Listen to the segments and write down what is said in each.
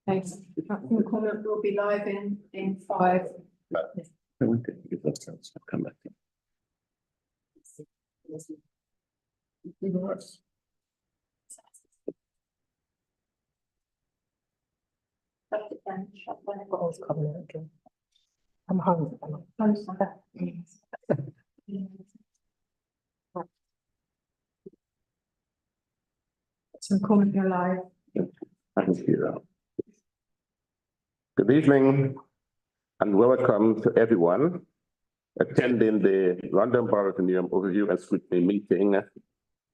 Thanks. Captain comment will be live in 5. Come back. I'm hungry. So comment you're live. Thank you. Good evening and welcome to everyone attending the London Borough of Newham Overview and Scrutiny meeting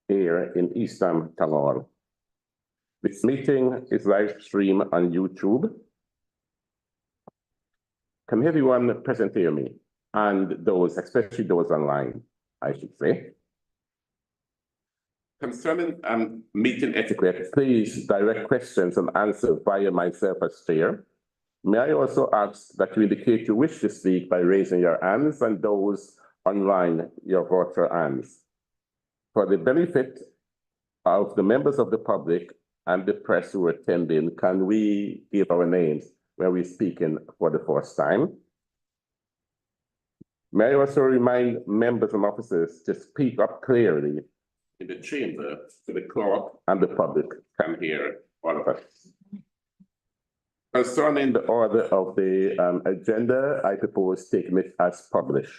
here in Eastham Town Hall. This meeting is live streamed on YouTube. Can everyone present hear me? And those, especially those online, I should say. Concerning meeting etiquette, please direct questions and answers via myself as chair. May I also ask that you indicate you wish to speak by raising your hands, and those online, your virtual hands. For the benefit of the members of the public and the press who are attending, can we give our names when we're speaking for the first time? May I also remind members and officers to speak up clearly in the chamber so the clerk and the public can hear all of us. Concerning the order of the agenda, I propose taking it as published.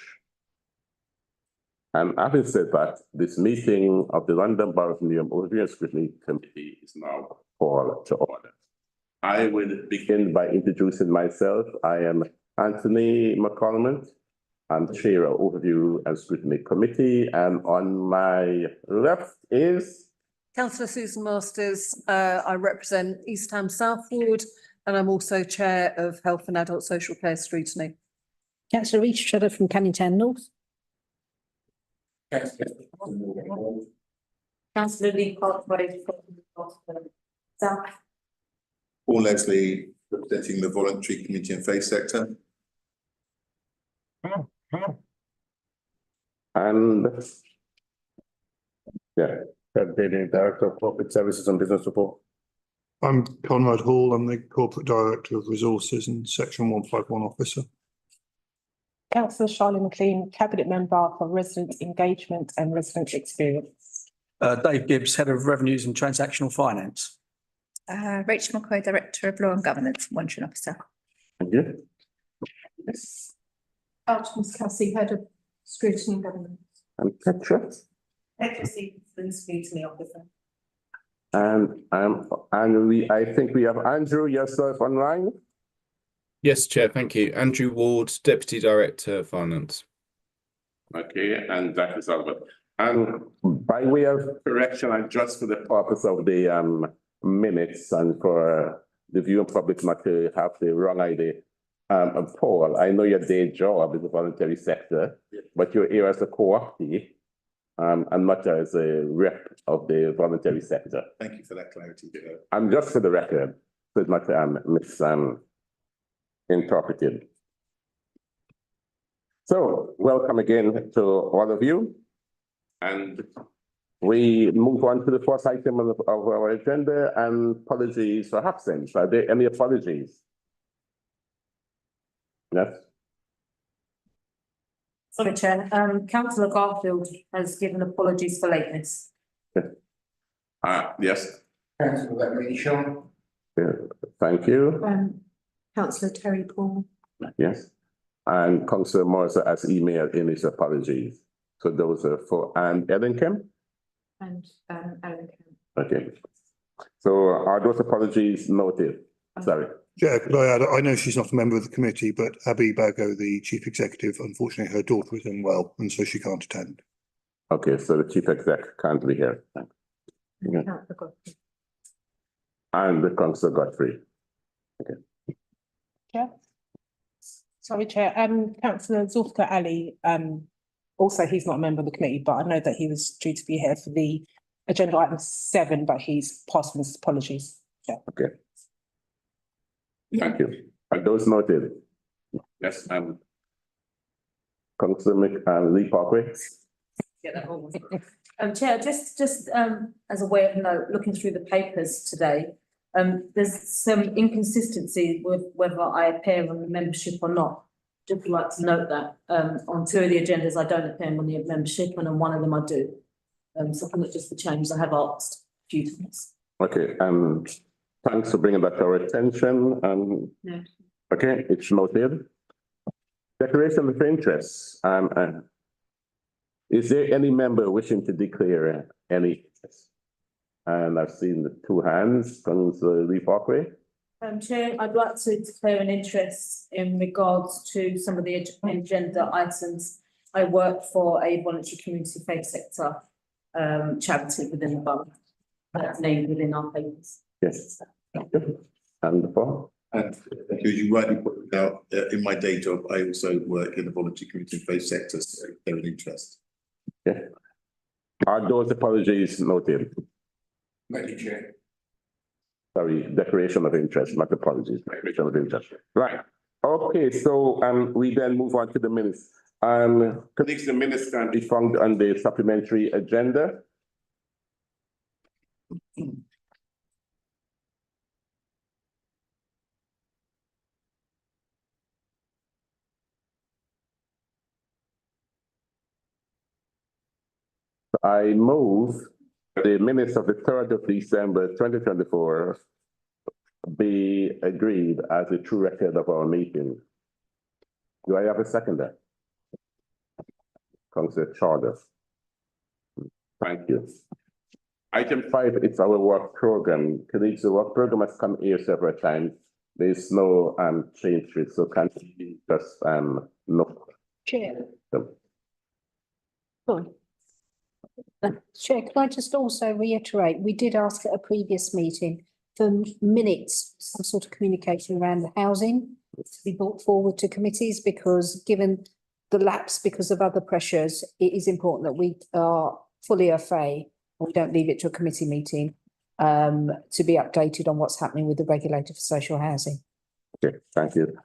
And having said that, this meeting of the London Borough of Newham Overview and Scrutiny Committee is now called to order. I will begin by introducing myself. I am Anthony McCormick. I'm Chair of Overview and Scrutiny Committee, and on my left is Councillor Susan Masters. I represent East Ham South Ward, and I'm also Chair of Health and Adult Social Care Scrutiny. Councillor Reach Shudder from Canning Town North. Councillor Lee Parkway from South. Paul Leslie, representing the voluntary community and faith sector. and Director of Corporate Services and Business Support. I'm Conrad Hall. I'm the Corporate Director of Resources and Section 151 Officer. Councillor Charlie McLean, Cabinet Member for Resident Engagement and Resident Experience. Dave Gibbs, Head of Revenues and Transactional Finance. Rachel McCoy, Director of Law and Governance, Monitoring Officer. Thank you. Yes. Artemis Cassie, Head of Scrutiny and Governance. And Petra. Petra Stevenson, Scrutiny Officer. And I think we have Andrew, yourself online. Yes, Chair, thank you. Andrew Ward, Deputy Director of Finance. Okay, and that is Albert. And by way of correction, and just for the purpose of the minutes and for the viewing public not to have the wrong idea, Paul, I know your day job is the voluntary sector, but you're here as a co-optee and not as a rep of the voluntary sector. Thank you for that clarity. And just for the record, so it's not misinterpreted. So, welcome again to all of you. And we move on to the first item of our agenda, and apologies for absence. Are there any apologies? Yes. Sorry, Chair. Councillor Garfield has given apologies for lateness. Yes. Councillor Rachel. Yeah, thank you. Councillor Terry Paul. Yes. And Councillor Morris has emailed in his apologies. So those are for Anne Ellington. And Ellen. Okay. So are those apologies noted? Sorry. Yeah, could I add, I know she's not a member of the committee, but Abby Bago, the Chief Executive, unfortunately her daughter is unwell and so she can't attend. Okay, so the Chief Exec can't be here. Yeah. And the Councillor Godfrey. Okay. Yeah. Sorry, Chair. Councillor Zulfikar Ali, also he's not a member of the committee, but I know that he was due to be here for the agenda item 7, but he's passed his apologies. Yeah. Okay. Thank you. Are those noted? Yes, Councillor Lee Parkway. Chair, just as a way of note, looking through the papers today, There's some inconsistency with whether I appear on the membership or not. Just like to note that, on two of the agendas, I don't appear on the membership and on one of them I do. So I think it's just the change I have asked a few times. Okay, thanks for bringing that to our attention. Yeah. Okay, it's noted. Declaration of interest. Is there any member wishing to declare any interest? And I've seen the two hands, Councillor Lee Parkway. Chair, I'd like to declare an interest in regards to some of the agenda items. I work for a voluntary community faith sector charity within the borough. That's named within our papers. Yes. And the floor. And thank you, you rightly pointed out, in my day job, I also work in the voluntary community and faith sector, so they're an interest. Yeah. Are those apologies noted? Thank you, Chair. Sorry, declaration of interest, not apologies, declaration of interest. Right. Okay, so we then move on to the minutes. Colleagues, the minutes can be found on the supplementary agenda. I move the minutes of the 3rd of December 2024 be agreed as a true record of our meeting. Do I have a seconder? Councillor Charter. Thank you. Item 5, it's our work program. Colleagues, the work program has come here several times. There's no change to it, so can we just look? Chair. Chair, can I just also reiterate, we did ask at a previous meeting for minutes, some sort of communication around the housing to be brought forward to committees, because given the lapse because of other pressures, it is important that we are fully au fait, and we don't leave it to a committee meeting to be updated on what's happening with the regulator for social housing. Okay, thank you.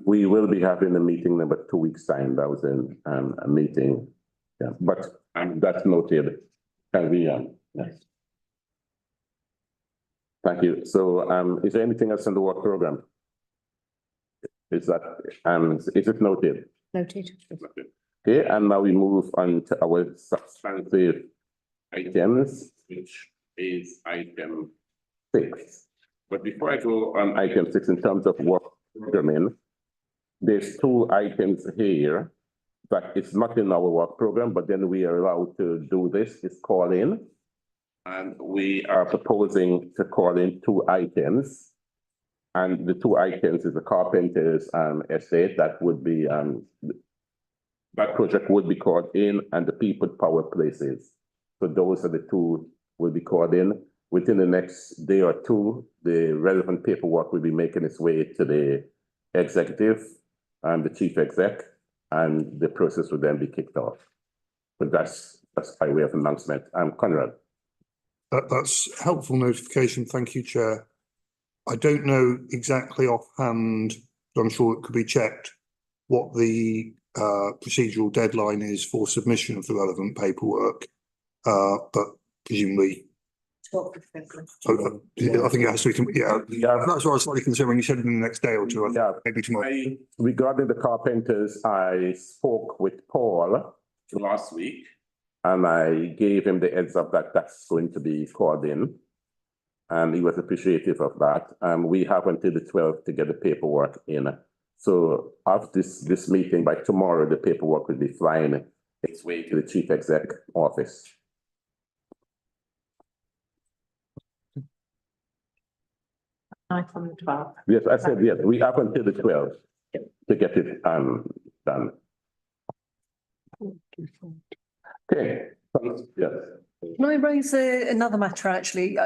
We will be having a meeting in about 2 weeks' time. That was in a meeting. Yeah, but that's noted. Can we, yes. Thank you. So, is there anything else in the work program? Is that, is it noted? Noted. Okay, and now we move on to our substantive items, which is item 6. But before I go on item 6, in terms of work programming, there's 2 items here that it's not in our work program, but then we are allowed to do this, is call in. And we are proposing to call in 2 items. And the 2 items is the carpenter's estate that would be, that project would be called in, and the people power places. So those are the 2 will be called in. Within the next day or 2, the relevant paperwork will be making its way to the executive and the chief exec, and the process will then be kicked off. But that's by way of announcement. Conrad. That's helpful notification. Thank you, Chair. I don't know exactly offhand, but I'm sure it could be checked, what the procedural deadline is for submission of the relevant paperwork. But presumably, 12th of February. I think it has to be, yeah, that's what I was slightly concerned when you said in the next day or 2, Yeah, maybe tomorrow. Regarding the carpenters, I spoke with Paul last week, and I gave him the heads up that that's going to be called in. And he was appreciative of that. We have until the 12th to get the paperwork in. So after this meeting, by tomorrow, the paperwork will be flying its way to the chief exec office. Item 12. Yes, I said, yes, we have until the 12th to get it done. Okay, yes. Can I raise another matter, actually?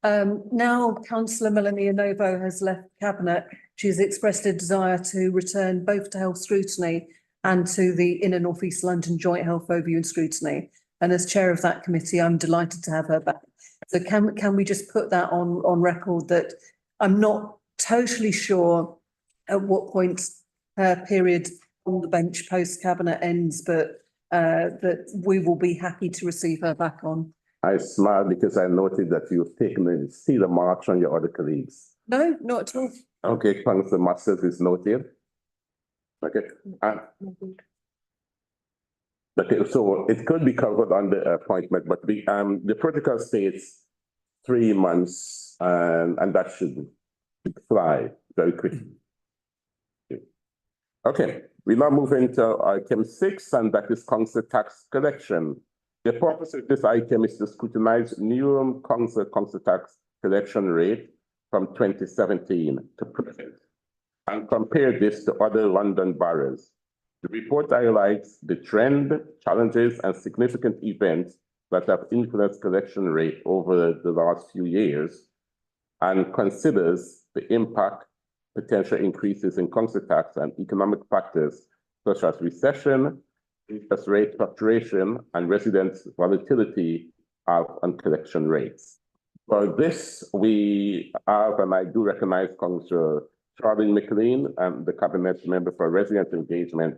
Now Councillor Melanie Onovo has left Cabinet, she's expressed a desire to return both to Health Scrutiny and to the Inner North East London Joint Health Overview and Scrutiny. And as chair of that committee, I'm delighted to have her back. So can we just put that on record that I'm not totally sure at what point her period on the bench post Cabinet ends, but that we will be happy to receive her back on I smiled because I noted that you've taken a steal a march on your other colleagues. No, not at all. Okay, Councillor Masters is noted. Okay, okay, so it could be covered under appointment, but the protocol states 3 months, and that should fly very quickly. Okay, we now move into item 6, and that is council tax collection. The purpose of this item is to scrutinize new council tax collection rate from 2017 to present and compare this to other London boroughs. The report highlights the trend, challenges, and significant events that have influenced collection rate over the last few years and considers the impact potential increases in council tax and economic factors such as recession, interest rate fluctuation, and residents' volatility on collection rates. For this, we have, and I do recognize Councillor Charlene McLean, the Cabinet Member for Resident Engagement,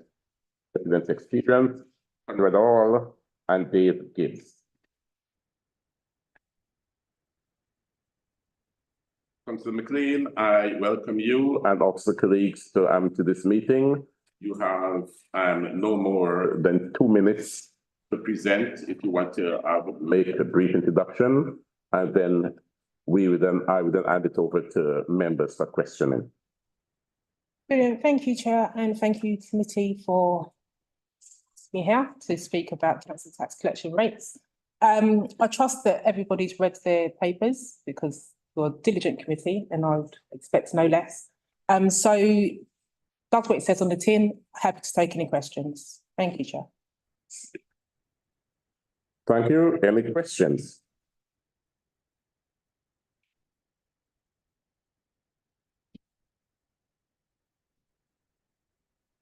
Resident Experience, Conrad Hall, and Dave Gibbs. Councillor McLean, I welcome you and also colleagues to this meeting. You have no more than 2 minutes to present if you want to make a brief introduction, and then I would then hand it over to members for questioning. Brilliant. Thank you, Chair, and thank you, committee, for being here to speak about council tax collection rates. I trust that everybody's read their papers because you're a diligent committee and I would expect no less. So that's what it says on the tin. Happy to take any questions. Thank you, Chair. Thank you. Any questions?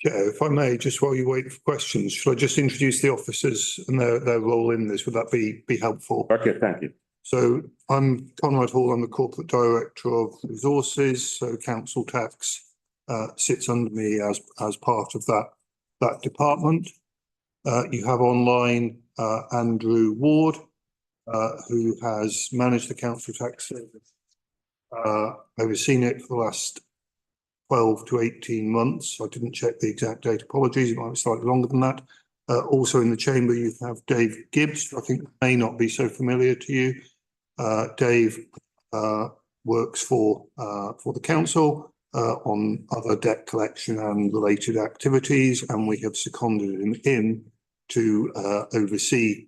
Chair, if I may, just while you wait for questions, should I just introduce the officers and their role in this? Would that be helpful? Okay, thank you. So I'm Conrad Hall, I'm the Corporate Director of Resources, so council tax sits under me as part of that department. You have online Andrew Ward, who has managed the council tax service, overseen it for the last 12 to 18 months. I didn't check the exact date, apologies, it might be slightly longer than that. Also in the chamber, you have Dave Gibbs, who I think may not be so familiar to you. Dave works for the council on other debt collection and related activities, and we have seconded him to oversee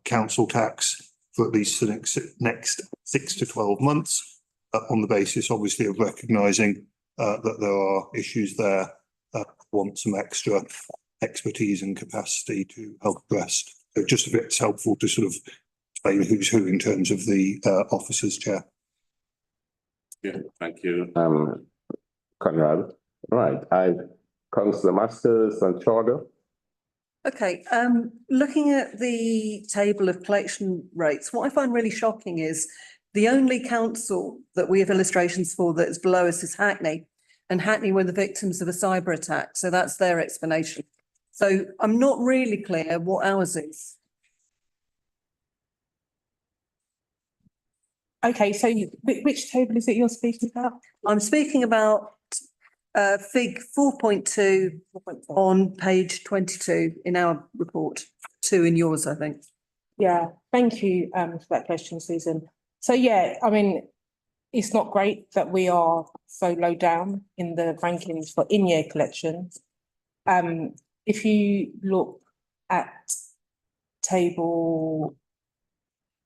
council tax for at least the next 6 to 12 months, on the basis, obviously, of recognising that there are issues there want some extra expertise and capacity to help address. So just if it's helpful to sort of explain who's who in terms of the officers, Chair. Yeah, thank you, Conrad. Right, Councillor Masters and Charter. Okay, looking at the table of collection rates, what I find really shocking is the only council that we have illustrations for that is below us is Hackney, and Hackney were the victims of a cyber attack, so that's their explanation. So I'm not really clear what ours is. Okay, so which table is it you're speaking about? I'm speaking about Fig 4.2 on page 22 in our report, 2 in yours, I think. Yeah, thank you for that question, Susan. So yeah, I mean, it's not great that we are so low down in the rankings for in-year collections. If you look at table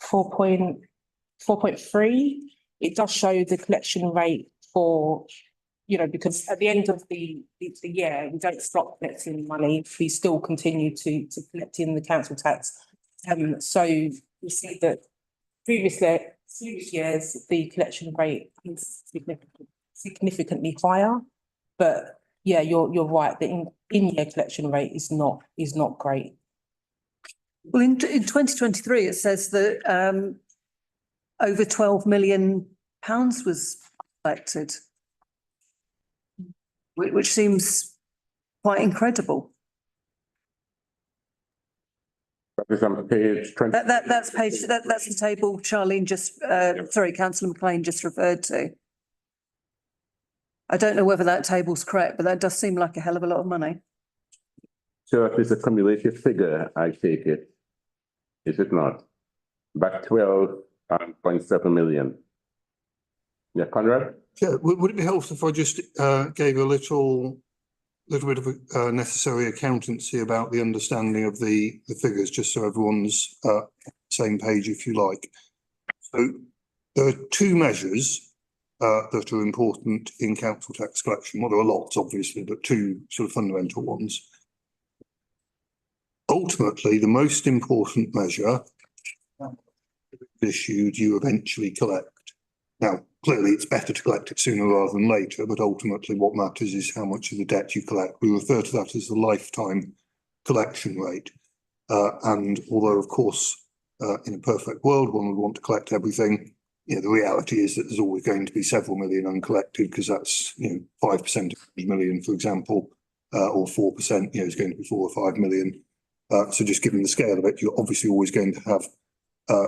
4.3, it does show the collection rate for, you know, because at the end of the year, we don't stop collecting money, we still continue to collect in the council tax. So you see that previous years, the collection rate is significantly higher. But yeah, you're right, the in-year collection rate is not great. Well, in 2023, it says that over £12 million was collected, which seems quite incredible. That is on page 20. That's the table Charlene councillor McLean just referred to. I don't know whether that table's correct, but that does seem like a hell of a lot of money. So it is a cumulative figure, I take it. Is it not? About 12.7 million. Yeah, Conrad? Yeah, would it be helpful if I just gave a little bit of a necessary accountancy about the understanding of the figures, just so everyone's same page, if you like. So there are two measures that are important in council tax collection. Well, there are lots, obviously, but two sort of fundamental ones. Ultimately, the most important measure issued you eventually collect. Now, clearly, it's better to collect it sooner rather than later, but ultimately what matters is how much of the debt you collect. We refer to that as the lifetime collection rate. And although, of course, in a perfect world, one would want to collect everything, you know, the reality is that there's always going to be several million uncollected, because that's, 5% of 100 million, for example, or 4%, is going to be 4 or 5 million. So just given the scale of it, you're obviously always going to have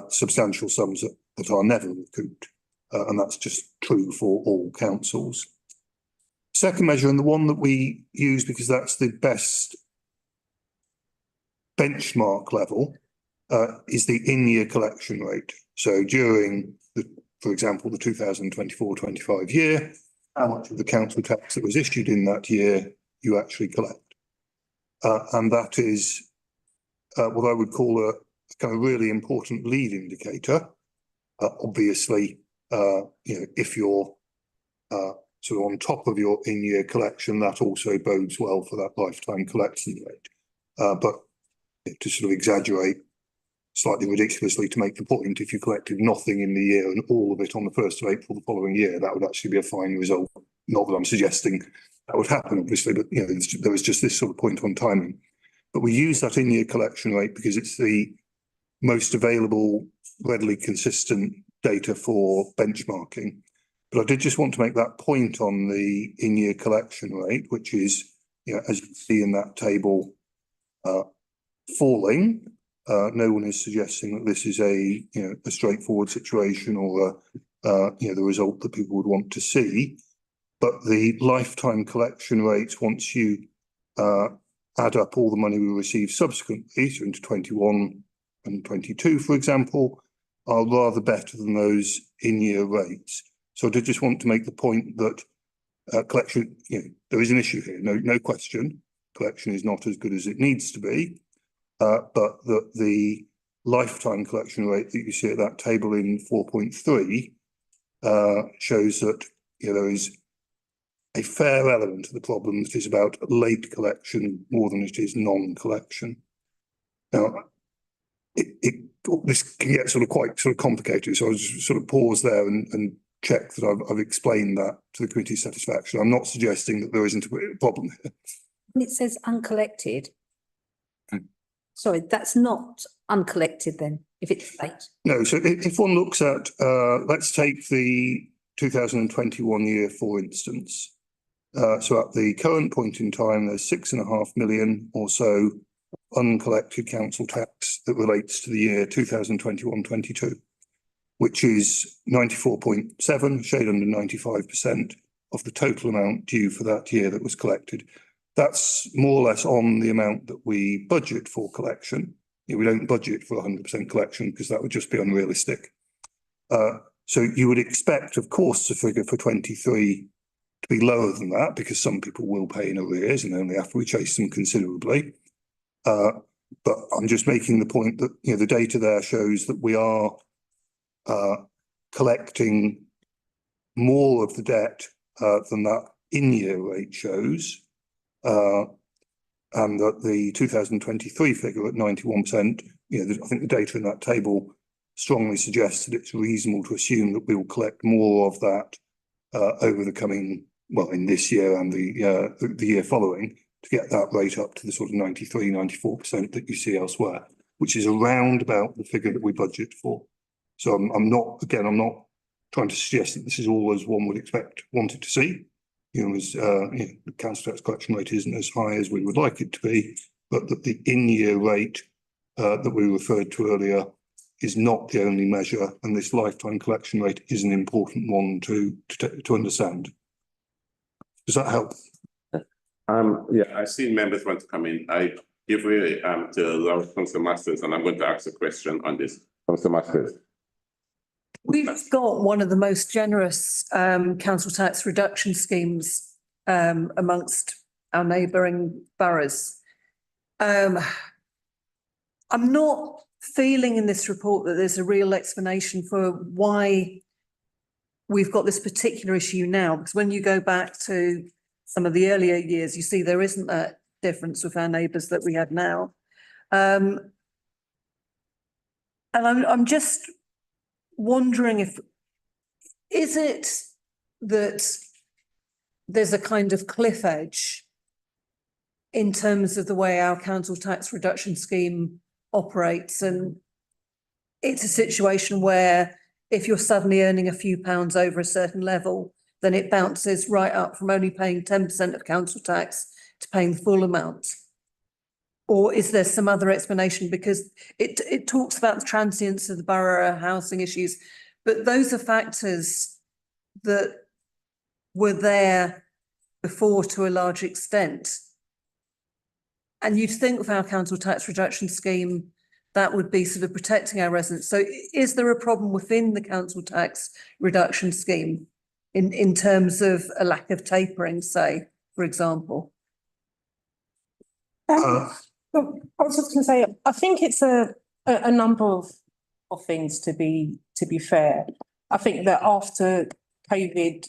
substantial sums that are never recouped. And that's just true for all councils. Second measure, and the one that we use because that's the best benchmark level, is the in-year collection rate. So during, for example, the 2024-25 year, how much of the council tax that was issued in that year you actually collect. And that is what I would call a kind of really important lead indicator. Obviously, if you're sort of on top of your in-year collection, that also bodes well for that lifetime collection rate. But to sort of exaggerate slightly ridiculously to make the point, if you collected nothing in the year and all of it on the 1st of April the following year, that would actually be a fine result. Not that I'm suggesting that would happen, obviously, but there was just this sort of point on timing. But we use that in-year collection rate because it's the most available, readily consistent data for benchmarking. But I did just want to make that point on the in-year collection rate, which is, as you see in that table, falling. No one is suggesting that this is a straightforward situation or the result that people would want to see. But the lifetime collection rates, once you add up all the money we receive subsequently, so into 21 and 22, for example, are rather better than those in-year rates. So I did just want to make the point that collection, there is an issue here, no question. Collection is not as good as it needs to be, but that the lifetime collection rate that you see at that table in 4.3 shows that there is a fair element of the problem that is about late collection more than it is non-collection. Now, this can get quite complicated, so I'll just sort of pause there and check that I've explained that to the committee's satisfaction. I'm not suggesting that there isn't a problem here. When it says uncollected, sorry, that's not uncollected then, if it's late. No, so if one looks at, let's take the 2021 year, for instance. So at the current point in time, there's 6.5 million or so uncollected council tax that relates to the year 2021-22, which is 94.7, shade under 95% of the total amount due for that year that was collected. That's more or less on the amount that we budget for collection. We don't budget for 100% collection because that would just be unrealistic. So you would expect, of course, the figure for 23 to be lower than that because some people will pay in arrears and only after we chase them considerably. But I'm just making the point that the data there shows that we are collecting more of the debt than that in-year rate shows, and that the 2023 figure at 91%, I think the data in that table strongly suggests that it's reasonable to assume that we will collect more of that over the coming, in this year and the year following, to get that rate up to the sort of 93, 94% that you see elsewhere, which is around about the figure that we budget for. So I'm not trying to suggest that this is all as one would want it to see. The council tax collection rate isn't as high as we would like it to be, but that the in-year rate that we referred to earlier is not the only measure, and this lifetime collection rate is an important one to understand. Does that help? Yeah, I've seen members want to come in. I give way to Councillor Masters, and I'm going to ask a question on this. Councillor Masters. We've got one of the most generous council tax reduction schemes amongst our neighbouring boroughs. I'm not feeling in this report that there's a real explanation for why we've got this particular issue now, because when you go back to some of the earlier years, you see there isn't that difference with our neighbours that we have now. And I'm just wondering is it that there's a kind of cliff edge in terms of the way our council tax reduction scheme operates, and it's a situation where if you're suddenly earning a few pounds over a certain level, then it bounces right up from only paying 10% of council tax to paying the full amount? Or is there some other explanation? Because it talks about the transience of the borough housing issues, but those are factors that were there before to a large extent. And you'd think with our council tax reduction scheme, that would be sort of protecting our residents. So is there a problem within the council tax reduction scheme in terms of a lack of tapering, say, for example? I was just going to say, I think it's a number of things to be fair. I think that after COVID,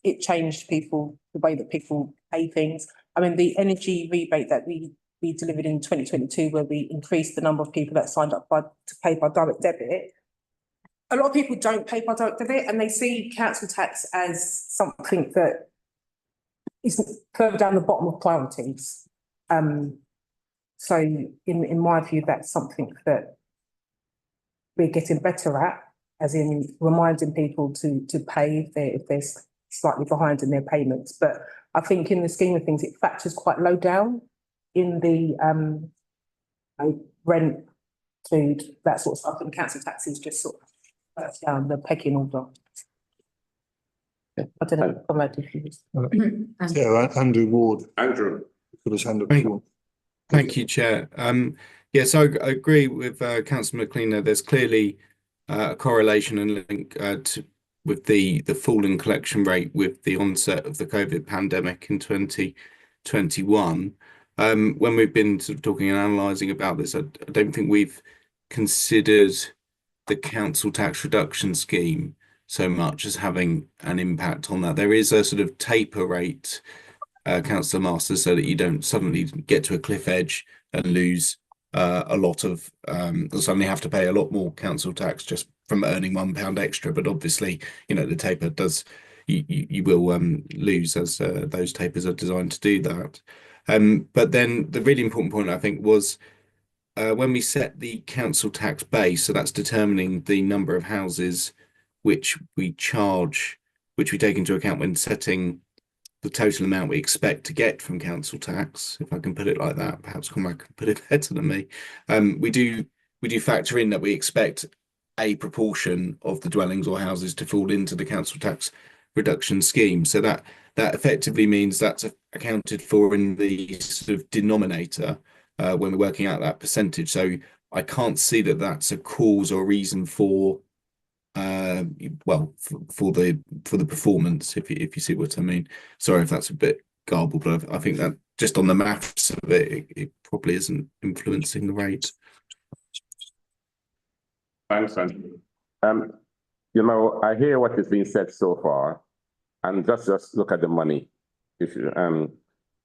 it changed the way that people pay things. I mean, the energy rebate that we delivered in 2022, where we increased the number of people that signed up to pay by direct debit. A lot of people don't pay by direct debit, and they see council tax as something that is further down the bottom of priorities. So in my view, that's something that we're getting better at, as in reminding people to pay if they're slightly behind in their payments. But I think in the scheme of things, it factors quite low down in the rent, food, that sort of stuff, and council tax is just sort of down the pecking order. I don't know, if you Yeah, Andrew Ward. Andrew. Put his hand up. Thank you, Chair. Yes, I agree with Councillor McLean. There's clearly a correlation and link with the fall in collection rate with the onset of the COVID pandemic in 2021. When we've been sort of talking and analysing about this, I don't think we've considered the council tax reduction scheme so much as having an impact on that. There is a sort of taper rate, Councillor Masters, so that you don't suddenly get to a cliff edge and lose a lot of, suddenly have to pay a lot more council tax just from earning £1 extra. But obviously, you know, the taper does, you will lose, as those tapers are designed to do that. But then the really important point, I think, was when we set the council tax base, so that's determining the number of houses which we charge, which we take into account when setting the total amount we expect to get from council tax, if I can put it like that. Perhaps Conrad can put it better than me. We do factor in that we expect a proportion of the dwellings or houses to fall into the council tax reduction scheme. So that effectively means that's accounted for in the sort of denominator when we're working out that percentage. So I can't see that that's a cause or reason for for the performance, if you see what I mean. Sorry if that's a bit garbled, but I think that just on the maths of it probably isn't influencing the rate. Thanks, Andrew. You know, I hear what is being said so far, and just look at the money issue.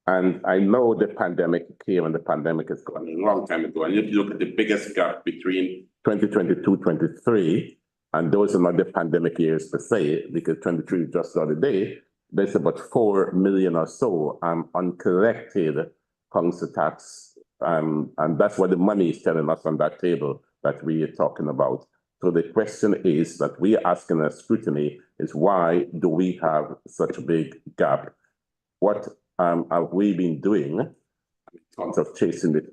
And I know the pandemic came and the pandemic is gone a long time ago. And if you look at the biggest gap between 2022-23, and those are not the pandemic years per se, because 23 just the other day, there's about 4 million or so uncollected council tax. And that's what the money is telling us on that table that we are talking about. So the question is that we are asking a scrutiny is, why do we have such a big gap? What have we been doing in terms of chasing the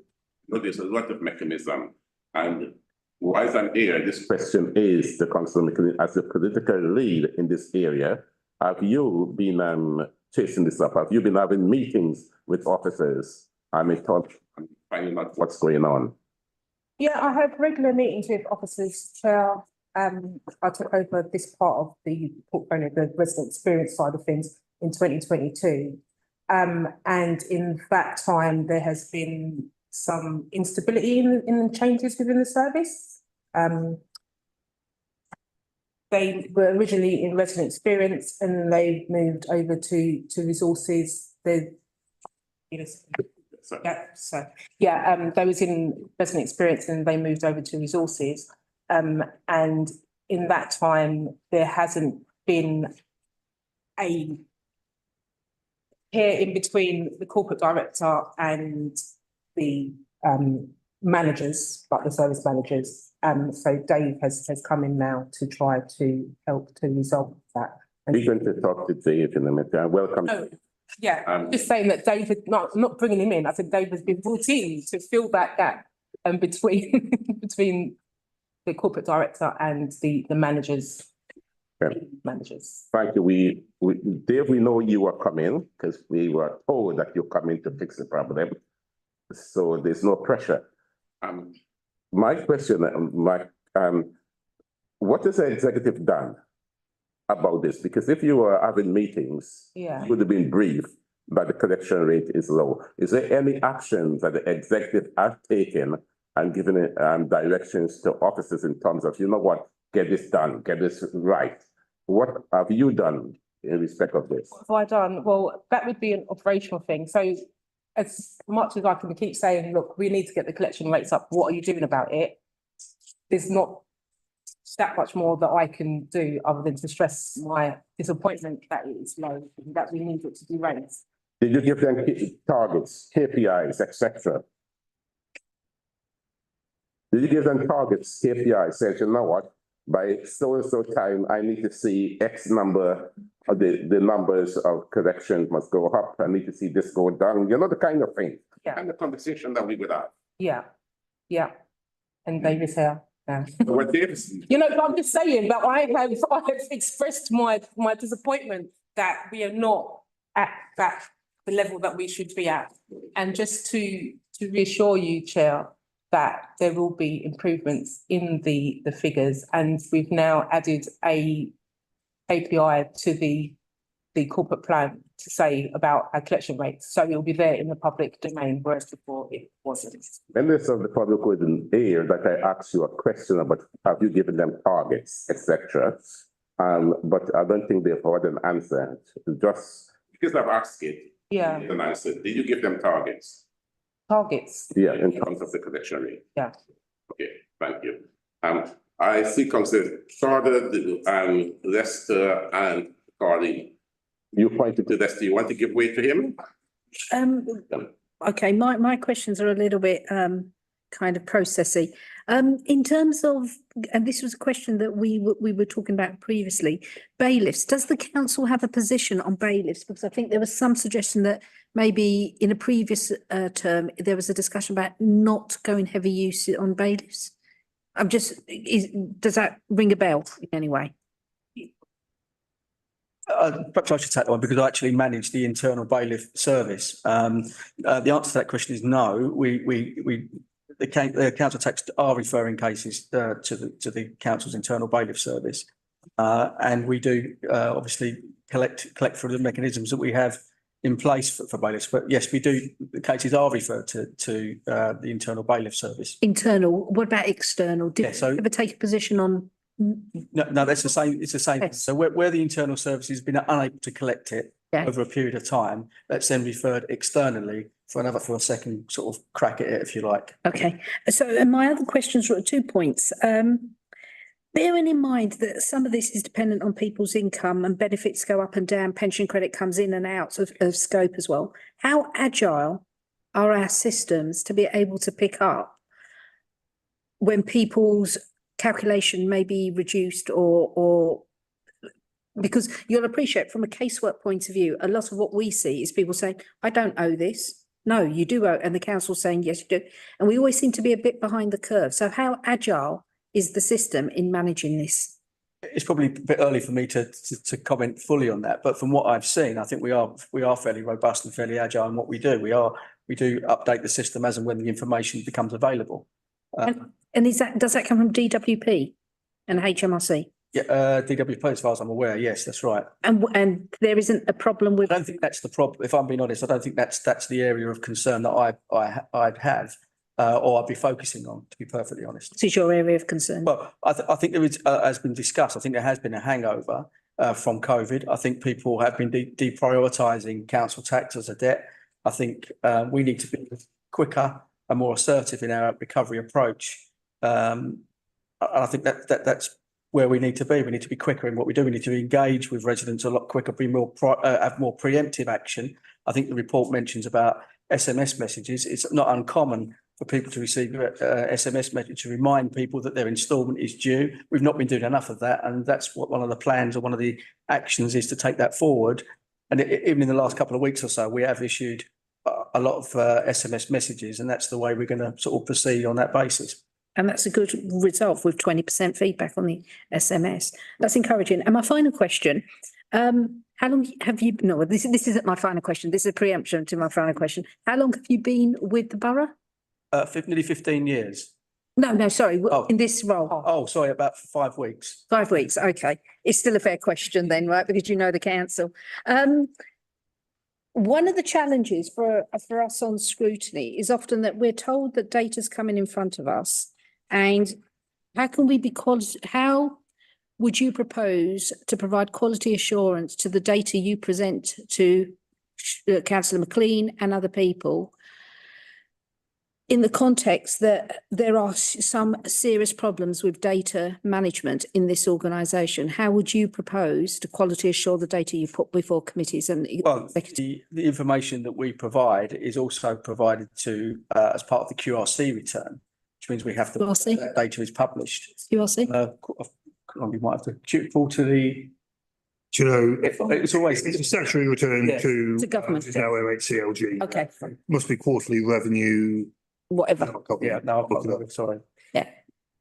know, there's a lot of mechanism. And whilst I'm here, this question is the Councillor McLean, as the political lead in this area, have you been chasing this up? Have you been having meetings with officers in touch and finding out what's going on? Yeah, I have regular meetings with officers, Chair. I took over this part of the portfolio, the resident experience side of things in 2022. And in that time, there has been some instability in the changes within the service. They were originally in resident experience and they moved over to resources. They, they was in resident experience and they moved over to resources. And in that time, there hasn't been a here in between the corporate director and the managers, like the service managers. So Dave has come in now to try to help to resolve that. We're going to talk to Dave in a minute. Welcome. Oh, yeah, just saying that David, not bringing him in. I said Dave has been brought in to fill that gap between between the corporate director and the managers. Okay. Managers. Thank you. Dave, we know you are coming because we were told that you're coming to fix the problem. So there's no pressure. My question, what has the executive done about this? Because if you were having meetings, Yeah. you would have been briefed that the collection rate is low. Is there any actions that the executive have taken and given directions to officers in terms of, you know what, get this done, get this right? What have you done in respect of this? What have I done? Well, that would be an operational thing. So as much as I can keep saying, look, we need to get the collection rates up, what are you doing about it? There's not that much more that I can do other than to stress my disappointment that it is low, and that we need it to be raised. Did you give them targets, KPIs, etc.? Did you give them targets, KPIs, said, you know what, by so and so time, I need to see X number of the numbers of collections must go up. I need to see this go down, you know, the kind of thing. Yeah. And the conversation that we would have. Yeah, yeah. And David's here now. What Davis, You know, but I'm just saying that I have expressed my disappointment that we are not at the level that we should be at. And just to reassure you, Chair, that there will be improvements in the figures, and we've now added a KPI to the corporate plan to say about our collection rates. So it will be there in the public domain, whereas before it wasn't. members of the public wouldn't hear that I asked you a question about have you given them targets, etc. But I don't think they've heard an answer. Just because I've asked it, Yeah, an answer. Did you give them targets? targets. Yeah, in terms of the collection rate. Yeah. Okay, thank you. I see Councillor Charter, Lester and Carly. You pointed to Lester. You want to give way to him? Okay, my questions are a little bit kind of processy. In terms of, and this was a question that we were talking about previously, bailiffs. Does the council have a position on bailiffs? Because I think there was some suggestion that maybe in a previous term, there was a discussion about not going heavy use on bailiffs. Does that ring a bell in any way? Perhaps I should take that one because I actually manage the internal bailiff service. The answer to that question is no. The council tax are referring cases to the council's internal bailiff service, and we do obviously collect through the mechanisms that we have in place for bailiffs. But yes, we do. The cases are referred to the internal bailiff service. Internal. What about external? Did Yeah, so- you ever take a position on? No, that's the same. It's the same. Yes. So where the internal service has been unable to collect it Yeah. over a period of time, that's then referred externally for a second sort of crack at it, if you like. Okay, so and my other questions were 2 points. Bearing in mind that some of this is dependent on people's income and benefits go up and down, pension credit comes in and out of scope as well. How agile are our systems to be able to pick up when people's calculation may be reduced or because you'll appreciate from a casework point of view, a lot of what we see is people saying, I don't owe this. no, you do, and the council saying, yes, you do. And we always seem to be a bit behind the curve. So how agile is the system in managing this? It's probably a bit early for me to comment fully on that, but from what I've seen, I think we are fairly robust and fairly agile in what we do. We do update the system as and when the information becomes available. And does that come from DWP and HMRC? Yeah, DWP, as far as I'm aware, yes, that's right. And there isn't a problem with. I don't think that's the problem. If I'm being honest, I don't think that's the area of concern that I'd have, or I'd be focusing on, to be perfectly honest. This is your area of concern. Well, I think there is, has been discussed. I think there has been a hangover from COVID. I think people have been deprioritising council tax as a debt. I think we need to be quicker and more assertive in our recovery approach. And I think that's where we need to be. We need to be quicker in what we do. We need to engage with residents a lot quicker, be more have more preemptive action. I think the report mentions about SMS messages. It's not uncommon for people to receive SMS message to remind people that their instalment is due. We've not been doing enough of that, and that's what one of the plans or one of the actions is, to take that forward. And even in the last couple of weeks or so, we have issued a lot of SMS messages, and that's the way we're going to sort of proceed on that basis. And that's a good result with 20% feedback on the SMS. That's encouraging. And my final question, how long have you, no, this isn't my final question. This is a preemption to my final question. How long have you been with the borough? Nearly 15 years. No, sorry, in this role. Oh, sorry, about 5 weeks. 5 weeks, okay. It's still a fair question then, right? Because you know the council. One of the challenges for us on scrutiny is often that we're told that data's coming in front of us. And how can we how would you propose to provide quality assurance to the data you present to Councillor McLean and other people, in the context that there are some serious problems with data management in this organisation? How would you propose to quality assure the data you put before committees? And well, the information that we provide is also provided to as part of the QRC return, which means we have to, that data is published. QRC? We might have to fall to the. Do you know, it's always it's a statutory return to government. It's now MHCLG. Okay. Must be quarterly revenue. Whatever. Yeah, no, I've got sorry. Yeah.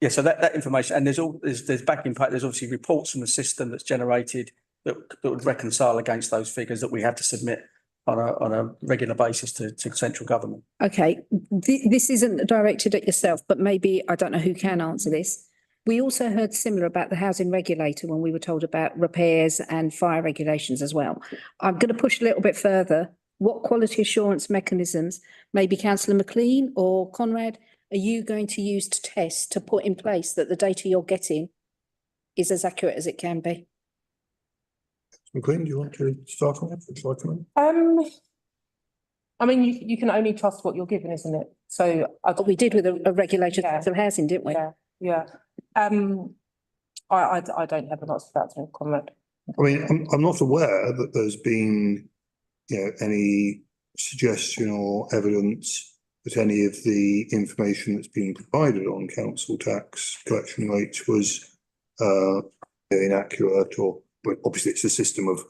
Yeah, so that information, and there's back impact, there's obviously reports from the system that's generated that would reconcile against those figures that we have to submit on a regular basis to central government. Okay, this isn't directed at yourself, but maybe, I don't know who can answer this. We also heard similar about the housing regulator when we were told about repairs and fire regulations as well. I'm going to push a little bit further. What quality assurance mechanisms, maybe Councillor McLean or Conrad, are you going to use to test, to put in place that the data you're getting is as accurate as it can be? McLean, do you want to start on it? I mean, you can only trust what you're given, isn't it? So we did with a regulator of housing, didn't we? Yeah. I don't have a lot of that to comment. I mean, I'm not aware that there's been, any suggestion or evidence that any of the information that's been provided on council tax collection rates was inaccurate, or obviously it's a system of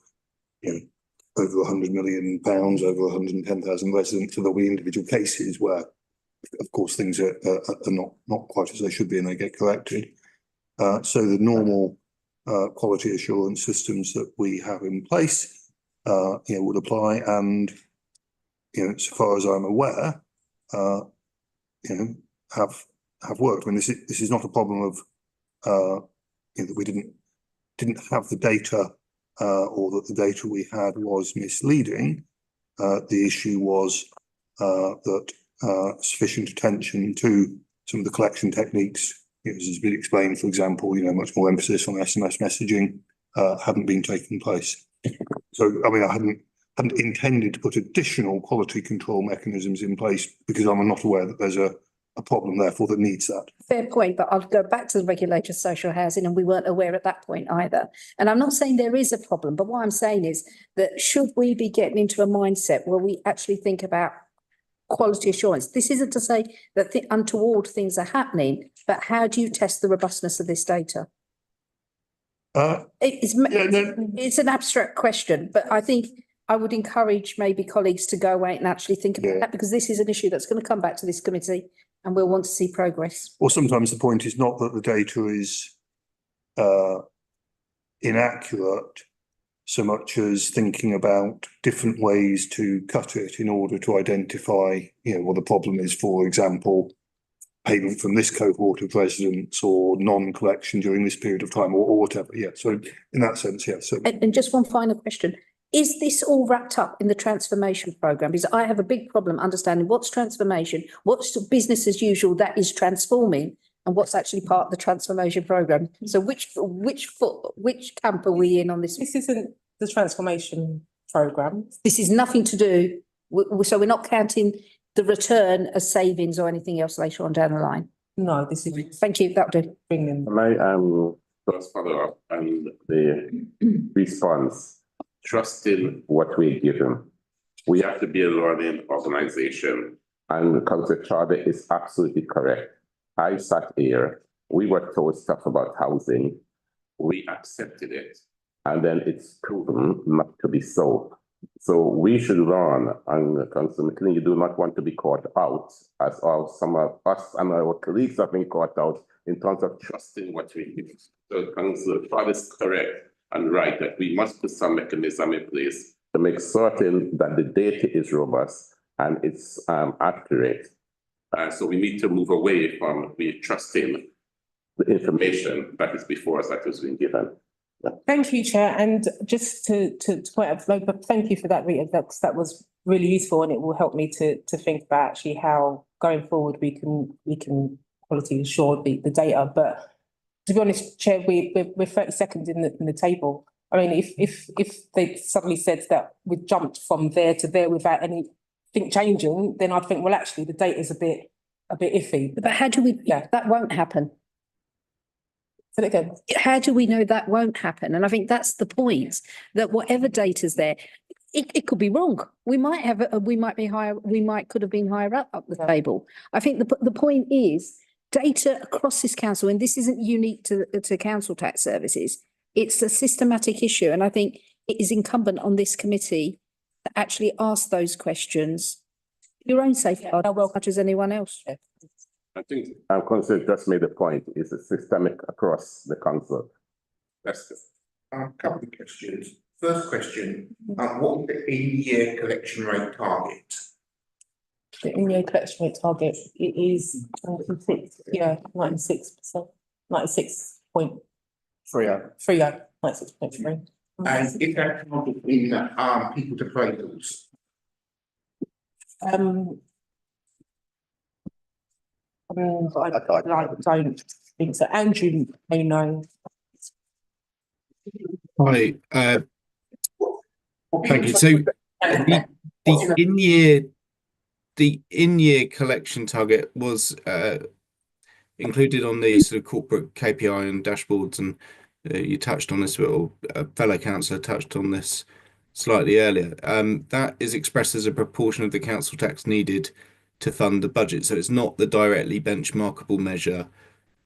over £100 million, over 110,000 residents, so there'll be individual cases where, of course, things are not quite as they should be and they get corrected. So the normal quality assurance systems that we have in place would apply, and so far as I'm aware, have worked. I mean, this is not a problem of that we didn't have the data or that the data we had was misleading. The issue was that sufficient attention to some of the collection techniques, as has been explained, for example, much more emphasis on SMS messaging hadn't been taking place. So, I mean, I hadn't intended to put additional quality control mechanisms in place because I'm not aware that there's a problem, therefore, that needs that. Fair point, but I'll go back to the regulator of social housing, and we weren't aware at that point either. And I'm not saying there is a problem, but what I'm saying is that should we be getting into a mindset where we actually think about quality assurance? This isn't to say that untoward things are happening, but how do you test the robustness of this data? It's an abstract question, but I think I would encourage maybe colleagues to go away and actually think about Yeah. that, because this is an issue that's going to come back to this committee and we'll want to see progress. Or sometimes the point is not that the data is inaccurate, so much as thinking about different ways to cut it in order to identify, what the problem is. For example, payment from this cohort of residents or non-collection during this period of time or whatever. Yeah, so in that sense, yeah. So And just one final question. Is this all wrapped up in the transformation programme? Because I have a big problem understanding what's transformation, what's business as usual that is transforming, and what's actually part of the transformation programme. So which camp are we in on this? This isn't the transformation programme. This is nothing to do, so we're not counting the return as savings or anything else later on down the line. No, this is Thank you, that'll do. bringing. Can I just follow up on the response? Trusting what we're given. We have to be a learning organization, and Councillor Charter is absolutely correct. I sat here, we were told stuff about housing, we accepted it, and then it's proven not to be so. So we should learn, and Councillor McLean, you do not want to be caught out, as some of us and our colleagues have been caught out in terms of trusting what we give. So Councillor Charter is correct and right that we must put some mechanism in place to make certain that the data is robust and it's accurate. So we need to move away from we trusting the information that is before us that has been given. Yeah. Thank you, Chair. And just to point out, but thank you for that, Rita. That was really useful, and it will help me to think about actually how going forward we can quality ensure the data. But to be honest, Chair, we're 30 seconds in the table. I mean, if they suddenly said that we jumped from there to there without anything changing, then I'd think, well, actually, the data is a bit iffy. But how do we, that won't happen. Say it again. How do we know that won't happen? And I think that's the point, that whatever data's there, it could be wrong. We might be higher, could have been higher up the table. I think the point is data across this council, and this isn't unique to council tax services, it's a systematic issue. And I think it is incumbent on this committee to actually ask those questions. Your own safeguard, as much as anyone else. I think Councillor just made a point, it's a systemic across the council. That's good. Couple of questions. First question, what is the in-year collection rate target? The in-year collection rate target, it is 96%, 96.3. 96.3. And is that target in people's appraisals? I don't think so. Andrew may know. Hi, thank you. So the in-year collection target was included on the sort of corporate KPI and dashboards, and you touched on this, or a fellow councillor touched on this slightly earlier. That is expressed as a proportion of the council tax needed to fund the budget. So it's not the directly benchmarkable measure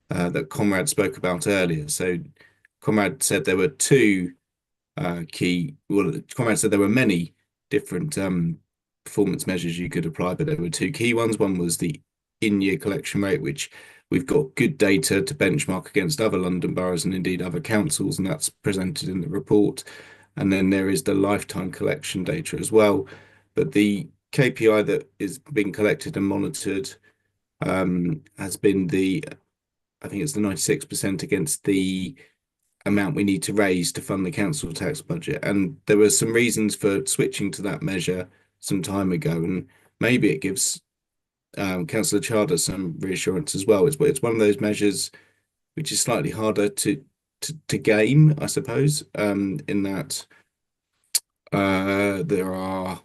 that Conrad spoke about earlier. So Conrad said there were two Conrad said there were many different performance measures you could apply, but there were two key ones. One was the in-year collection rate, which we've got good data to benchmark against other London boroughs and indeed other councils, and that's presented in the report. And then there is the lifetime collection data as well. But the KPI that is being collected and monitored has been I think it's the 96% against the amount we need to raise to fund the council tax budget. And there were some reasons for switching to that measure some time ago, and maybe it gives Councillor Charter some reassurance as well. It's one of those measures which is slightly harder to game, I suppose, in that there are,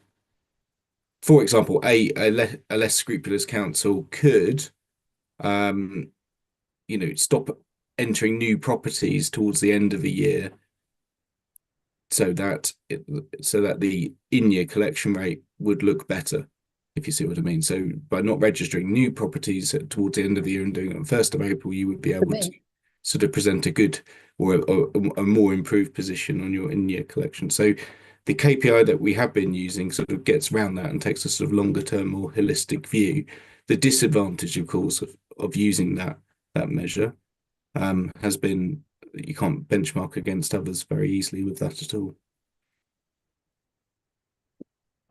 for example, a less scrupulous council could stop entering new properties towards the end of the year, so that the in-year collection rate would look better, if you see what I mean. So by not registering new properties towards the end of the year and doing it on 1st of April, you would be able to sort of present a good or a more improved position on your in-year collection. So the KPI that we have been using sort of gets around that and takes a sort of longer term, more holistic view. The disadvantage, of course, of using that measure has been that you can't benchmark against others very easily with that at all.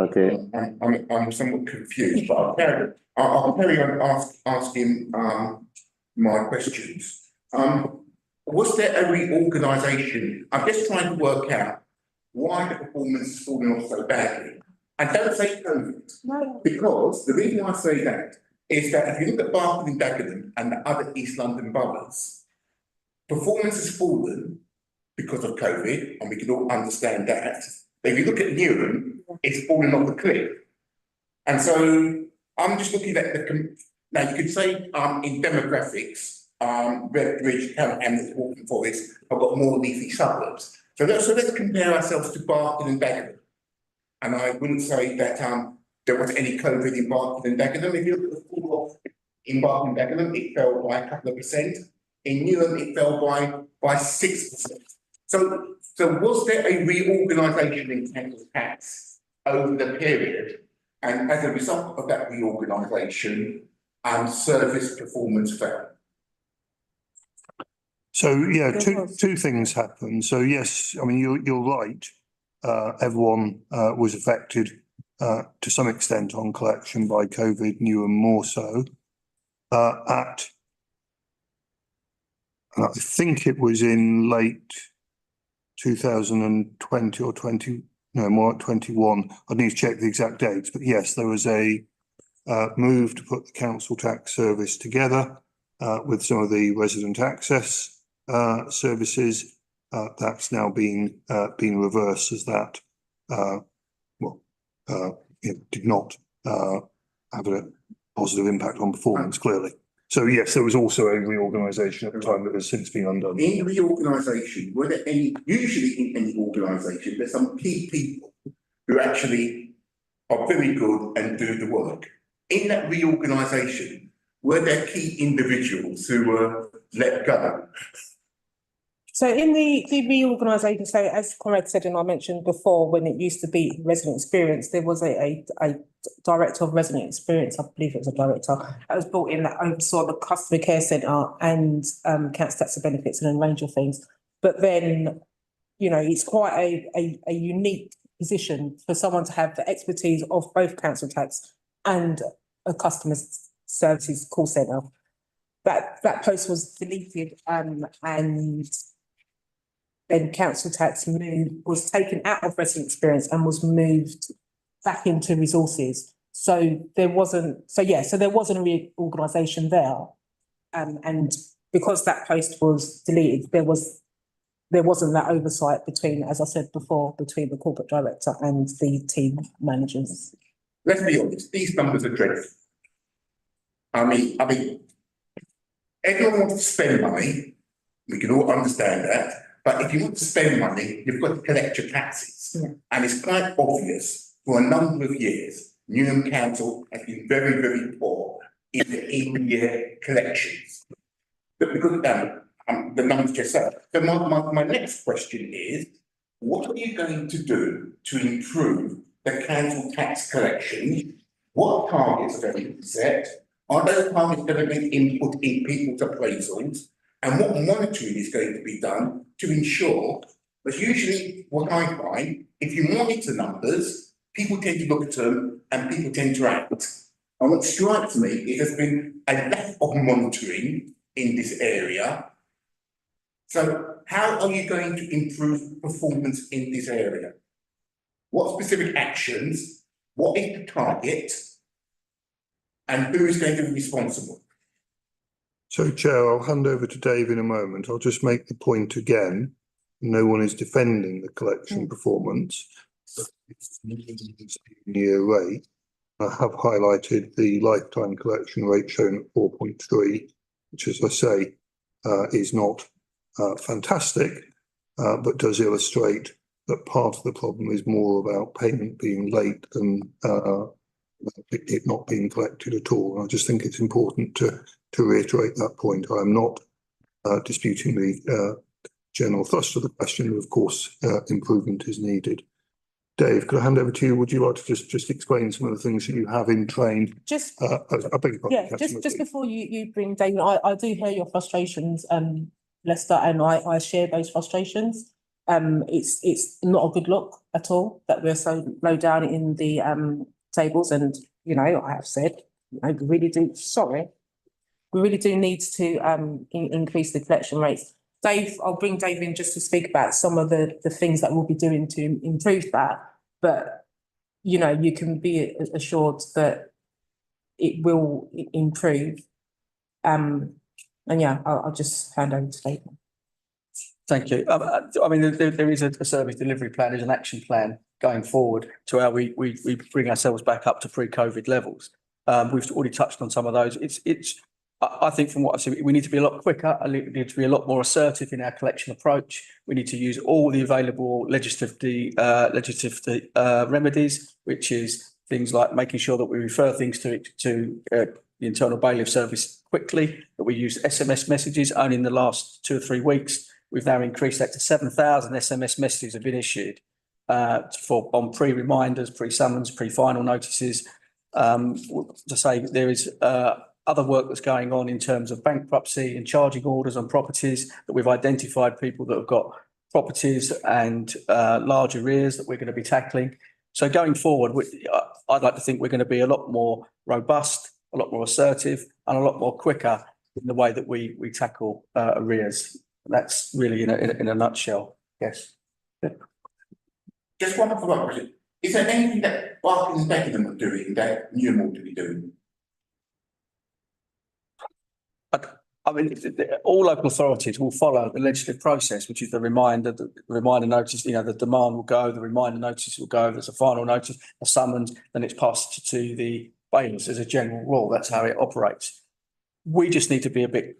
Okay, I'm somewhat confused, but I'll carry on asking my questions. Was there a reorganisation? I'm just trying to work out why the performance is falling off so badly. And don't say COVID, because the reason why I say that is that if you look at Barking and Dagenham and the other East London boroughs, performance has fallen because of COVID, and we can all understand that. But if you look at Newham, it's fallen off the cliff. And so I'm just looking at now you could say in demographics, Redbridge, Town Hamlets, Waltham Forest have got more leafy suburbs. So let's compare ourselves to Barking and Dagenham. And I wouldn't say that there wasn't any COVID in Barking and Dagenham. If you look at the fall off in Barking and Dagenham, it fell by a couple of percent. In Newham, it fell by 6%. So was there a reorganisation in council tax over the period? And as a result of that reorganisation, service performance fell? So yeah, two things happened. So yes, I mean you're right. Everyone was affected to some extent on collection by COVID, Newham more so. I think it was in late 2020 or 20, no, more like 21. I need to check the exact dates, but yes, there was a move to put the council tax service together with some of the resident access services. That's now been reversed as that it did not have a positive impact on performance clearly. So yes, there was also a reorganisation at the time that has since been undone. In reorganisation, were there usually in any organisation, there's some key people who actually are very good and do the work. In that reorganisation, were there key individuals who were let go? So in the reorganisation, so as Conrad said and I mentioned before, when it used to be resident experience, there was a director of resident experience, I believe it was a director, that was brought in that oversaw the customer care centre and council tax and benefits and a range of things. But then, you know, it's quite a unique position for someone to have the expertise of both council tax and a customer services call centre. That post was deleted and then council tax was taken out of resident experience and was moved back into resources. So there wasn't a reorganisation there. And because that post was deleted, there wasn't that oversight between, as I said before, between the corporate director and the team managers. Let's be honest, these numbers are dreadful. I mean, everyone wants to spend money, we can all understand that. But if you want to spend money, you've got to collect your taxes. Yeah. And it's quite obvious for a number of years, Newham Council has been very, very poor in the in-year collections. But because the numbers just said. So my next question is, what are you going to do to improve the council tax collection? What targets are going to be set? Are those targets going to be input in people's appraisals? And what monitoring is going to be done to ensure that usually what I find, if you monitor numbers, people tend to look at them and people tend to act. And what strikes me is there's been a lack of monitoring in this area. So how are you going to improve performance in this area? What specific actions? What is the target? And who is going to be responsible? So, Chair, I'll hand over to Dave in a moment. I'll just make the point again. No one is defending the collection performance. It's year rate. I have highlighted the lifetime collection rate shown at 4.3, which, as I say, is not fantastic, but does illustrate that part of the problem is more about payment being late than it not being collected at all. And I just think it's important to reiterate that point. I am not disputing the general thrust of the question. Of course, improvement is needed. Dave, could I hand over to you? Would you like to just explain some of the things that you have in train? Just, I beg your pardon, yeah, Councillor just McLean. before you bring David, I do hear your frustrations, Lester, and I share those frustrations. It's not a good look at all that we're so low down in the tables, and you know, I have said, I really do, sorry. We really do need to increase the collection rates. Dave, I'll bring Dave in just to speak about some of the things that we'll be doing to improve that. But, you know, you can be assured that it will improve. And yeah, I'll just hand over to Dave. Thank you. I mean, there is a service delivery plan, there's an action plan going forward to how we bring ourselves back up to pre-COVID levels. We've already touched on some of those. I think from what I've seen, we need to be a lot quicker. We need to be a lot more assertive in our collection approach. We need to use all the available legislative remedies, which is things like making sure that we refer things to the internal bailiff service quickly, that we use SMS messages. Only in the last 2 or 3 weeks, we've now increased that to 7,000 SMS messages have been issued on pre-reminders, pre-summons, pre-final notices. To say there is other work that's going on in terms of bankruptcy and charging orders on properties, that we've identified people that have got properties and large arrears that we're going to be tackling. So going forward, I'd like to think we're going to be a lot more robust, a lot more assertive, and a lot more quicker in the way that we tackle arrears. That's really in a nutshell. Yes. Just one follow-up question. Is there anything that Barking and Dagenham are doing that Newham ought to be doing? I mean, all local authorities will follow the legislative process, which is the reminder notice, you know, the demand will go, the reminder notice will go, there's a final notice, a summons, then it's passed to the bailiffs as a general rule. That's how it operates. We just need to be we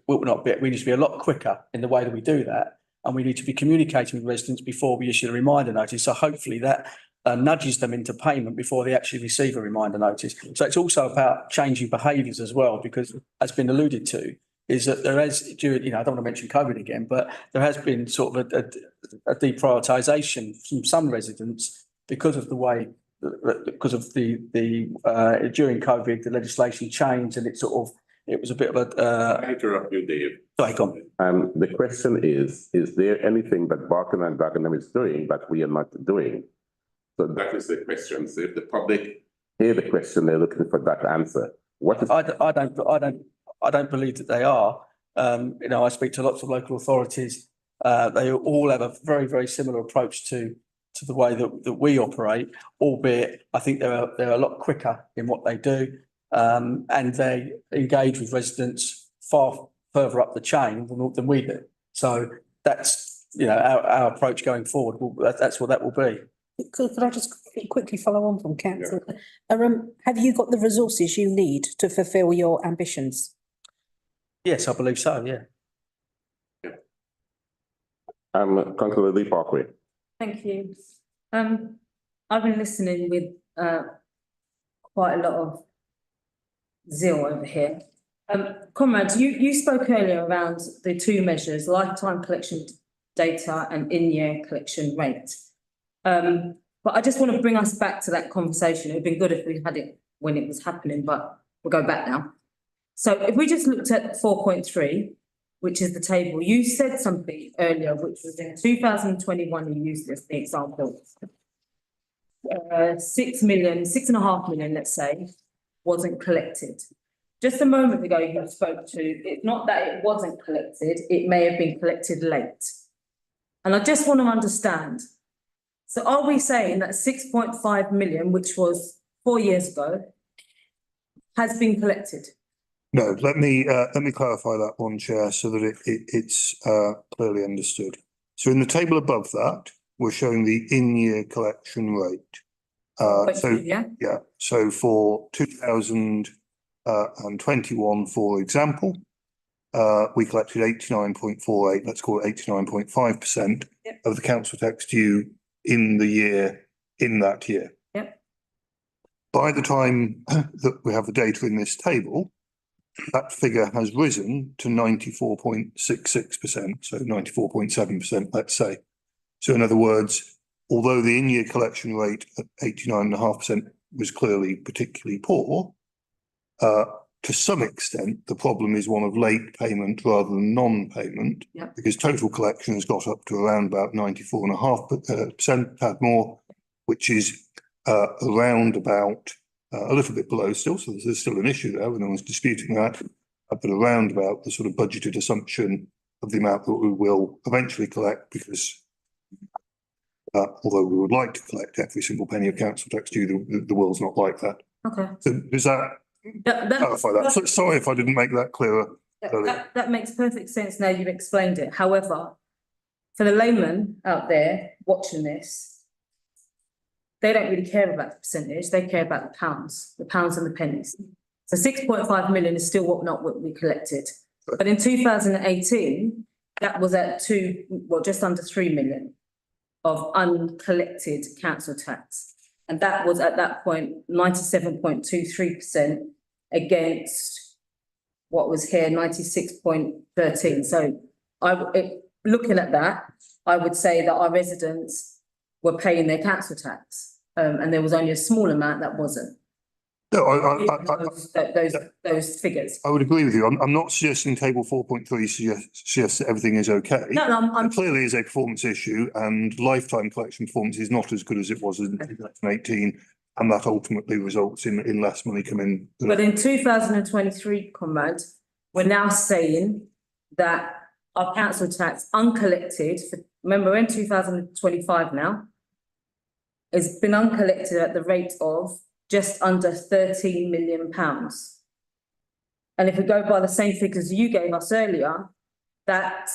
need to be a lot quicker in the way that we do that. And we need to be communicating with residents before we issue the reminder notice. So hopefully that nudges them into payment before they actually receive a reminder notice. So it's also about changing behaviours as well, because as been alluded to, is that there has, during, you know, I don't want to mention COVID again, but there has been sort of a deprioritisation from some residents because of the way, because of the during COVID, the legislation changed and it was a bit of a. I interrupt you, Dave. Sorry, go on. The question is there anything that Barking and Dagenham is doing that we are not doing? So that is the question. So if the public hear the question, they're looking for that answer. What is? I don't believe that they are. You know, I speak to lots of local authorities. They all have a very, very similar approach to the way that we operate, albeit I think they're a lot quicker in what they do. And they engage with residents far further up the chain than we do. So that's, you know, our approach going forward. That's what that will be. Could I just quickly follow on from Councillor? Have you got the resources you need to fulfil your ambitions? Yes, I believe so, yeah. Councillor Lee Parkway. Thank you. I've been listening with quite a lot of zeal over here. Comrades, you spoke earlier around the 2 measures, lifetime collection data and in-year collection rate. But I just want to bring us back to that conversation. It would have been good if we had it when it was happening, but we'll go back now. So if we just looked at 4.3, which is the table, you said something earlier, which was in 2021, you used this, the example. 6 million, 6.5 million, let's say, wasn't collected. Just a moment ago, you spoke to, it's not that it wasn't collected, it may have been collected late. And I just want to understand. So are we saying that 6.5 million, which was 4 years ago, has been collected? No, let me clarify that one, Chair, so that it's clearly understood. So in the table above that, we're showing the in-year collection rate. So for 2021, for example, we collected 89.48, let's call it 89.5% of the council tax due in that year. Yep. By the time that we have the data in this table, that figure has risen to 94.66%, so 94.7%, let's say. So in other words, although the in-year collection rate at 89.5% was clearly particularly poor, to some extent, the problem is one of late payment rather than non-payment. Yep. Because total collection has got up to around about 94.5%, had more, which is around about a little bit below still, so there's still an issue there, no one's disputing that, but around about the sort of budgeted assumption of the amount that we will eventually collect, because although we would like to collect every single penny of council tax due, the world's not like that. Okay. So does that clarify that? So, sorry if I didn't make that clearer earlier. That makes perfect sense now you've explained it. However, for the layman out there watching this, they don't really care about the percentage, they care about the pounds and the pennies. So 6.5 million is still what we collected. But in 2018, that was at just under 3 million of uncollected council tax. And that was at that point 97.23% against what was here 96.13. So looking at that, I would say that our residents were paying their council tax, and there was only a small amount that wasn't. No, Those figures. I would agree with you. I'm not suggesting table 4.3 suggests that everything is okay. No, I'm It clearly is a performance issue, and lifetime collection performance is not as good as it was in 2018, and that ultimately results in less money coming. But in 2023, Conrad, we're now saying that our council tax uncollected, remember we're in 2025 now, has been uncollected at the rate of just under £13 million. And if we go by the same figures you gave us earlier, that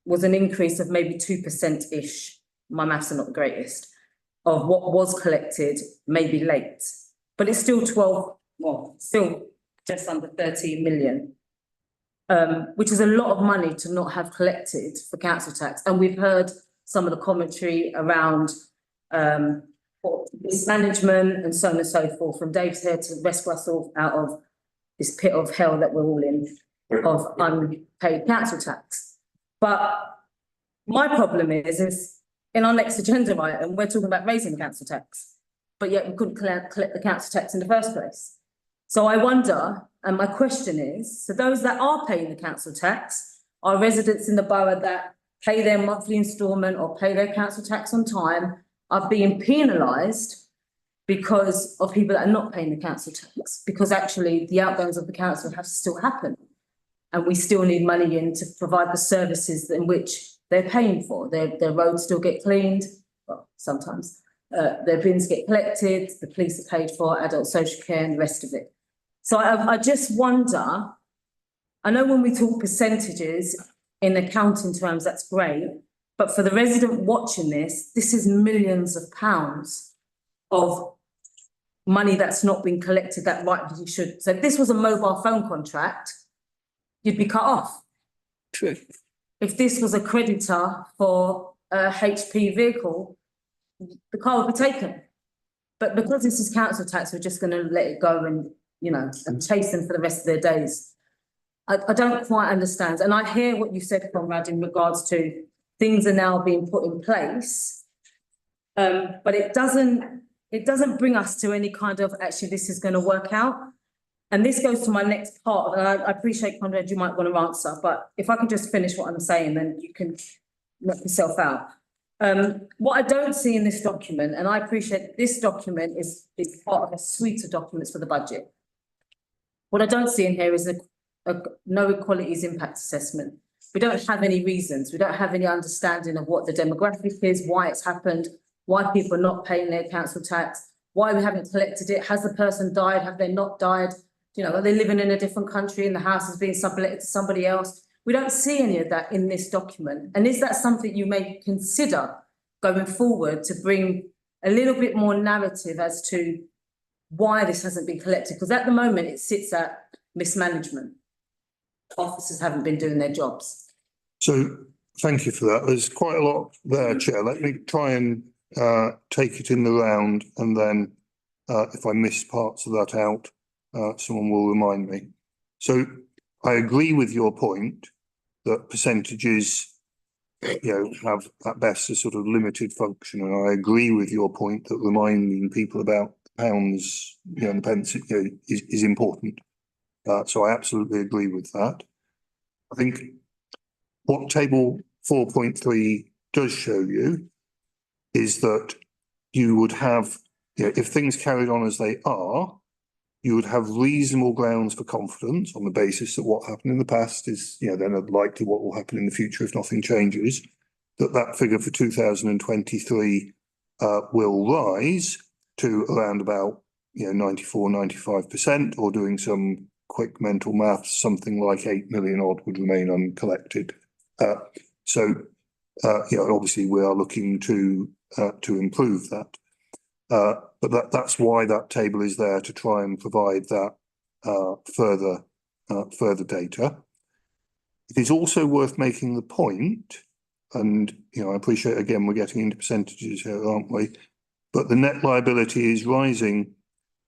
was an increase of maybe 2%-ish. My maths are not the greatest, of what was collected, maybe late. But it's still still just under 13 million, which is a lot of money to not have collected for council tax. And we've heard some of the commentary around mismanagement and so on and so forth, from Dave's here to rescue us all out of this pit of hell that we're all in of unpaid council tax. But my problem is in our next agenda item, we're talking about raising the council tax, but yet we couldn't collect the council tax in the first place. So I wonder, and my question is, so those that are paying the council tax are residents in the borough that pay their monthly instalment or pay their council tax on time, are being penalised because of people that are not paying the council tax, because actually the outgoings of the council have to still happen. And we still need money in to provide the services in which they're paying for. Their roads still get cleaned, well, sometimes. Their bins get collected, the police are paid for, adult social care and the rest of it. So I just wonder, I know when we talk percentages in accounting terms, that's great, but for the resident watching this is millions of pounds of money that's not been collected that rightly should. So if this was a mobile phone contract, you'd be cut off. True. If this was a creditor for a HP vehicle, the car would be taken. But because this is council tax, we're just going to let it go and, and chase them for the rest of their days. I don't quite understand. And I hear what you said, Conrad, in regards to things are now being put in place. But it doesn't bring us to any kind of, actually, this is going to work out. And this goes to my next part, and I appreciate, Conrad, you might want to answer, but if I can just finish what I'm saying, then you can knock yourself out. What I don't see in this document, and I appreciate this document is part of a suite of documents for the budget. What I don't see in here is a no equalities impact assessment. We don't have any reasons. We don't have any understanding of what the demographic is, why it's happened, why people are not paying their council tax, why we haven't collected it. Has the person died? Have they not died? Are they living in a different country and the house is being subletted to somebody else? We don't see any of that in this document. And is that something you may consider going forward to bring a little bit more narrative as to why this hasn't been collected? Because at the moment it sits at mismanagement. Officers haven't been doing their jobs. So thank you for that. There's quite a lot there, Chair. Let me try and take it in the round, and then if I miss parts of that out, someone will remind me. So I agree with your point that percentages have at best a sort of limited function. And I agree with your point that reminding people about pounds, and the pence, is important. So I absolutely agree with that. I think what table 4.3 does show you is that you would have, if things carried on as they are, you would have reasonable grounds for confidence on the basis that what happened in the past is, then likely what will happen in the future if nothing changes, that figure for 2023 will rise to around about 94, 95%, or doing some quick mental maths, something like 8 million odd would remain uncollected. Obviously we are looking to improve that. But that's why that table is there, to try and provide that further data. It is also worth making the point, and I appreciate, again, we're getting into percentages here, aren't we? But the net liability is rising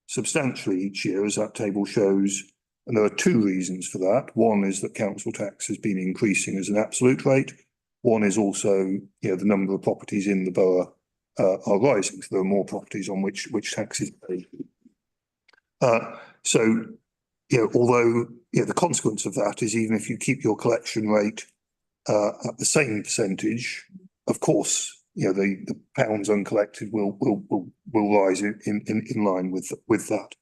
substantially each year, as that table shows, and there are two reasons for that. One is that council tax has been increasing as an absolute rate. One is also, the number of properties in the borough are rising, so there are more properties on which tax is paid. Although the consequence of that is, even if you keep your collection rate at the same percentage, of course, the pounds uncollected will rise in line with that.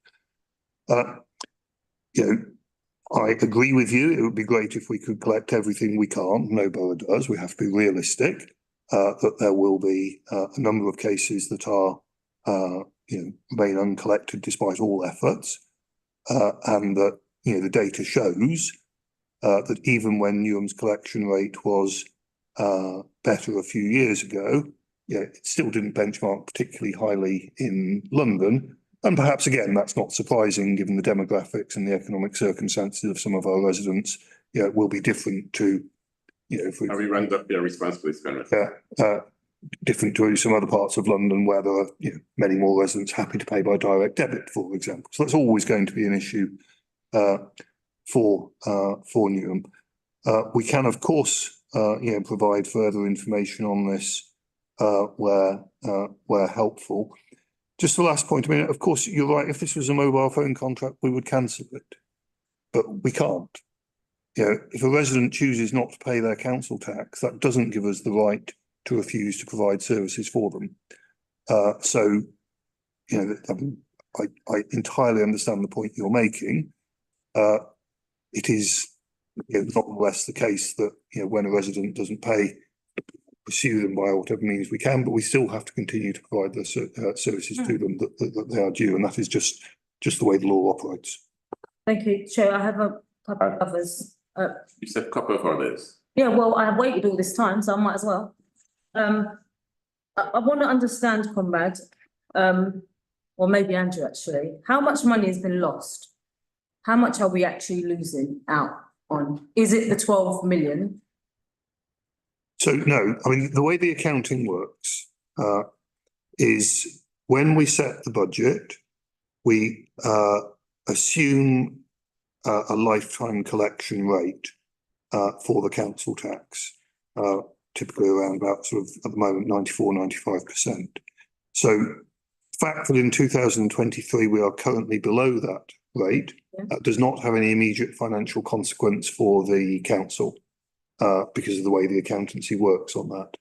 I agree with you. It would be great if we could collect everything. We can't. No borough does. We have to be realistic. That there will be a number of cases that are, remain uncollected despite all efforts, and that the data shows that even when Newham's collection rate was better a few years ago, it still didn't benchmark particularly highly in London. And perhaps again, that's not surprising given the demographics and the economic circumstances of some of our residents. It will be different to. If we round up your responsibilities, different to some other parts of London where there are many more residents happy to pay by direct debit, for example. So that's always going to be an issue for Newham. We can, of course, provide further information on this where helpful. Just the last point. I mean, of course, you're right. If this was a mobile phone contract, we would cancel it, but we can't. If a resident chooses not to pay their council tax, that doesn't give us the right to refuse to provide services for them. I entirely understand the point you're making. It is nonetheless the case that when a resident doesn't pay, pursue them by whatever means we can, but we still have to continue to provide the services to them that they are due, and that is just the way the law operates. Thank you, Chair. I have a couple of others. You said couple of others. Yeah, well, I have waited all this time, so I might as well. I want to understand, Conrad, or maybe Andrew actually, how much money has been lost? How much are we actually losing out on? Is it the 12 million? So no, I mean, the way the accounting works is when we set the budget, we assume a lifetime collection rate for the council tax, typically around about sort of at the moment 94, 95%. So the fact that in 2023 we are currently below that rate does not have any immediate financial consequence for the council because of the way the accountancy works on that.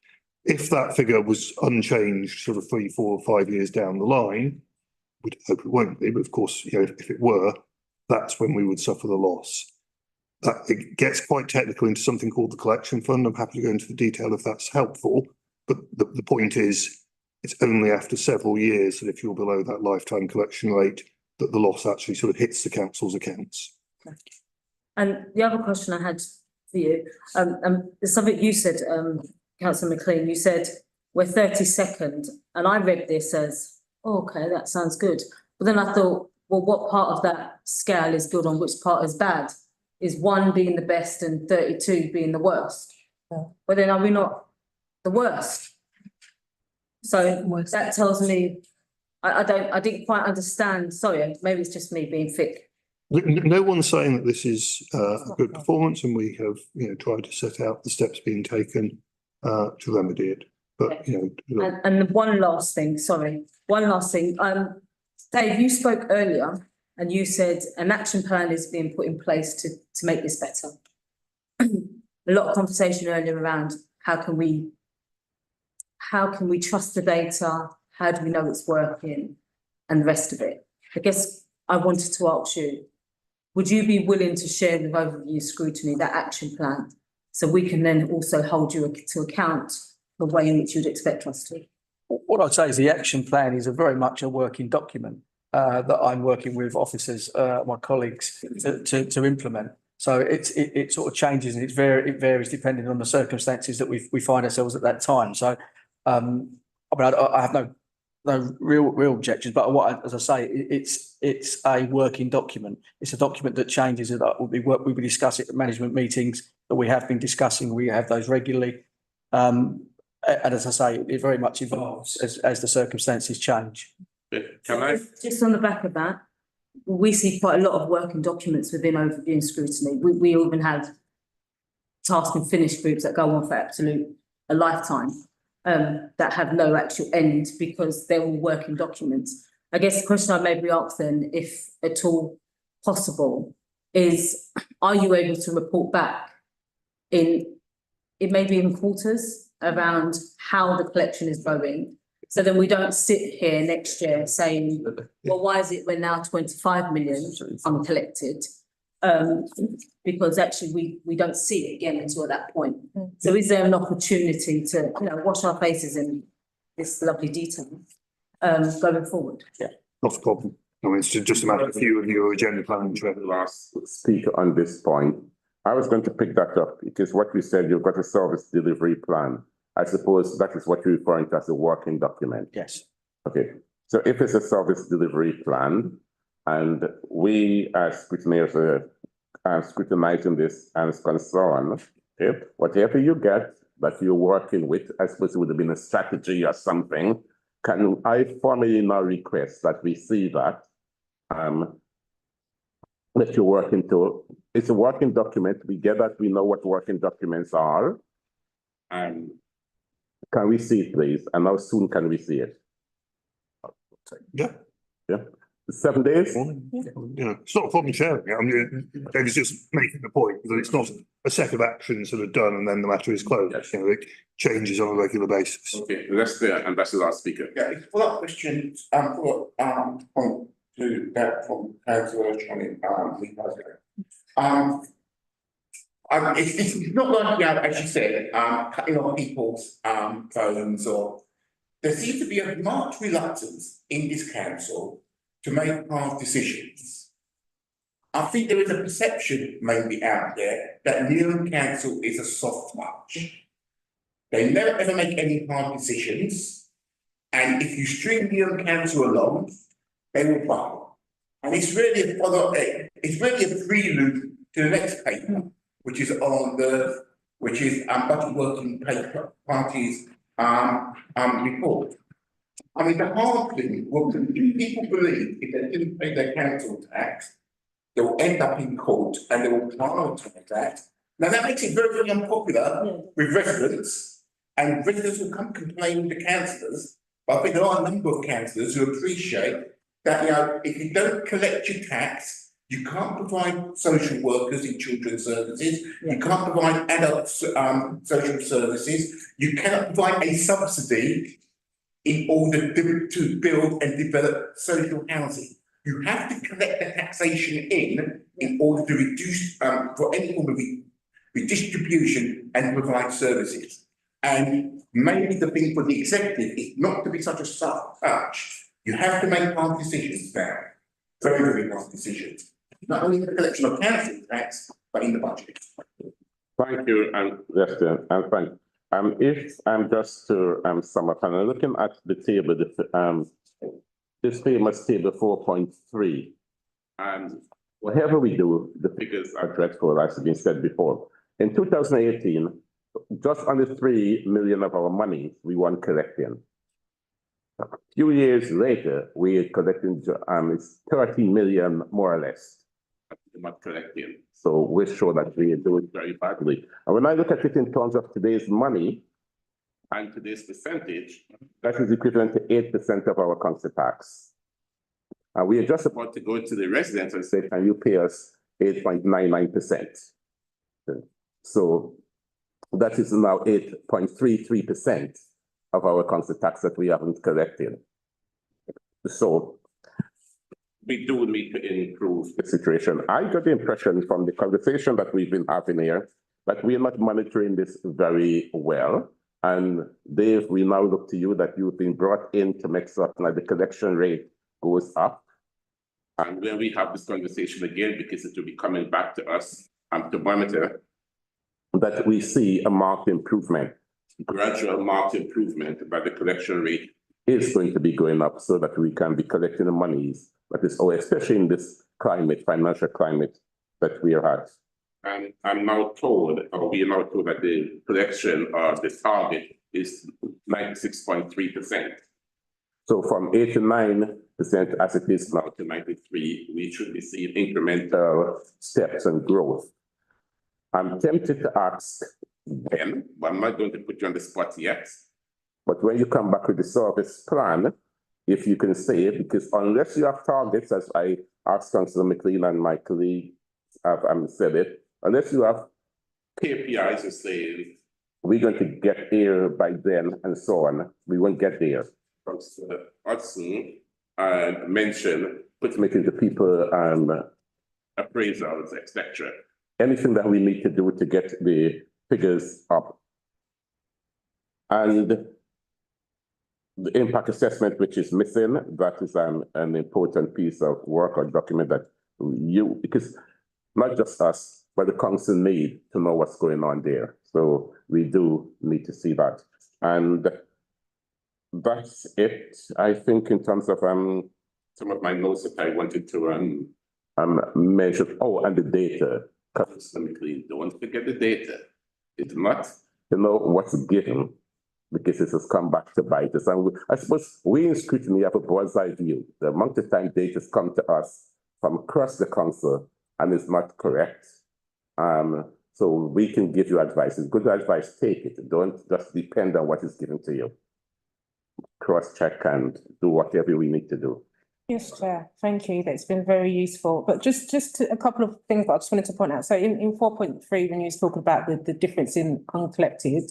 If that figure was unchanged sort of 3, 4, 5 years down the line, we'd hope it won't be, but of course, if it were, that's when we would suffer the loss. It gets quite technical into something called the collection fund. I'm happy to go into the detail if that's helpful, but the point is, it's only after several years that if you're below that lifetime collection rate, that the loss actually sort of hits the council's accounts. And the other question I had for you, there's something you said, Councillor McLean, you said we're 32nd, and I read this as, oh, okay, that sounds good. But then I thought, well, what part of that scale is good on which part is bad? Is 1 being the best and 32 being the worst? But then are we not the worst? So that tells me, I didn't quite understand. Sorry, maybe it's just me being thick. No one's saying that this is a good performance, and we have tried to set out the steps being taken to remedy it. But, you know, And one last thing, Dave, you spoke earlier and you said an action plan is being put in place to make this better. A lot of conversation earlier around how can we trust the data? How do we know it's working? And the rest of it. I guess I wanted to ask you, would you be willing to share with Overview Scrutiny that action plan? So we can then also hold you to account the way in which you'd expect us to. What I'd say is the action plan is very much a working document that I'm working with officers, my colleagues, to implement. So it sort of changes and it varies depending on the circumstances that we find ourselves at that time. So I mean, I have no real objections, but as I say, it's a working document. It's a document that changes and that we discuss it at management meetings that we have been discussing. We have those regularly. And as I say, it very much evolves as the circumstances change. Can I? Just on the back of that, we see quite a lot of working documents within Overview and Scrutiny. We even have task and finish groups that go on for a lifetime, that have no actual end because they're all working documents. I guess the question I maybe ask then, if at all possible, is are you able to report back in maybe in quarters around how the collection is going? So then we don't sit here next year saying, well, why is it we're now 25 million uncollected? Because actually we don't see it again until that point. So is there an opportunity to, wash our faces in this lovely detail going forward? Yeah, not a problem. I mean, it's just a matter of you and your agenda planning. The last speaker on this point, I was going to pick that up because what you said, you've got a service delivery plan. I suppose that is what you're referring to as a working document. Yes. Okay. So if it's a service delivery plan, and we as scrutineers are scrutinizing this and concerned, whatever you get that you're working with, I suppose it would have been a strategy or something. Can I formally now request that we see that you're working to? It's a working document. We get that. We know what working documents are. Can we see it, please? And how soon can we see it? Yeah. 7 days? It's not a problem sharing it. I mean, David's just making the point that it's not a set of actions that are done and then the matter is closed. Yes. It changes on a regular basis. Okay, that's the ambassador speaker. Yeah, it's a follow-up question, point to that from Councillor Johnny, it's not like, as you said, cutting off people's phones or there seems to be a marked reluctance in this council to make hard decisions. I think there is a perception maybe out there that Newham Council is a soft touch. They never ever make any hard decisions, and if you string Newham Council along, they will buckle. And it's really a follow-up. It's really a prelude to the next paper, which is Budget Working Paper Party's report. I mean, the hard thing, people believe if they didn't pay their council tax, they will end up in court and they will prioritise that. Now that makes it very, very unpopular with residents, and residents will come complain to councillors. But I think there are a number of councillors who appreciate that, if you don't collect your tax, you can't provide social workers in children's services, you can't provide adult social services, you cannot provide a subsidy in order to build and develop social housing. You have to collect the taxation in order to reduce for any form of redistribution and provide services. And maybe the thing for the executive is not to be such a soft touch. You have to make hard decisions now, very, very hard decisions. Not only in the collection of council tax, but in the budget. Thank you, Lester, and thank. If I'm just to sum up, and I'm looking at the table, this famous table 4.3, and whatever we do, the figures are dreadful, as has been said before. In 2018, just under 3 million of our money we weren't collecting. A few years later, we are collecting it's 13 million more or less. Not collecting. So we're sure that we are doing very badly. And when I look at it in terms of today's money, And to this percentage, that is equivalent to 8% of our council tax. And we are just about to go to the residents and say, can you pay us 8.99%? So that is now 8.33% of our council tax that we haven't collected. So we do need to improve the situation. I got the impression from the conversation that we've been having here that we are not monitoring this very well. And Dave, we now look to you that you've been brought in to make certain that the collection rate goes up. And when we have this conversation again, because it will be coming back to us and to monitor, that we see a marked improvement, gradual marked improvement, but the collection rate is going to be going up so that we can be collecting the monies that is, especially in this climate, financial climate that we are at. And I'm now told, or we are now told that the collection of the target is 96.3%. So from 89% as it is now to 93, we should be seeing incremental steps and growth. I'm tempted to ask Ben, but I'm not going to put you on the spot yet. But when you come back with the service plan, if you can say it, because unless you have targets, as I asked Councillor McLean and my colleague have said it, unless you have KPIs and saying we're going to get here by then and so on, we won't get there. Councillor Hudson mentioned putting it into people appraisals, etc. Anything that we need to do to get the figures up. And the impact assessment, which is missing, that is an important piece of work or document that because not just us, but the council need to know what's going on there. So we do need to see that. And that's it, I think, in terms of some of my notes that I wanted to measure. Oh, and the data. Councillor McLean, don't forget the data. It's not, what's given, because this has come back to bite us. And I suppose we in Scrutiny have a bird's eye view. The amount of time data has come to us from across the council and is not correct. So we can give you advice. It's good advice, take it. Don't just depend on what is given to you. Cross-check and do whatever we need to do. Yes, Chair. Thank you. That's been very useful. But just a couple of things that I just wanted to point out. So in 4.3, when you was talking about the difference in uncollected,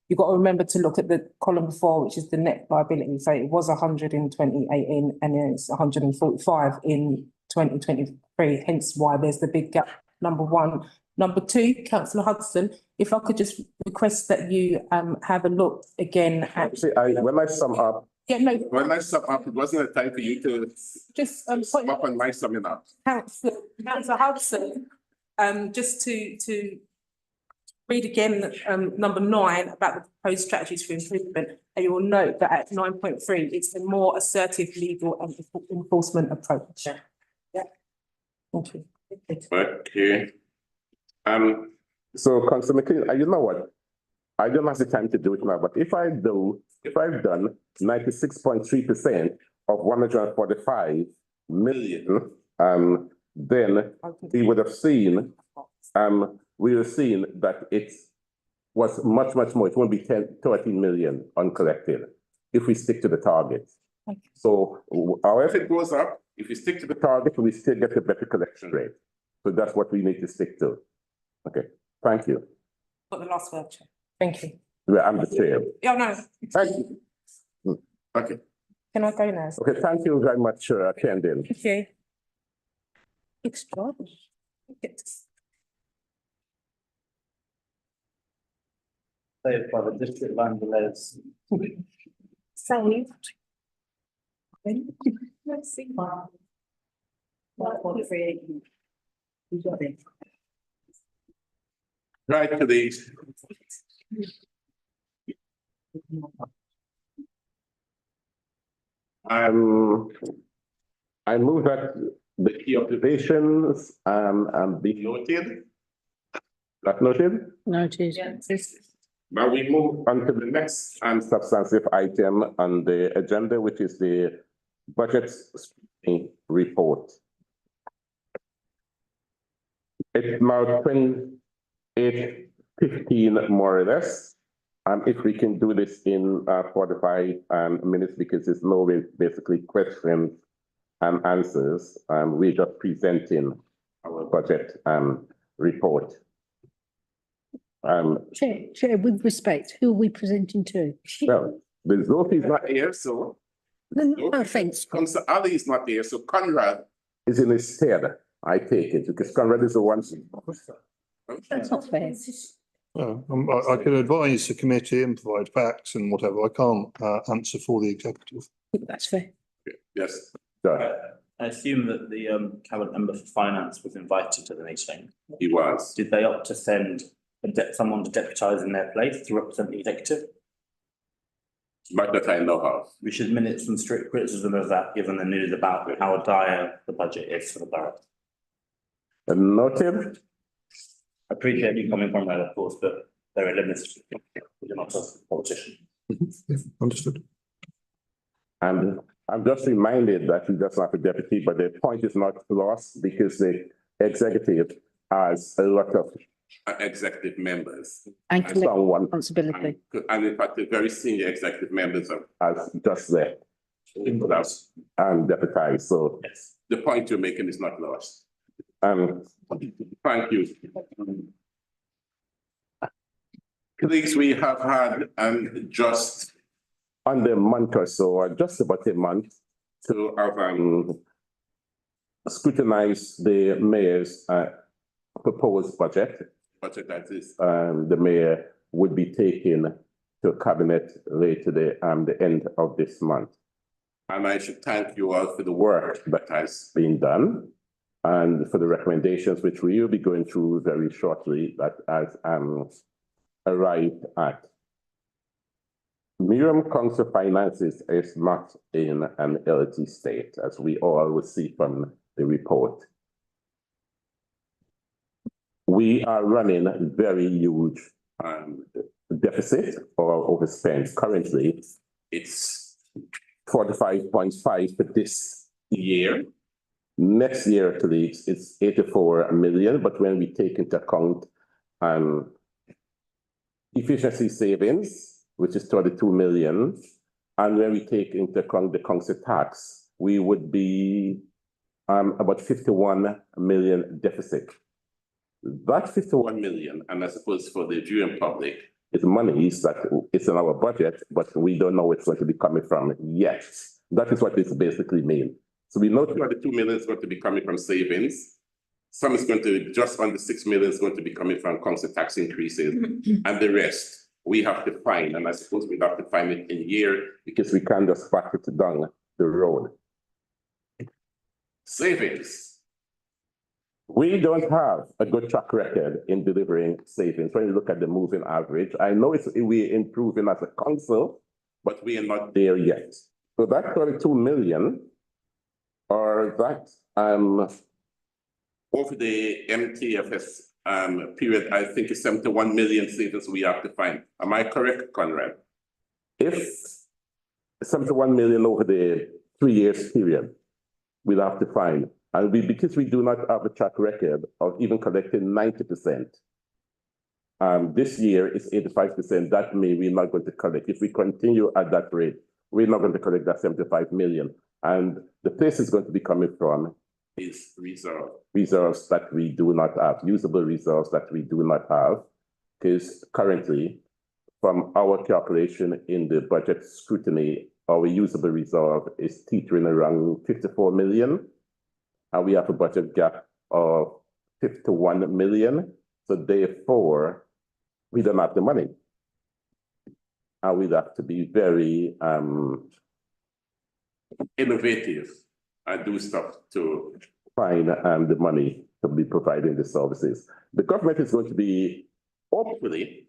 you've got to remember to look at the column before, which is the net liability. So it was 100 in 2018 and then it's 145 in 2023, hence why there's the big gap, number one. Number two, Councillor Hudson, if I could just request that you have a look again at... See, when I sum up, yeah, no. When I sum up, it wasn't a time for you to just sum up on my summing up. Councillor Hudson, just to read again number 9 about the proposed strategies for improvement, and you will note that at 9.3, it's a more assertive legal and enforcement approach. Yeah. Thank you. Okay. So Councillor McLean, you know what? I don't have the time to do it now, but if I've done 96.3% of 145 million, then we would have seen, that it was much more. It won't be 13 million uncollected if we stick to the target. So however it goes up, if we stick to the target, we still get a better collection rate. So that's what we need to stick to. Okay, thank you. Got the last word, Chair. Thank you. Yeah, I'm the chair. Yeah, no. Thank you. Okay. Can I go now? Okay, thank you very much for attending. Thank you. Extraordinary. Saved by the district landlords. Saved. Let's see. 1.38. You got it. Right to these. I move that the key observations be noted. Not noted? Noted. Now we move on to the next substantive item on the agenda, which is the budget report. It's now 28:15 more or less. If we can do this in 45 minutes, because there's no way basically questions and answers, we're just presenting our budget report. Chair, with respect, who are we presenting to? Well, the Zoe is not here, so No offence. Councillor Ali is not here, so Conrad is in his stead. I take it because Conrad is the one. That's not fair. I can advise the committee and provide facts and whatever. I can't answer for the executive. That's fair. Yes. I assume that the cabinet member for finance was invited to the meeting. He was. Did they opt to send someone to deputise in their place to represent the executive? Not that I know of. We should minute some strict criticism of that, given the news about how dire the budget is for the borough. Noted. I appreciate you coming from that, of course, but there are limits. You're not a politician. Understood. And I'm just reminded that he doesn't have a deputy, but the point is not lost because the executive has a lot of executive members. And collect someone, responsibility. and in fact, the very senior executive members are just there. And deputized. So Yes. the point you're making is not lost. Thank you. Colleagues, we have had just under a month or so, or just about a month, to have scrutinize the mayor's proposed budget that is the mayor would be taking to cabinet later the end of this month. And I should thank you all for the work that has been done and for the recommendations which we will be going through very shortly that has arrived at. Miriam Council Finances is not in an LT state, as we all will see from the report. We are running a very huge deficit or overspend. Currently, it's 45.5 for this year. Next year, at least, it's 84 million, but when we take into account efficiency savings, which is 22 million, and when we take into account the council tax, we would be about 51 million deficit. That 51 million, and I suppose for the viewing public, is money that it's in our budget, but we don't know where it's going to be coming from yet. That is what this basically means. So we know 22 million is going to be coming from savings. Some is going to, just under 6 million is going to be coming from council tax increases, and the rest we have to find, and I suppose we have to find it in here because we can't just back it down the road. Savings. We don't have a good track record in delivering savings. When you look at the moving average, I know we're improving as a council, but we are not there yet. So that 22 million, or that over the MTFS period, I think it's 71 million savings we have to find. Am I correct, Conrad? If 71 million over the 3 years period, we'll have to find. And because we do not have a track record of even collecting 90%, this year is 85%, that means we're not going to collect. If we continue at that rate, we're not going to collect that 75 million. And the place it's going to be coming from is reserves that we do not have, usable reserves that we do not have, because currently, from our calculation in the budget scrutiny, our usable reserve is teetering around 54 million. And we have a budget gap of 51 million. So therefore, we don't have the money. And we'd have to be very innovative and do stuff to find the money to be providing the services. The government is going to be, hopefully,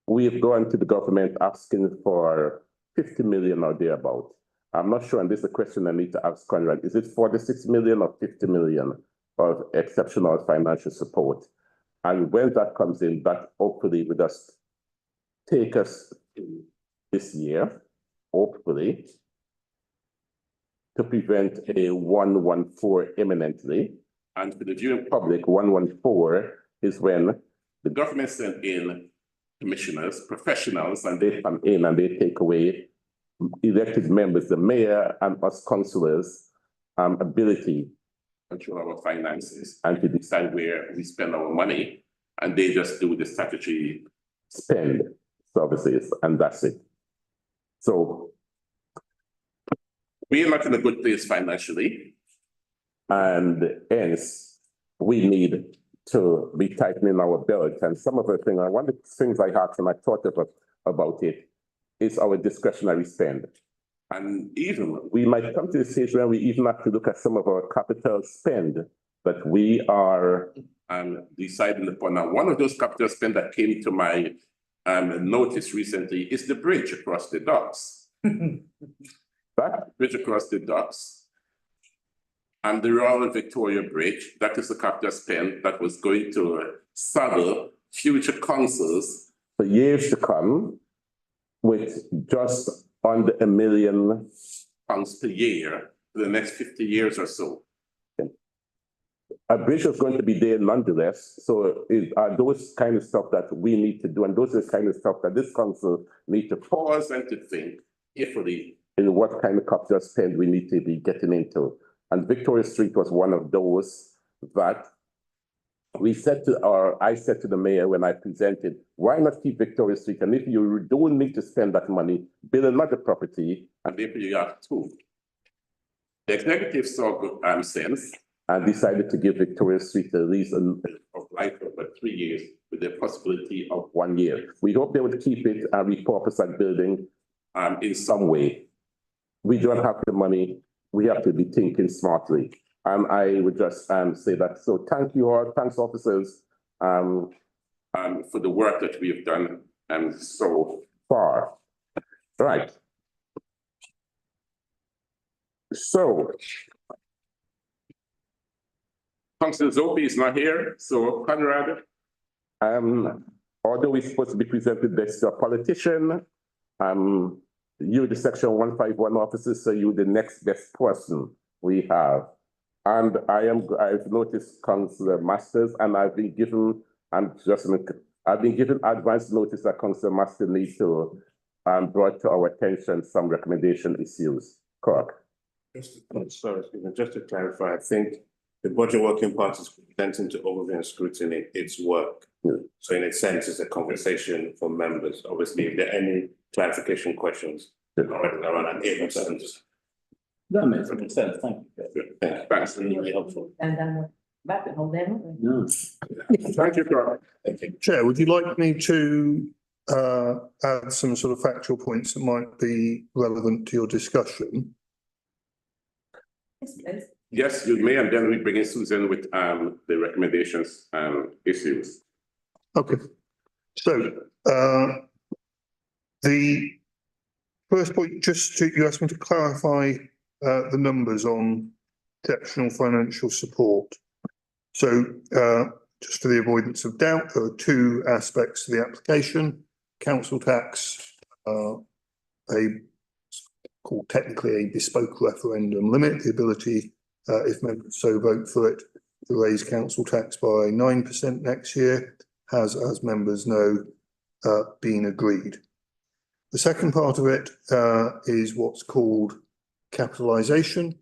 we've gone to the government asking for 50 million or thereabout. I'm not sure, and this is a question I need to ask Conrad. Is it 46 million or 50 million of exceptional financial support? And when that comes in, that hopefully will just take us this year, hopefully, to prevent a 114 imminently. And for the viewing public, 114 is when the government sent in commissioners, professionals, and they come in and they take away elected members, the mayor and us councillors, ability to control our finances and to decide where we spend our money. And they just do the statutory spend services, and that's it. So we are not in a good place financially, and hence we need to be tightening our belt. And some of the things, one of the things I had when I thought about it is our discretionary spend. And even we might come to the stage where we even have to look at some of our capital spend that we are deciding upon. Now, one of those capital spend that came to my notice recently is the bridge across the docks. That bridge across the docks and the Royal Victoria Bridge, that is the capital spend that was going to saddle future councils for years to come with just under £1 million per year for the next 50 years or so. A bridge is going to be there nonetheless. So are those kind of stuff that we need to do, and those are the kind of stuff that this council need to pause and to think carefully in what kind of capital spend we need to be getting into. And Victoria Street was one of those that I said to the mayor when I presented, why not keep Victoria Street? And if you don't need to spend that money, build another property, and therefore you have two. The executive saw good sense and decided to give Victoria Street a lease of life for about 3 years with the possibility of 1 year. We hope they would keep it and repurpose that building in some way. We don't have the money. We have to be thinking smartly. I would just say that. So thank you all, thanks officers for the work that we have done so far. Right. So, Councillor Zopi is not here, so Conrad, although we're supposed to be presented this to a politician, you're the Section 151 officer, so you're the next best person we have. And I've noticed Councillor Masters, and I've been given advance notice that Councillor Masters needs to brought to our attention some recommendation issues. Correct. Just to clarify, I think the budget working party is presenting to overview and scrutiny its work. So in a sense, it's a conversation for members. Obviously, if there are any clarification questions around an able to. That makes sense, thank you. Thanks. Really helpful. And back at home then. No. Thank you, Correct. Chair, would you like me to add some sort of factual points that might be relevant to your discussion? Yes, please. Yes, you may, and then we bring in Susan with the recommendations issues. Okay. So the first point, you asked me to clarify the numbers on exceptional financial support. So just for the avoidance of doubt, there are two aspects to the application. Council tax, called technically a bespoke referendum limit, the ability, if members so vote for it, to raise council tax by 9% next year, has, as members know, been agreed. The second part of it is what's called capitalisation.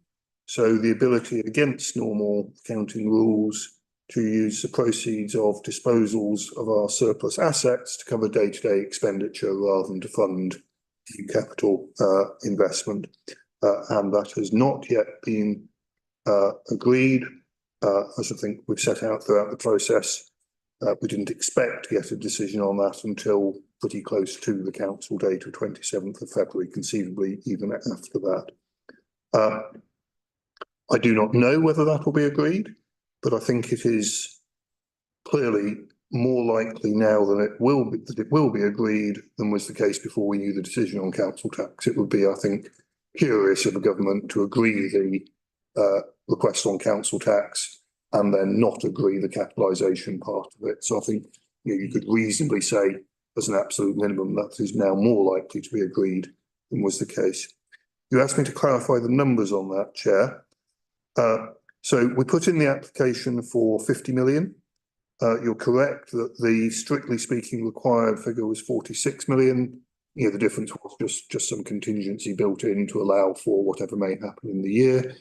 So the ability against normal accounting rules to use the proceeds of disposals of our surplus assets to cover day-to-day expenditure rather than to fund new capital investment. And that has not yet been agreed. As I think we've set out throughout the process, we didn't expect to get a decision on that until pretty close to the council date of 27th of February, conceivably even after that. I do not know whether that will be agreed, but I think it is clearly more likely now that it will be agreed than was the case before we knew the decision on council tax. It would be, I think, curious of the government to agree the request on council tax and then not agree the capitalisation part of it. So I think you could reasonably say, as an absolute minimum, that is now more likely to be agreed than was the case. You asked me to clarify the numbers on that, Chair. So we put in the application for 50 million. You're correct that the strictly speaking required figure was 46 million. You know, the difference was just some contingency built in to allow for whatever may happen in the year.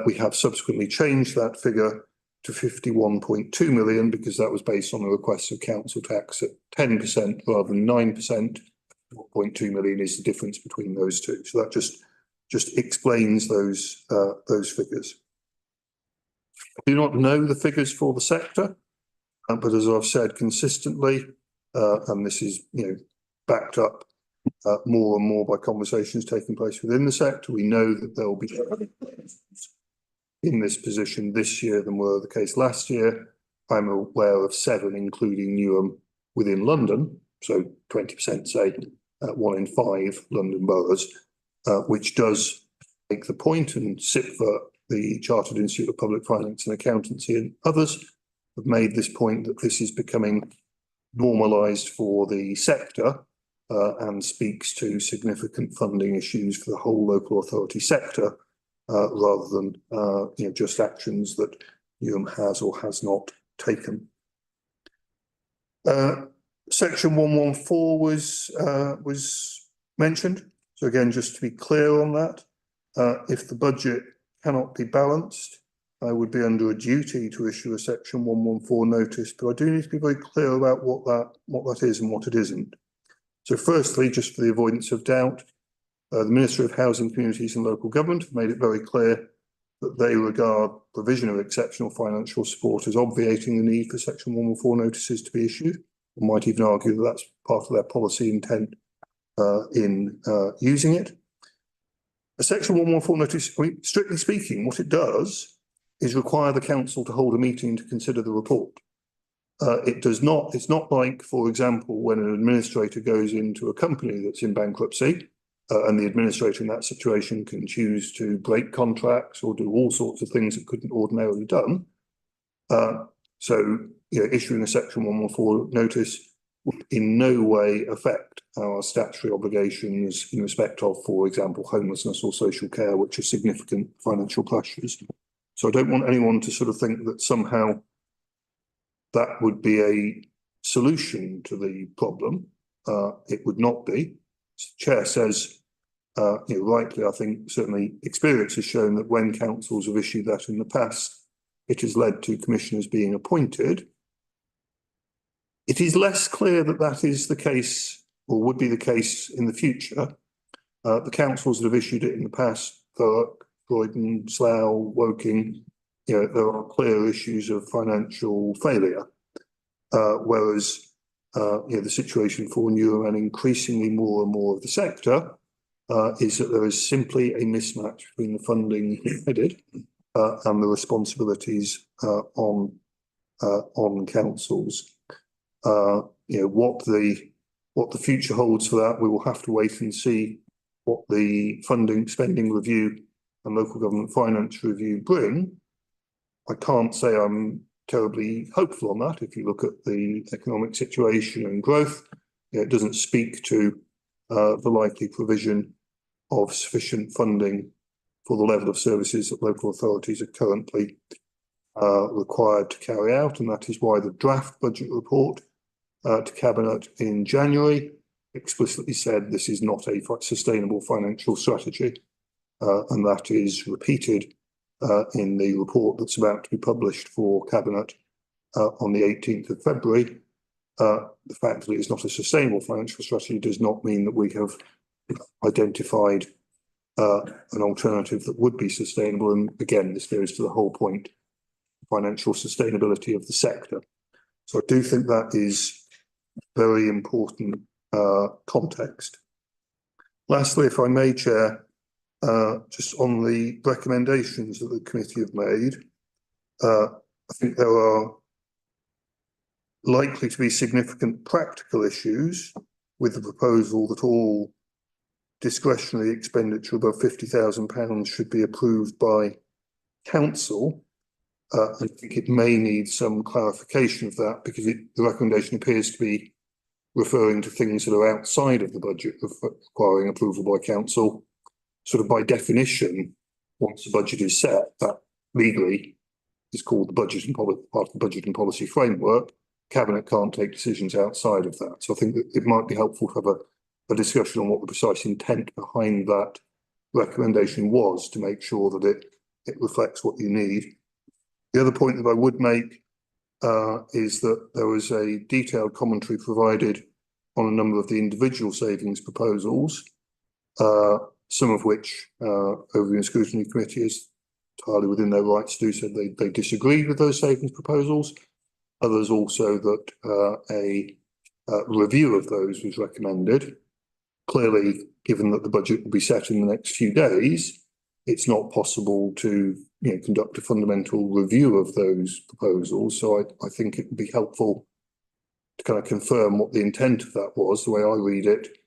We have subsequently changed that figure to 51.2 million because that was based on a request of council tax at 10% rather than 9%. 0.2 million is the difference between those two. So that just explains those figures. I do not know the figures for the sector, but as I've said consistently, and this is backed up more and more by conversations taking place within the sector, we know that there will be in this position this year than were the case last year. I'm aware of 7, including Newham, within London, so 20% say 1 in 5 London boroughs, which does make the point, and SIPFA, the Chartered Institute of Public Finance and Accountancy, and others have made this point that this is becoming normalised for the sector and speaks to significant funding issues for the whole local authority sector rather than just actions that Newham has or has not taken. Section 114 was mentioned. So again, just to be clear on that, if the budget cannot be balanced, I would be under a duty to issue a section 114 notice, but I do need to be very clear about what that is and what it isn't. So firstly, just for the avoidance of doubt, the Minister of Housing, Communities and Local Government have made it very clear that they regard provision of exceptional financial support as obviating the need for section 114 notices to be issued. I might even argue that that's part of their policy intent in using it. A section 114 notice, I mean, strictly speaking, what it does is require the council to hold a meeting to consider the report. It's not like, for example, when an administrator goes into a company that's in bankruptcy and the administrator in that situation can choose to break contracts or do all sorts of things that couldn't ordinarily done. So, issuing a section 114 notice would in no way affect our statutory obligations in respect of, for example, homelessness or social care, which are significant financial pressures. So I don't want anyone to sort of think that somehow that would be a solution to the problem. It would not be. As the Chair says, rightly, I think certainly experience has shown that when councils have issued that in the past, it has led to commissioners being appointed. It is less clear that that is the case or would be the case in the future. The councils that have issued it in the past, Thurrock, Croydon, Slough, Woking, there are clear issues of financial failure. Whereas the situation for Newham and increasingly more and more of the sector is that there is simply a mismatch between the funding provided and the responsibilities on councils. What the future holds for that, we will have to wait and see what the spending review and local government finance review bring. I can't say I'm terribly hopeful on that. If you look at the economic situation and growth, it doesn't speak to the likely provision of sufficient funding for the level of services that local authorities are currently required to carry out. And that is why the draft budget report to Cabinet in January explicitly said this is not a sustainable financial strategy. And that is repeated in the report that's about to be published for Cabinet on the 18th of February. The fact that it is not a sustainable financial strategy does not mean that we have identified an alternative that would be sustainable. And again, this goes to the whole point, financial sustainability of the sector. So I do think that is very important context. Lastly, if I may, Chair, just on the recommendations that the committee have made, I think there are likely to be significant practical issues with the proposal that all discretionary expenditure above £50,000 should be approved by council. I think it may need some clarification of that because the recommendation appears to be referring to things that are outside of the budget requiring approval by council. Sort of by definition, once the budget is set, that legally is called the budget and part of the budget and policy framework. Cabinet can't take decisions outside of that. So I think that it might be helpful to have a discussion on what the precise intent behind that recommendation was to make sure that it reflects what you need. The other point that I would make is that there was a detailed commentary provided on a number of the individual savings proposals, some of which Overview and Scrutiny Committee is entirely within their rights to do so. They disagreed with those savings proposals. Others also that a review of those was recommended. Clearly, given that the budget will be set in the next few days, it's not possible to conduct a fundamental review of those proposals. So I think it would be helpful to kind of confirm what the intent of that was. The way I read it,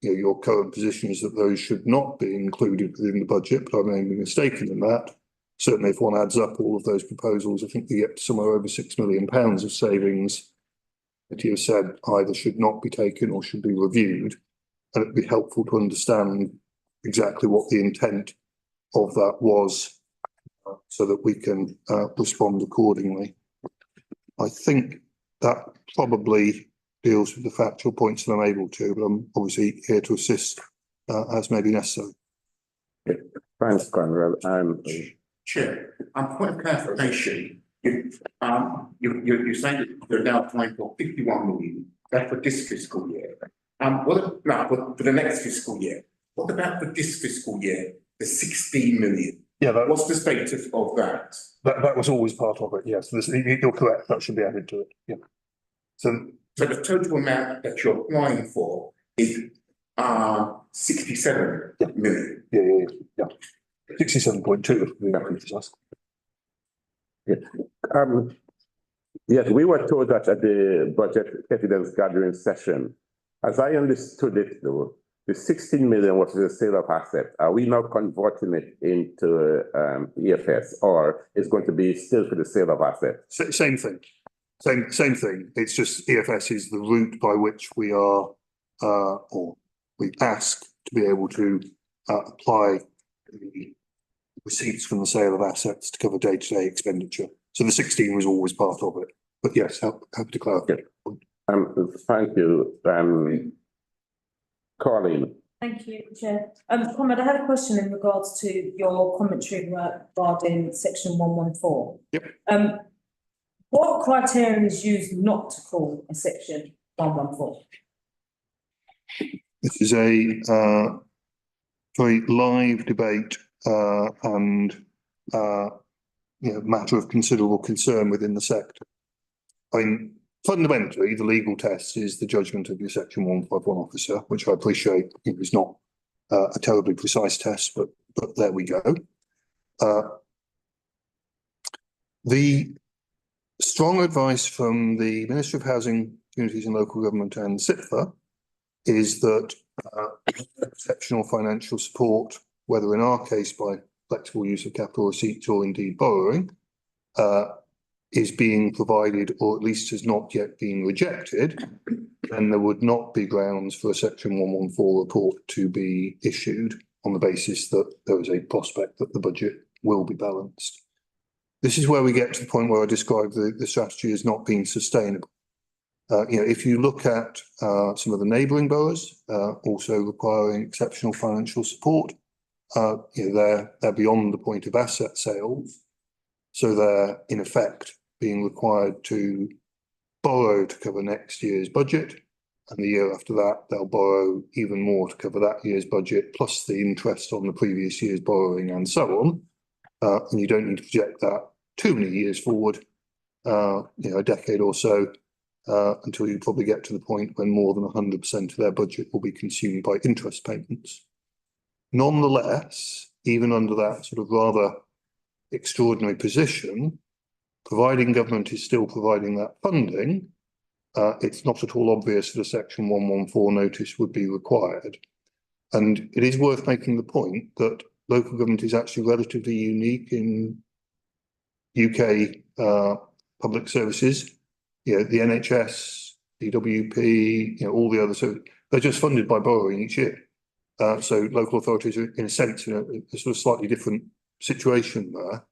your current position is that those should not be included within the budget, but I may be mistaken in that. Certainly, if one adds up all of those proposals, I think we get somewhere over £6 million of savings that you have said either should not be taken or should be reviewed. And it'd be helpful to understand exactly what the intent of that was so that we can respond accordingly. I think that probably deals with the factual points that I'm able to, but I'm obviously here to assist as may be necessary. Thanks, Conrad. Chair, point of clarification, you're saying that you're now applying for 51 million, that's for this fiscal year. What about for the next fiscal year? What about for this fiscal year, the 16 million? Yeah, what's the status of that? That was always part of it, yes. You're correct, that should be added to it. Yeah. So the total amount that you're applying for is 67 million. Yeah. 67.2. Yes, we were told that at the budget evidence gathering session. As I understood it, though, the 16 million was the sale of assets. Are we now converting it into EFS, or is going to be still for the sale of assets? Same thing. Same thing. It's just EFS is the route by which we are, or we ask to be able to apply the receipts from the sale of assets to cover day-to-day expenditure. So the 16 was always part of it. But yes, happy to clarify. Thank you. Colleen. Thank you, Chair. Conrad, I had a question in regards to your commentary regarding section 114. Yep. What criterion is used not to call a section 114? This is a very live debate and matter of considerable concern within the sector. I mean, fundamentally, the legal test is the judgment of your section 151 officer, which I appreciate is not a terribly precise test, but there we go. The strong advice from the Ministry of Housing, Communities and Local Government and SIPFA is that exceptional financial support, whether in our case by flexible use of capital receipts or indeed borrowing, is being provided, or at least has not yet been rejected, then there would not be grounds for a section 114 report to be issued on the basis that there is a prospect that the budget will be balanced. This is where we get to the point where I describe the strategy as not being sustainable. If you look at some of the neighbouring boroughs also requiring exceptional financial support, they're beyond the point of asset sales. So they're in effect being required to borrow to cover next year's budget. And the year after that, they'll borrow even more to cover that year's budget, plus the interest on the previous year's borrowing and so on. And you don't need to project that too many years forward, a decade or so, until you probably get to the point when more than 100% of their budget will be consumed by interest payments. Nonetheless, even under that sort of rather extraordinary position, providing government is still providing that funding, it's not at all obvious that a section 114 notice would be required. And it is worth making the point that local government is actually relatively unique in UK public services. The NHS, DWP, all the others, so they're just funded by borrowing each year. So local authorities are, in a sense, in a sort of slightly different situation there.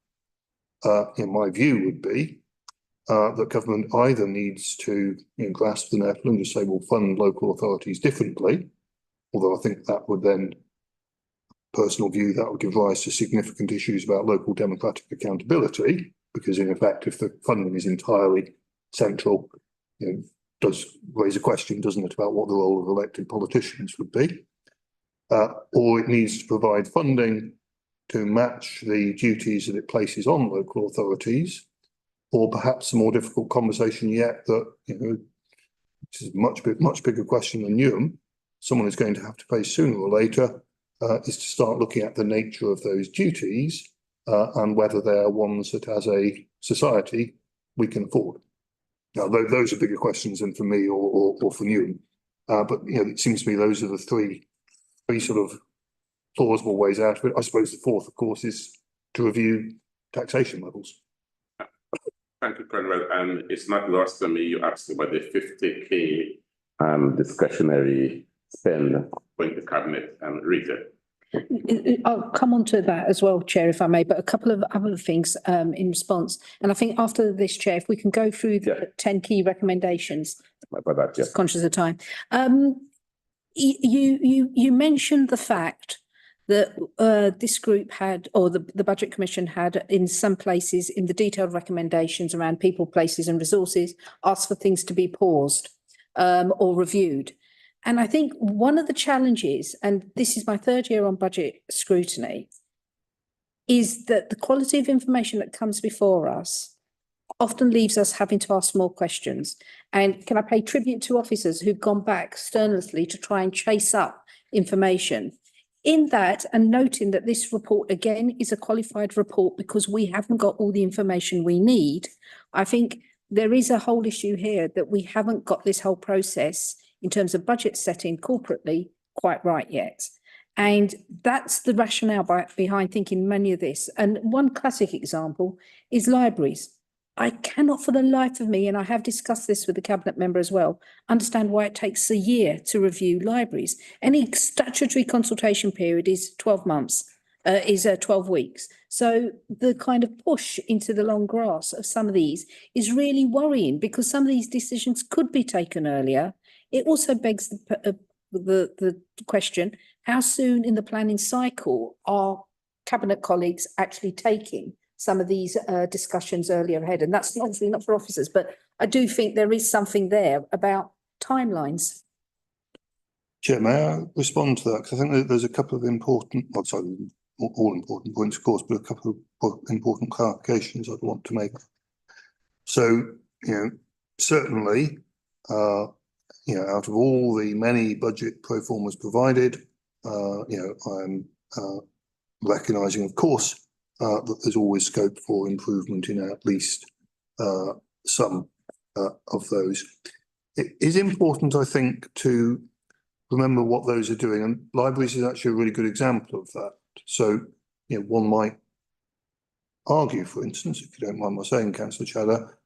my view would be that government either needs to grasp the nettle and just say, we'll fund local authorities differently, although I think that would then, personal view, that would give rise to significant issues about local democratic accountability, because in effect, if the funding is entirely central, does raise a question, doesn't it, about what the role of elected politicians would be. Or it needs to provide funding to match the duties that it places on local authorities, or perhaps a more difficult conversation yet that, which is a much bigger question than Newham, someone is going to have to pay sooner or later, is to start looking at the nature of those duties and whether they are ones that as a society we can afford. Now, those are bigger questions than for me or for Newham. But it seems to me those are the three sort of plausible ways out of it. I suppose the fourth, of course, is to review taxation levels. Thank you, Colonel. And it's not lost on me, you asked about the 50K discretionary spend going to cabinet and retail. I'll come on to that as well, Chair, if I may, but a couple of other things in response. And I think after this, Chair, if we can go through the 10 key recommendations. About that, just conscious of time. You mentioned the fact that this group had, or the Budget Commission had, in some places in the detailed recommendations around people, places and resources, asked for things to be paused or reviewed. And I think one of the challenges, and this is my third year on budget scrutiny, is that the quality of information that comes before us often leaves us having to ask more questions. And can I pay tribute to officers who've gone back sternly to try and chase up information? In that, and noting that this report again is a qualified report because we haven't got all the information we need, I think there is a whole issue here that we haven't got this whole process in terms of budget setting corporately quite right yet. And that's the rationale behind thinking many of this. And one classic example is libraries. I cannot for the life of me, and I have discussed this with the cabinet member as well, understand why it takes a year to review libraries. Any statutory consultation period is 12 months, is 12 weeks. So the kind of push into the long grass of some of these is really worrying because some of these decisions could be taken earlier. It also begs the question, how soon in the planning cycle are cabinet colleagues actually taking some of these discussions earlier ahead? And that's obviously not for officers, but I do think there is something there about timelines. Chair, may I respond to that? Because I think that there's a couple of important, well, sorry, all important points, of course, but a couple of important clarifications I'd want to make. So, certainly, out of all the many budget pro formas provided, I'm recognising, of course, that there's always scope for improvement in at least some of those. It is important, I think, to remember what those are doing, and libraries is actually a really good example of that. So, one might argue, for instance, if you don't mind my saying, Councillor Chadder,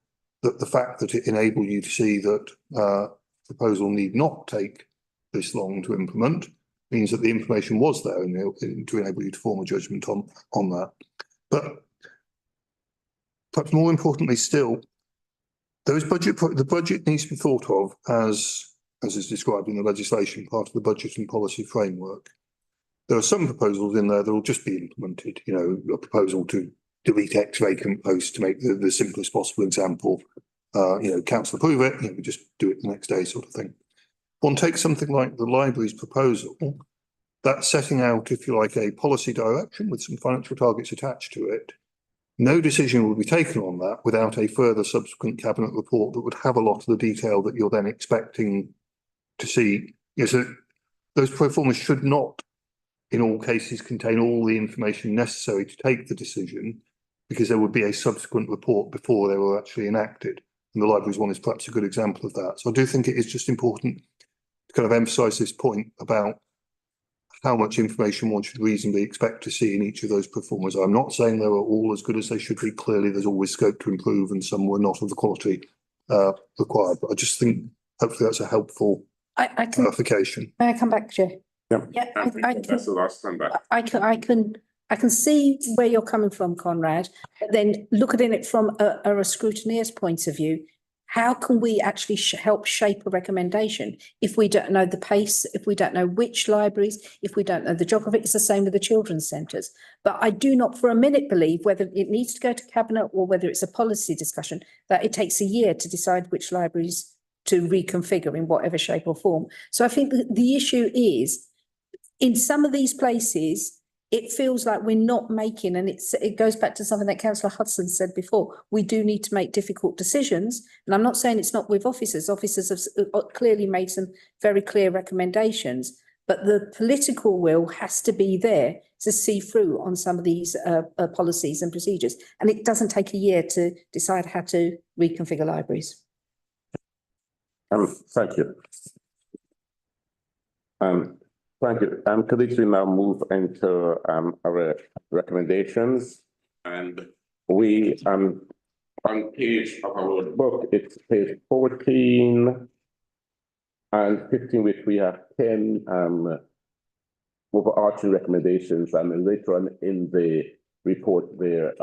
that the fact that it enabled you to see that proposal need not take this long to implement means that the information was there to enable you to form a judgment on that. But perhaps more importantly still, the budget needs to be thought of as is described in the legislation, part of the budget and policy framework. There are some proposals in there that will just be implemented, a proposal to delete X vacant posts to make the simplest possible example. Council approve it, we just do it the next day sort of thing. One takes something like the library's proposal, that's setting out, if you like, a policy direction with some financial targets attached to it. No decision will be taken on that without a further subsequent cabinet report that would have a lot of the detail that you're then expecting to see. So those pro formas should not, in all cases, contain all the information necessary to take the decision, because there would be a subsequent report before they were actually enacted. And the libraries one is perhaps a good example of that. So I do think it is just important to kind of emphasise this point about how much information one should reasonably expect to see in each of those performers. I'm not saying they were all as good as they should be. Clearly, there's always scope to improve, and some were not of the quality required. But I just think hopefully that's a helpful clarification. May I come back, Chair? Yeah. Yeah, that's the last time back. I can I can see where you're coming from, Conrad, but then looking at it from a scrutineer's point of view, how can we actually help shape a recommendation if we don't know the pace, if we don't know which libraries, if we don't know the geography? It's the same with the children's centres. But I do not for a minute believe whether it needs to go to cabinet or whether it's a policy discussion, that it takes a year to decide which libraries to reconfigure in whatever shape or form. So I think the issue is, in some of these places, it feels like we're not making, and it goes back to something that Councillor Hudson said before, we do need to make difficult decisions. And I'm not saying it's not with officers. Officers have clearly made some very clear recommendations, but the political will has to be there to see through on some of these policies and procedures. And it doesn't take a year to decide how to reconfigure libraries. Thank you. Thank you. Colleagues, we now move into our recommendations, and we on page of our book, it's page 14 and 15, which we have 10 overarching recommendations, and later on in the report there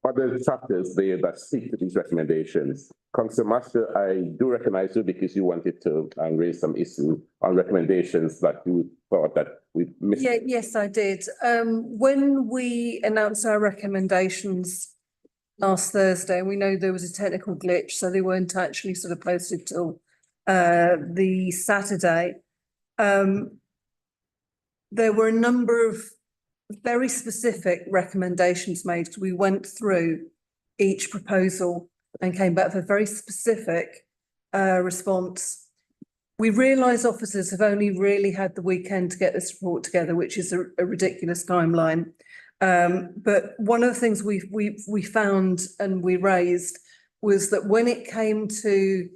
other chapters there that speak to these recommendations. Councillor Master, I do recognize you because you wanted to raise some issue on recommendations that you thought that we missed. Yeah, yes, I did. When we announced our recommendations last Thursday, we know there was a technical glitch, so they weren't actually sort of posted till the Saturday. There were a number of very specific recommendations made. We went through each proposal and came back with a very specific response. We realise officers have only really had the weekend to get this report together, which is a ridiculous timeline. But one of the things we found and we raised was that when it came to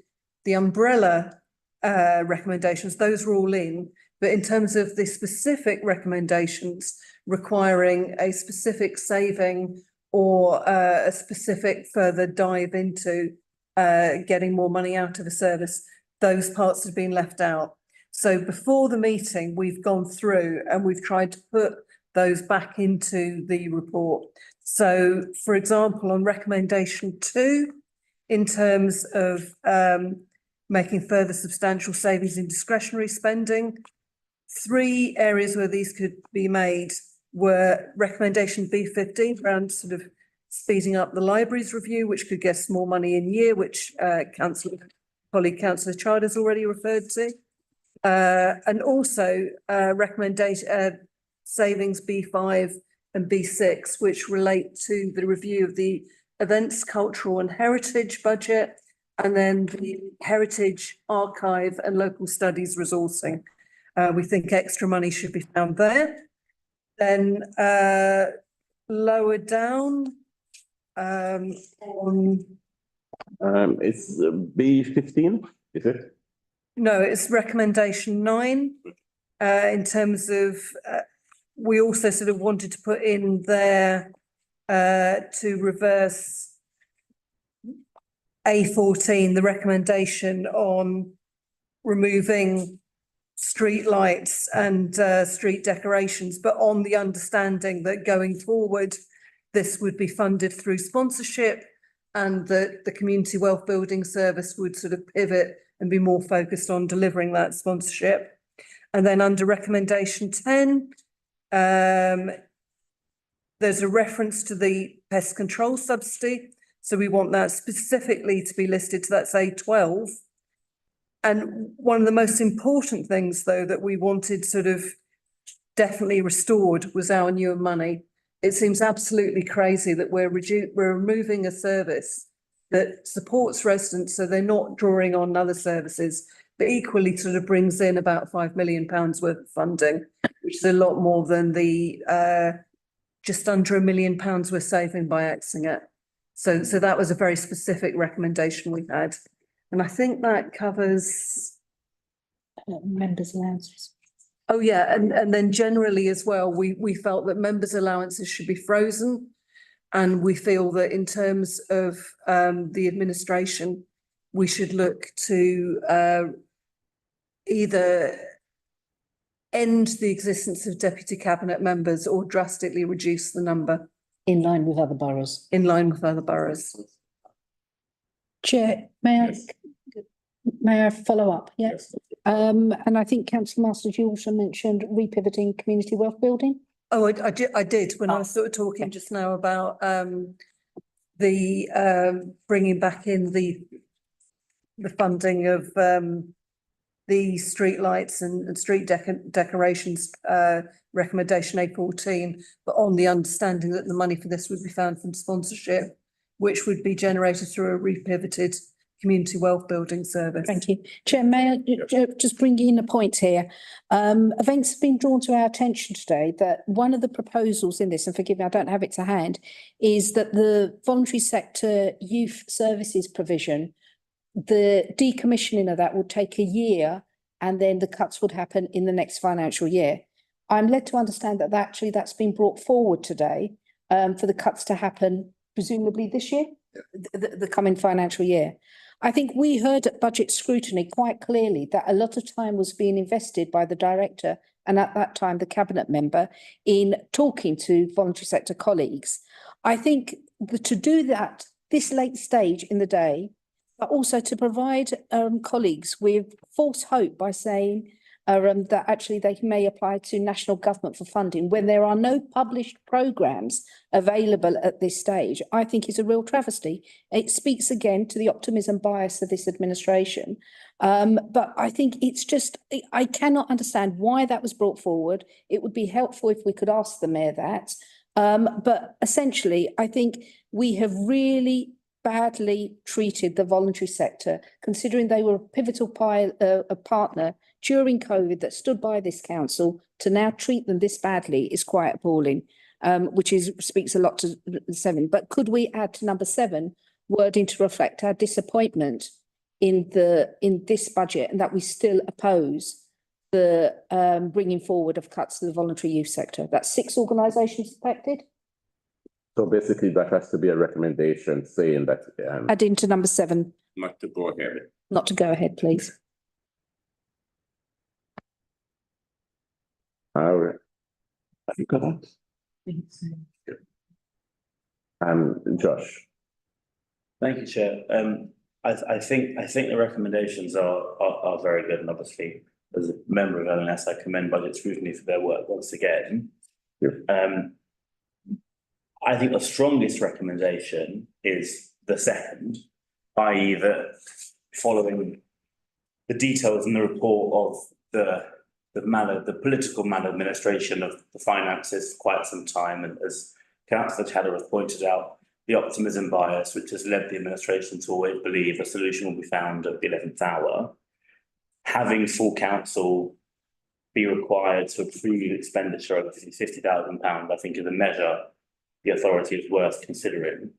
the umbrella recommendations, those were all in. But in terms of the specific recommendations requiring a specific saving or a specific further dive into getting more money out of a service, those parts have been left out. So before the meeting, we've gone through and we've tried to put those back into the report. So, for example, on recommendation 2, in terms of making further substantial savings in discretionary spending, 3 areas where these could be made were recommendation B15 around sort of speeding up the libraries review, which could get us more money in year, which colleague Councillor Child has already referred to. And also recommendation savings B5 and B6, which relate to the review of the events, cultural and heritage budget, and then the heritage archive and local studies resourcing. We think extra money should be found there. Then lower down on it's B15, is it? No, it's recommendation 9. In terms of we also sort of wanted to put in there to reverse A14, the recommendation on removing street lights and street decorations, but on the understanding that going forward, this would be funded through sponsorship and that the Community Wealth Building Service would sort of pivot and be more focused on delivering that sponsorship. And then under recommendation 10, there's a reference to the pest control subsidy. So we want that specifically to be listed, so that's A12. And one of the most important things, though, that we wanted sort of definitely restored was our newer money. It seems absolutely crazy that we're removing a service that supports residents so they're not drawing on other services, but equally sort of brings in about £5 million worth of funding, which is a lot more than the just under £1 million we're saving by axing it. So that was a very specific recommendation we had. And I think that covers members' allowances. Oh, yeah. And then generally as well, we felt that members' allowances should be frozen. And we feel that in terms of the administration, we should look to either end the existence of deputy cabinet members or drastically reduce the number In line with other boroughs. in line with other boroughs. Chair, may I follow up? Yes. And I think councillor Masters, you also mentioned repivoting community wealth building. Oh, I did when I was sort of talking just now about the bringing back in the funding of the street lights and street decorations recommendation A14, but on the understanding that the money for this would be found from sponsorship, which would be generated through a repivoted community wealth building service. Thank you. Chair, may I just bring in a point here? Events have been drawn to our attention today that one of the proposals in this, and forgive me, I don't have it to hand, is that the voluntary sector youth services provision, the decommissioning of that would take a year and then the cuts would happen in the next financial year. I'm led to understand that actually that's been brought forward today for the cuts to happen presumably this year, the coming financial year. I think we heard at budget scrutiny quite clearly that a lot of time was being invested by the director and at that time the cabinet member in talking to voluntary sector colleagues. I think to do that this late stage in the day, but also to provide colleagues with false hope by saying that actually they may apply to national government for funding when there are no published programmes available at this stage, I think is a real travesty. It speaks again to the optimism bias of this administration. But I think it's just, I cannot understand why that was brought forward. It would be helpful if we could ask the mayor that. But essentially, I think we have really badly treated the voluntary sector, considering they were a pivotal partner during COVID that stood by this council. To now treat them this badly is quite appalling, which speaks a lot to 7. But could we add to number 7 wording to reflect our disappointment in this budget and that we still oppose the bringing forward of cuts to the voluntary youth sector? That's 6 organisations affected. So basically that has to be a recommendation saying that. Add into number 7. Not to go ahead. Not to go ahead, please. All right. Have you got that? Josh. Thank you, Chair. I think the recommendations are very good, and obviously as a member of LNS, I commend budget scrutiny for their work once again. Yeah. I think the strongest recommendation is the second, i.e. that following the details in the report of the political maladministration of the finances for quite some time, and as Councillor Chatter has pointed out, the optimism bias, which has led the administration to always believe a solution will be found at the 11th hour, having full council be required to approve expenditure of £50,000, I think is a measure the authority is worth considering.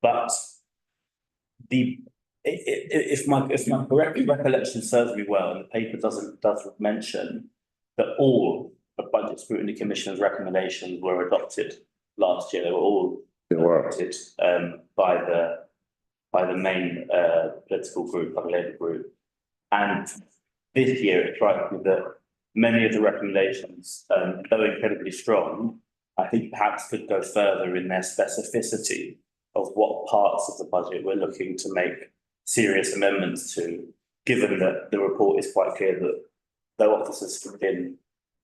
But if my correct recollection serves me well, and the paper does mention that all of Budget Scrutiny Commission's recommendations were adopted last year. They were all adopted by the main political group, by the Labour group. And this year it strikes me that many of the recommendations, though incredibly strong, I think perhaps could go further in their specificity of what parts of the budget we're looking to make serious amendments to, given that the report is quite clear that their officers have been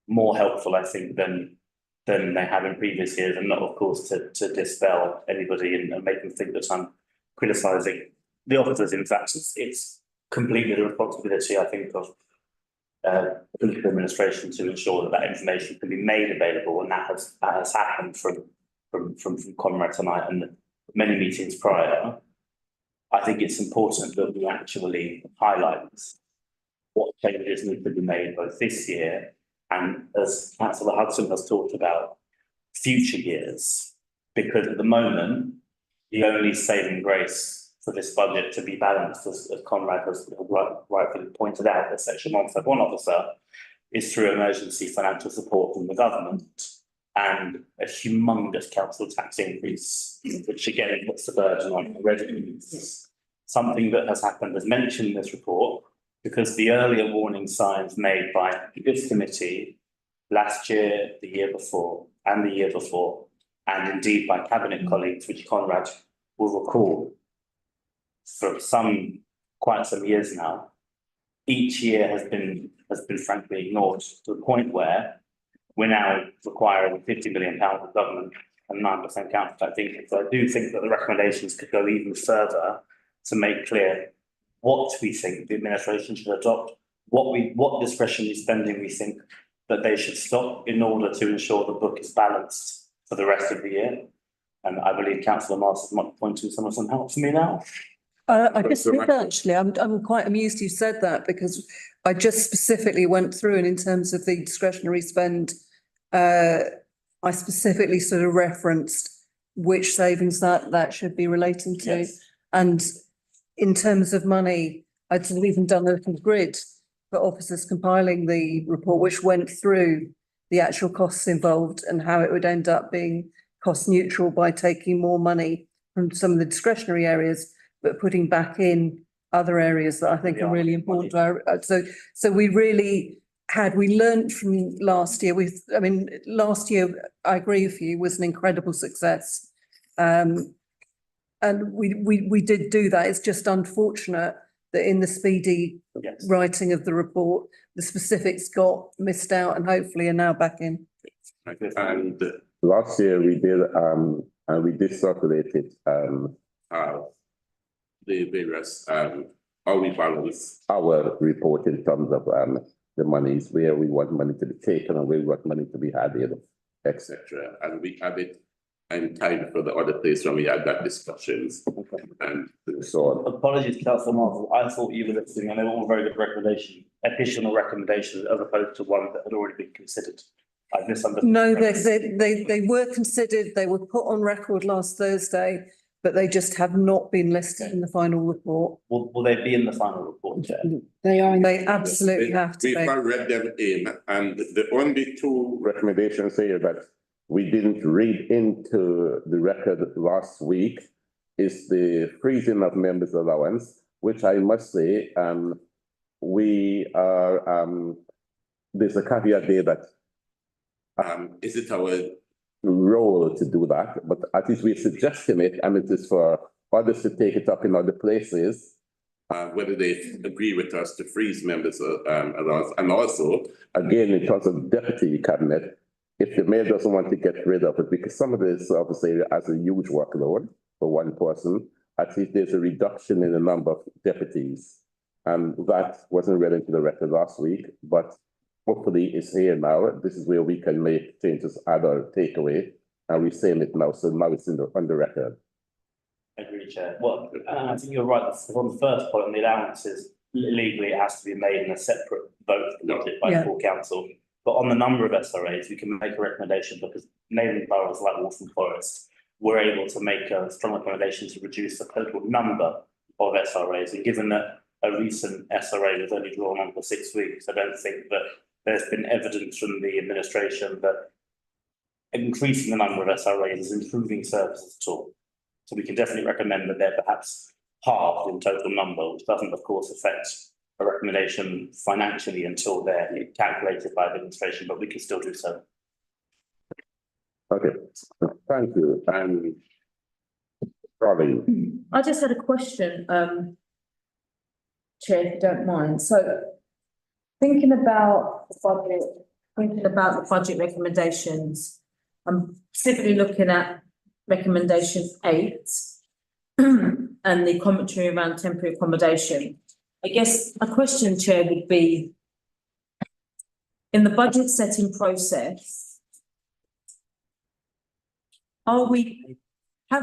more helpful, I think, than they have in previous years, and not, of course, to dispel anybody and make them think that I'm criticising the officers. In fact, it's completely the responsibility, I think, of political administration to ensure that information can be made available, and that has happened from Comrade tonight and many meetings prior. I think it's important that we actually highlight what changes need to be made both this year and, as Councillor Hudson has talked about, future years, because at the moment the only saving grace for this budget to be balanced, as Conrad has rightfully pointed out, as Section 151 officer, is through emergency financial support from the government and a humongous council tax increase, which again puts the burden on revenues. something that has happened as mentioned in this report, because the earlier warning signs made by this committee last year, the year before, and the year before, and indeed by cabinet colleagues, which Conrad will recall for quite some years now, each year has been frankly ignored to the point where we're now requiring £50 million of government and 9% council tax increase. So I do think that the recommendations could go even further to make clear what we think the administration should adopt, what discretionary spending we think that they should stop in order to ensure the book is balanced for the rest of the year. And I believe Councillor Masters might point to some help for me now. I just think actually, I'm quite amused you said that, because I just specifically went through, and in terms of the discretionary spend, I specifically sort of referenced which savings that should be relating to. Yes. And in terms of money, I'd sort of even done a little grid for officers compiling the report, which went through the actual costs involved and how it would end up being cost neutral by taking more money from some of the discretionary areas, but putting back in other areas that I think are really important. So we really we learned from last year. Last year, I agree with you, was an incredible success. And we did do that. It's just unfortunate that in the speedy writing of the report, the specifics got missed out and hopefully are now back in. And last year we did, and we did circulate it, the various, how we balance our report in terms of the monies, where we want money to be taken and where we want money to be added, etc. And we have it in time for the other place when we had that discussions. And so on. Apologies, Councillor Marvel. I thought you were listening, and they were all very good recommendations, additional recommendations, as opposed to one that had already been considered. I've misunderstood. No, they were considered, they were put on record last Thursday, but they just have not been listed in the final report. Will they be in the final report, Chair? They are. They absolutely have to be. We've not read them in, and the only two recommendations here that we didn't read into the record last week is the freezing of members' allowance, which I must say, we are, there's a caveat there that is it our role to do that? But at least we're suggesting it, and it is for others to take it up in other places, whether they agree with us to freeze members' allowance. And also, again, in terms of deputy cabinet, if the mayor doesn't want to get rid of it, because some of this obviously has a huge workload for one person, at least there's a reduction in the number of deputies. And that wasn't read into the record last week, but hopefully it's here now. This is where we can make changes, add or take away, and we're saying it now, so now it's on the record. Agree, Chair. Well, I think you're right. On the first point, on the allowances, legally it has to be made in a separate vote by the full council. But on the number of SRAs, we can make a recommendation, because neighbouring boroughs like Waltham Forest were able to make a strong recommendation to reduce the total number of SRAs. And given that a recent SRA was only drawn on for 6 weeks, I don't think that there's been evidence from the administration that increasing the number of SRAs is improving services at all. So we can definitely recommend that they're perhaps halved in total number, which doesn't, of course, affect a recommendation financially until they're calculated by the administration, but we can still do so. Okay, thank you. And Robin. I just had a question, Chair, if you don't mind. So thinking about the budget recommendations, I'm specifically looking at recommendation 8 and the commentary around temporary accommodation. I guess my question, Chair, would be, in the budget setting process, have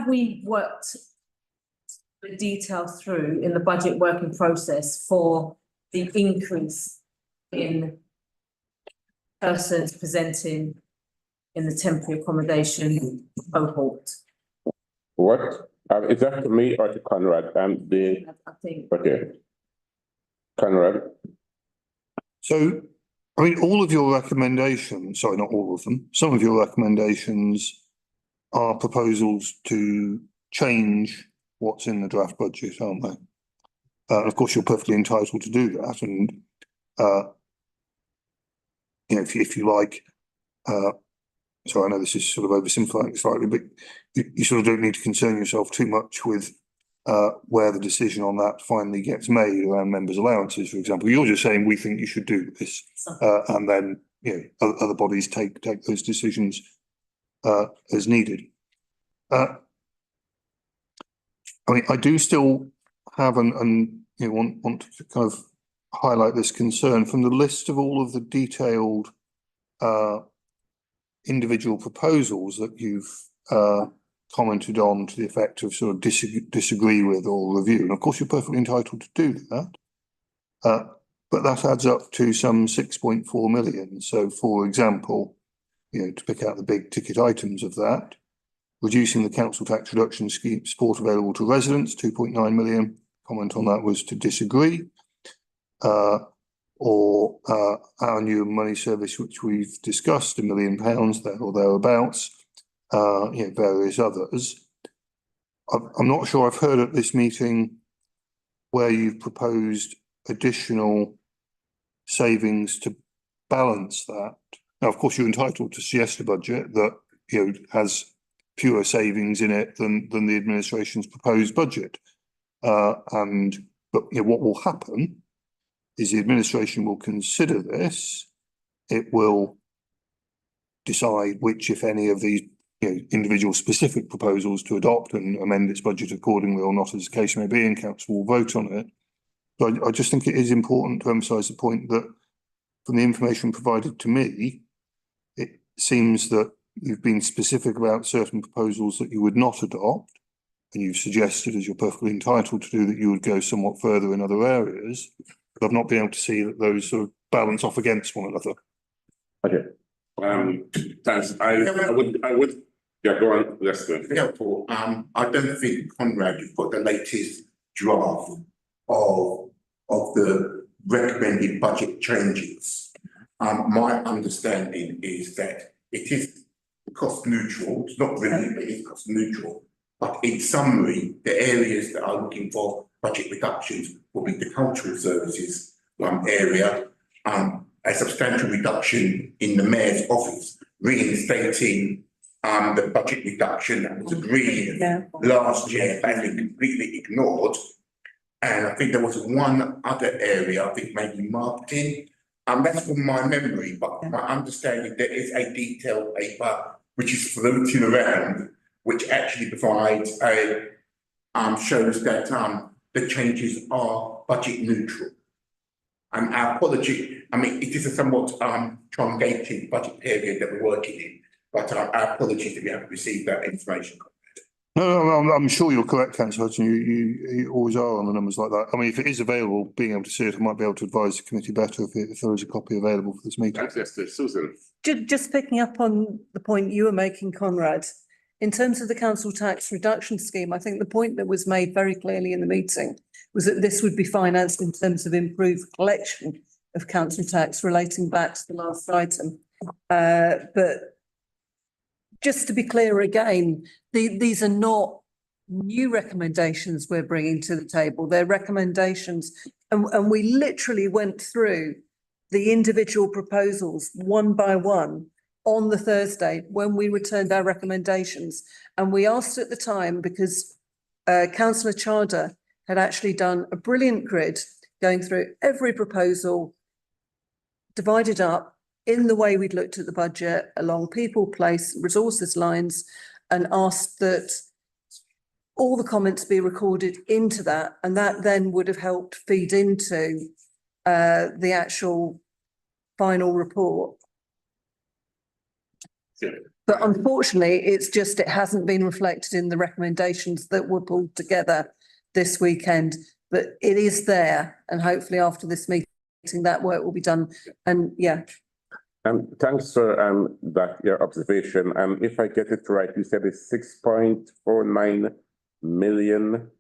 we worked the details through in the budget working process for the increase in persons presenting in the temporary accommodation cohort? What? Is that to me or to Conrad? I think. Okay. Conrad. So, I mean, all of your recommendations, sorry, not all of them, some of your recommendations are proposals to change what's in the draft budget, aren't they? Of course, you're perfectly entitled to do that, and you know, if you like, so I know this is sort of oversimplifying it slightly, but you sort of don't need to concern yourself too much with where the decision on that finally gets made around members' allowances, for example. You're just saying we think you should do this, and then you know other bodies take those decisions as needed. I mean, I do still have and you know want to kind of highlight this concern from the list of all of the detailed individual proposals that you've commented on to the effect of sort of disagree with or review. And of course, you're perfectly entitled to do that. But that adds up to some 6.4 million. So, for example, you know, to pick out the big ticket items of that, reducing the council tax reduction scheme support available to residents, 2.9 million. Comment on that was to disagree. Or our new money service, which we've discussed, £1 million there or thereabouts, you know, various others. I'm not sure I've heard at this meeting where you've proposed additional savings to balance that. Now, of course, you're entitled to suggest a budget that, you know, has fewer savings in it than the administration's proposed budget. But you know, what will happen is the administration will consider this. It will decide which, if any, of these you know, individual specific proposals to adopt and amend its budget accordingly or not, as the case may be, and council will vote on it. But I just think it is important to emphasise the point that from the information provided to me, it seems that you've been specific about certain proposals that you would not adopt, and you've suggested, as you're perfectly entitled to do, that you would go somewhat further in other areas. But I've not been able to see that those sort of balance off against one another. Okay. Thanks. I would. Yeah, go on. Let's go. Therefore, I don't think, Conrad, you've got the latest draft of the recommended budget changes. My understanding is that it is cost neutral. It's not really, but it's cost neutral. But in summary, the areas that are looking for budget reductions will be the cultural services area, a substantial reduction in the mayor's office, reinstating the budget reduction that was agreed last year and been completely ignored. And I think there was one other area, I think maybe marketing. That's from my memory, but my understanding there is a detailed paper which is floating around, which actually provides a shows that the changes are budget neutral. And our apology, I mean, it is a somewhat truncated budget period that we're working in, but our apologies if you haven't received that information. No, I'm sure you're correct, Councillor Hudson. You always are on the numbers like that. I mean, if it is available, being able to see it, I might be able to advise the committee better if there is a copy available for this meeting. Thanks, Susan. Just picking up on the point you were making, Conrad, in terms of the council tax reduction scheme, I think the point that was made very clearly in the meeting was that this would be financed in terms of improved collection of council tax relating back to the last item. But just to be clear again, these are not new recommendations we're bringing to the table. They're recommendations, and we literally went through the individual proposals one by one on the Thursday when we returned our recommendations. And we asked at the time, because Councillor Charder had actually done a brilliant grid going through every proposal, divided up in the way we'd looked at the budget along people, place, resources lines, and asked that all the comments be recorded into that. And that then would have helped feed into the actual final report. But unfortunately, it hasn't been reflected in the recommendations that were pulled together this weekend. But it is there, and hopefully after this meeting, that work will be done. And yeah. Thanks for that your observation. If I get it right, you said it's 6.49 million.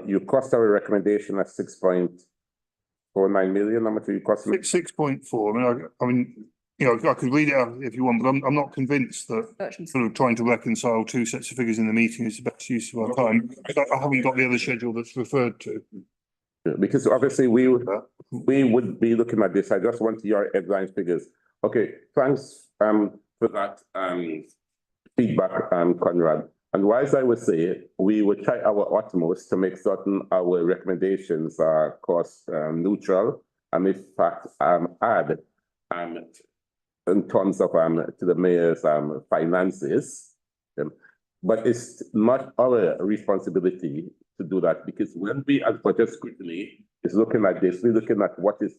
You cost our recommendation at 6.49 million. How much do you cost me? 6.4. I mean, you know, I could read it out if you want, but I'm not convinced that sort of trying to reconcile two sets of figures in the meeting is the best use of our time. I haven't got the other schedule that's referred to. Because obviously we would be looking at this. I just want your headline figures. Okay, thanks for that feedback, Conrad. And as I would say, we would try our utmost to make certain our recommendations are cost neutral and in fact add in terms of to the mayor's finances. But it's not our responsibility to do that, because when we as budget scrutiny is looking at this, we're looking at what is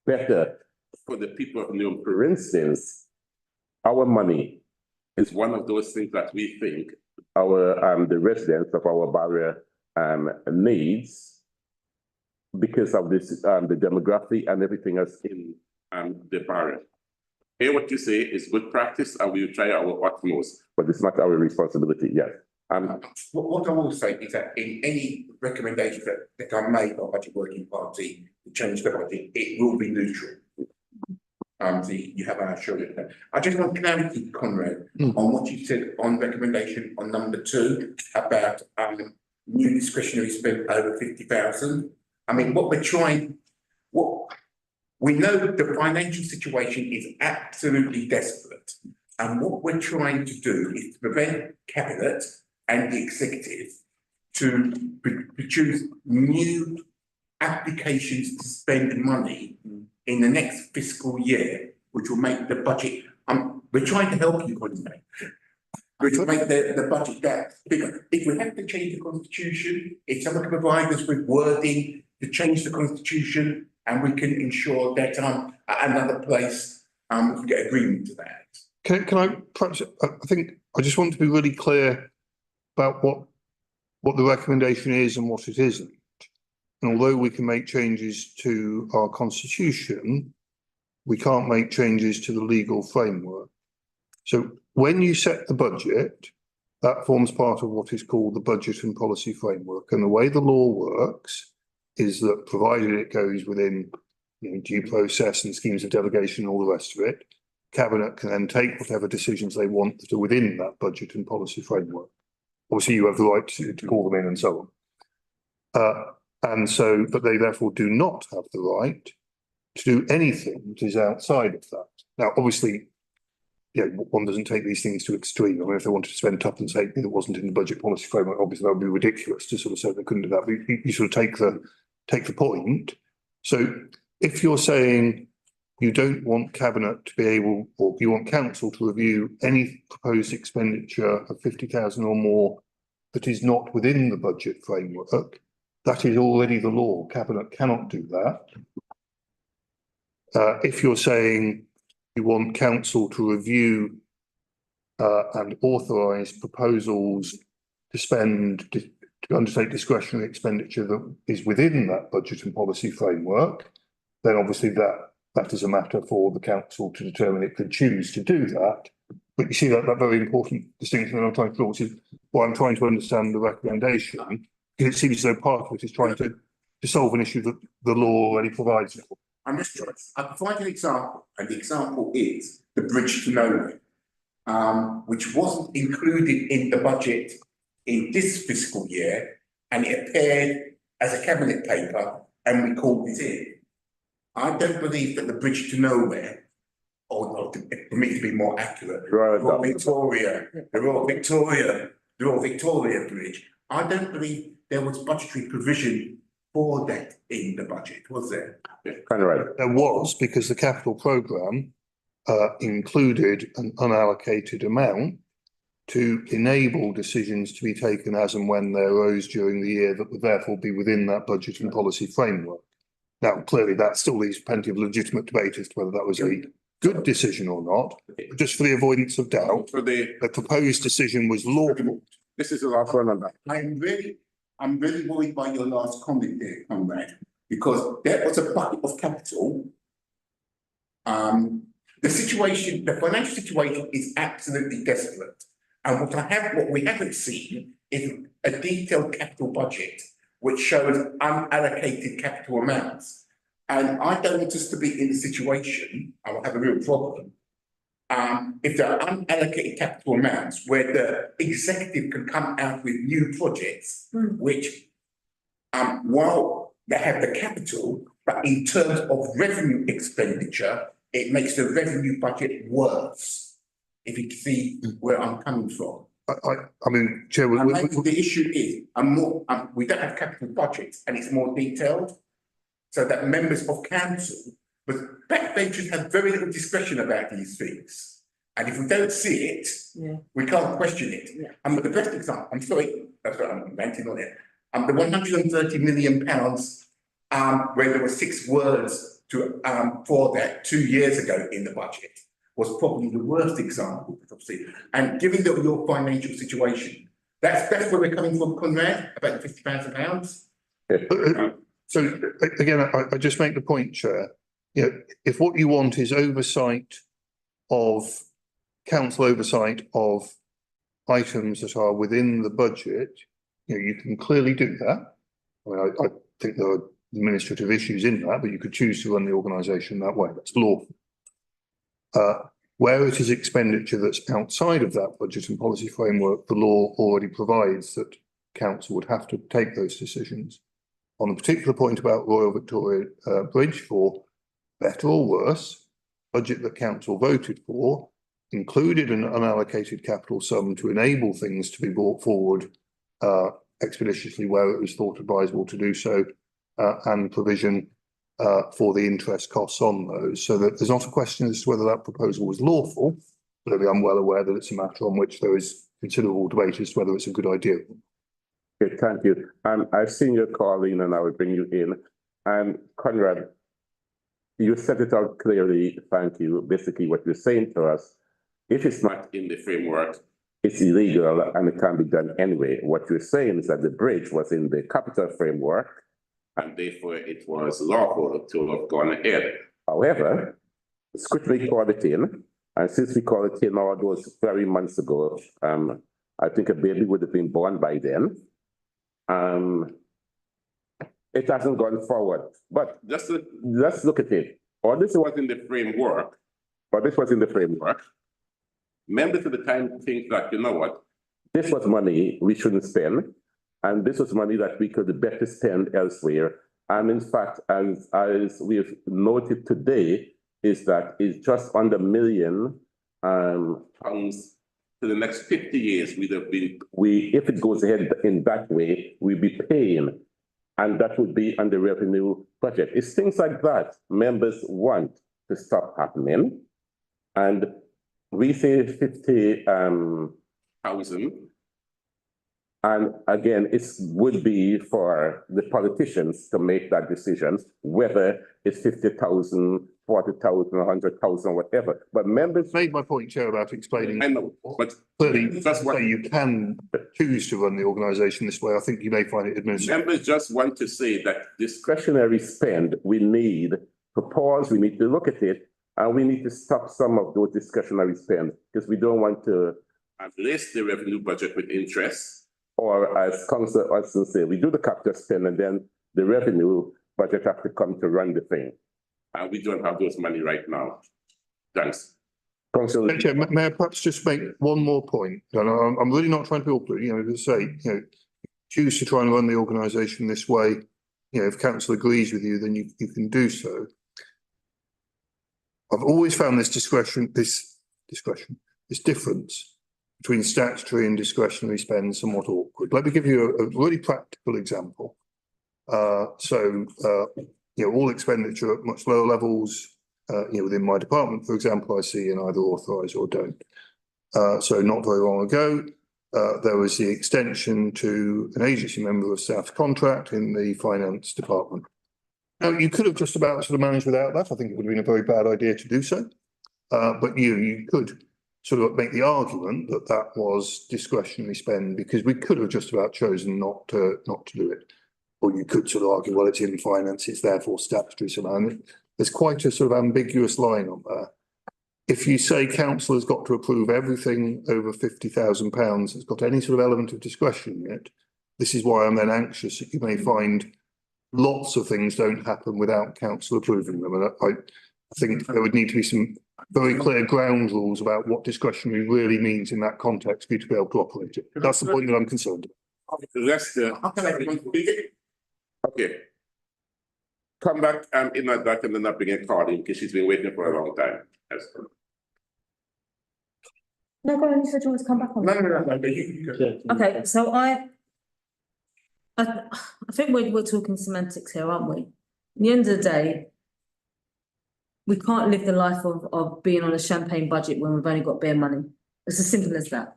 better for the people of Newham. For instance, our money is one of those things that we think our the residents of our barrier needs, because of this the demography and everything else in the barrier. Hear what you say is good practice, and we will try our utmost, but it's not our responsibility. Yes. What I will say is that in any recommendation that I made by Budget Working Party to change the budget, it will be neutral. So you have our assurance there. I just want clarity, Conrad, on what you said on recommendation on number 2 about new discretionary spend over 50,000. I mean, we know the financial situation is absolutely desperate, and what we're trying to do is to prevent Cabinet and the executive to produce new applications to spend money in the next fiscal year, which will make the budget. We're trying to help you, Conrad. Which will make the budget that bigger. If we have to change the constitution, if someone can provide us with wording to change the constitution, and we can ensure that at another place we can get agreement to that. Can I perhaps? I think I just want to be really clear about what the recommendation is and what it isn't. And although we can make changes to our constitution, we can't make changes to the legal framework. So when you set the budget, that forms part of what is called the budget and policy framework. And the way the law works is that, provided it goes within due process and schemes of delegation and all the rest of it, Cabinet can then take whatever decisions they want that are within that budget and policy framework. Obviously, you have the right to call them in and so on. But they therefore do not have the right to do anything that is outside of that. Now, obviously, one doesn't take these things to extreme. I mean, if they wanted to spend tuppence halfpenny that wasn't in the budget policy framework, obviously that would be ridiculous to sort of say they couldn't do that. But you sort of take the point. So if you're saying you don't want Cabinet to be able, or you want Council to review any proposed expenditure of 50,000 or more that is not within the budget framework, that is already the law. Cabinet cannot do that. If you're saying you want Council to review and authorise proposals to undertake discretionary expenditure that is within that budget and policy framework, then obviously that is a matter for the Council to determine. It could choose to do that. But you see that very important distinction that I'm trying to draw, which is why I'm trying to understand the recommendation, because it seems as though part of it is trying to solve an issue that the law already provides for. I'm just trying. I'll provide an example, and the example is the bridge to nowhere, which wasn't included in the budget in this fiscal year, and it appeared as a Cabinet paper, and we called it in. I don't believe that the bridge to nowhere, or for me to be more accurate, the Royal Victoria Bridge, I don't believe there was budgetary provision for that in the budget, was there? Kind of right. There was, because the capital programme included an unallocated amount to enable decisions to be taken as and when they arose during the year that would therefore be within that budget and policy framework. Now, clearly, that still leaves plenty of legitimate debate as to whether that was a good decision or not. But just for the avoidance of doubt, the proposed decision was lawful. This is the last one on that. I'm really worried by your last comment there, Conrad, because there was a bucket of capital. The financial situation is absolutely desperate. And what we haven't seen is a detailed capital budget which shows unallocated capital amounts. And I don't want us to be in the situation, I will have a real problem, if there are unallocated capital amounts where the executive can come out with new projects, which while they have the capital, but in terms of revenue expenditure, it makes the revenue budget worse. If you can see where I'm coming from. I mean, Chair, And maybe the issue is, we don't have capital budgets and it's more detailed. So that members of council, but backbenchers have very little discretion about these things. And if we don't see it, we can't question it. And the best example, I'm sorry, that's what I'm ranting on it. The £130 million, where there were 6 words to for that 2 years ago in the budget, was probably the worst example, obviously. And given that your financial situation, that's where we're coming from, Conrad, about the £50,000. So again, I just make the point, Chair, you know, if what you want is oversight of council oversight of items that are within the budget, you know, you can clearly do that. I mean, I think there are administrative issues in that, but you could choose to run the organisation that way. That's lawful. Where it is expenditure that's outside of that budget and policy framework, the law already provides that council would have to take those decisions. On the particular point about Royal Victoria Bridge, for better or worse, budget that council voted for included an unallocated capital sum to enable things to be brought forward expeditiously where it was thought advisable to do so, and provision for the interest costs on those, so that there's not a question as to whether that proposal was lawful, but I'm well aware that it's a matter on which there is considerable debate as to whether it's a good idea. Okay, thank you. I've seen your call in and I will bring you in. And Conrad, you set it out clearly, thank you. Basically what you're saying to us, if it's not in the framework, it's illegal and it can't be done anyway. What you're saying is that the bridge was in the capital framework and therefore it was lawful to have gone ahead. However, Scrutiny called it in, and since we called it in all those very months ago, I think a baby would have been born by then. It hasn't gone forward, but let's look at it. Or this was in the framework, Members at the time think that, you know what, this was money we shouldn't spend, and this was money that we could better spend elsewhere. And in fact, as we've noted today, is that it's just under £1 million pounds for the next 50 years. If it goes ahead in that way, we'll be paying, and that would be on the revenue budget. It's things like that members want to stop happening, and we say 50,000. And again, it would be for the politicians to make that decision, whether it's 50,000, 40,000, 100,000, whatever. But members made my point, Chair, about explaining. I know, but clearly, that's why you can choose to run the organisation this way. I think you may find it administrative. Members just want to say that discretionary spend, we need to pause, we need to look at it, and we need to stop some of those discretionary spend, because we don't want to lace the revenue budget with interest. Or as Councillor Hudson said, we do the capital spend and then the revenue budget have to come to run the thing. And we don't have those money right now. Thanks. Councillor. Chair, may I perhaps just make one more point? And I'm really not trying to be awkward, you know, to say, you know, choose to try and run the organisation this way. You know, if council agrees with you, then you can do so. I've always found this difference between statutory and discretionary spend somewhat awkward. Let me give you a really practical example. You know, all expenditure at much lower levels, you know, within my department, for example, I see in either authorise or don't. So not very long ago, there was the extension to an agency member of staff's contract in the finance department. Now, you could have just about sort of managed without that. I think it would have been a very bad idea to do so. But you could sort of make the argument that that was discretionary spend, because we could have just about chosen not to do it. Or you could sort of argue, well, it's in finance, it's therefore statutory somehow. There's quite a sort of ambiguous line on there. If you say council has got to approve everything over £50,000 that's got any sort of element of discretion in it, this is why I'm then anxious that you may find lots of things don't happen without council approving them. And I think there would need to be some very clear ground rules about what discretionary really means in that context for you to be able to operate it. That's the point that I'm concerned about. Okay. come back in like that and then not bring a card in because she's been waiting for a long time. Yes. No, go on, you said you want to come back on. No. Okay, so I think we're talking semantics here, aren't we? At the end of the day, we can't live the life of being on a champagne budget when we've only got bare money. It's as simple as that.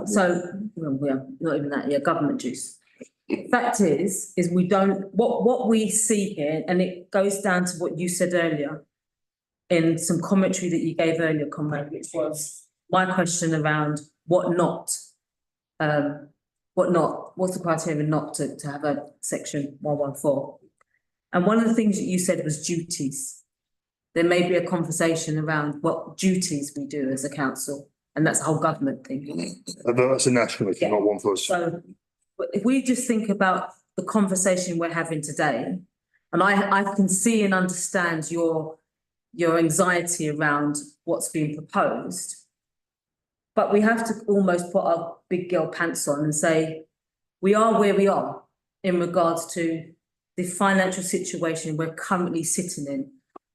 So, well, yeah, not even that, yeah, government juice. Fact is we don't, what we see here, and it goes down to what you said earlier in some commentary that you gave earlier, Comrade, which was my question around what's the criteria not to have a section 114. And one of the things that you said was duties. There may be a conversation around what duties we do as a council, and that's a whole government thing. That's a national issue, not one for us. So if we just think about the conversation we're having today, and I can see and understand your anxiety around what's being proposed, but we have to almost put our big girl pants on and say, we are where we are in regards to the financial situation we're currently sitting in.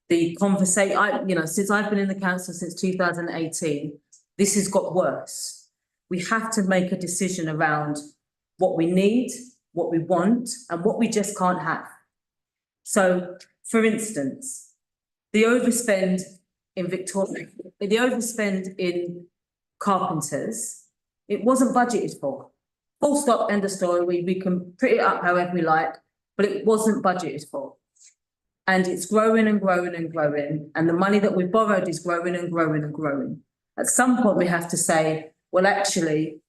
The conversation, since I've been in the council since 2018, this has got worse. We have to make a decision around what we need, what we want, and what we just can't have. So, for instance, the overspend in Victoria, the overspend in carpenters, it wasn't budgeted for. Full stop, end of story. We can put it up however we like, but it wasn't budgeted for. And it's growing and growing and growing, and the money that we've borrowed is growing and growing and growing. At some point, we have to say, well, actually,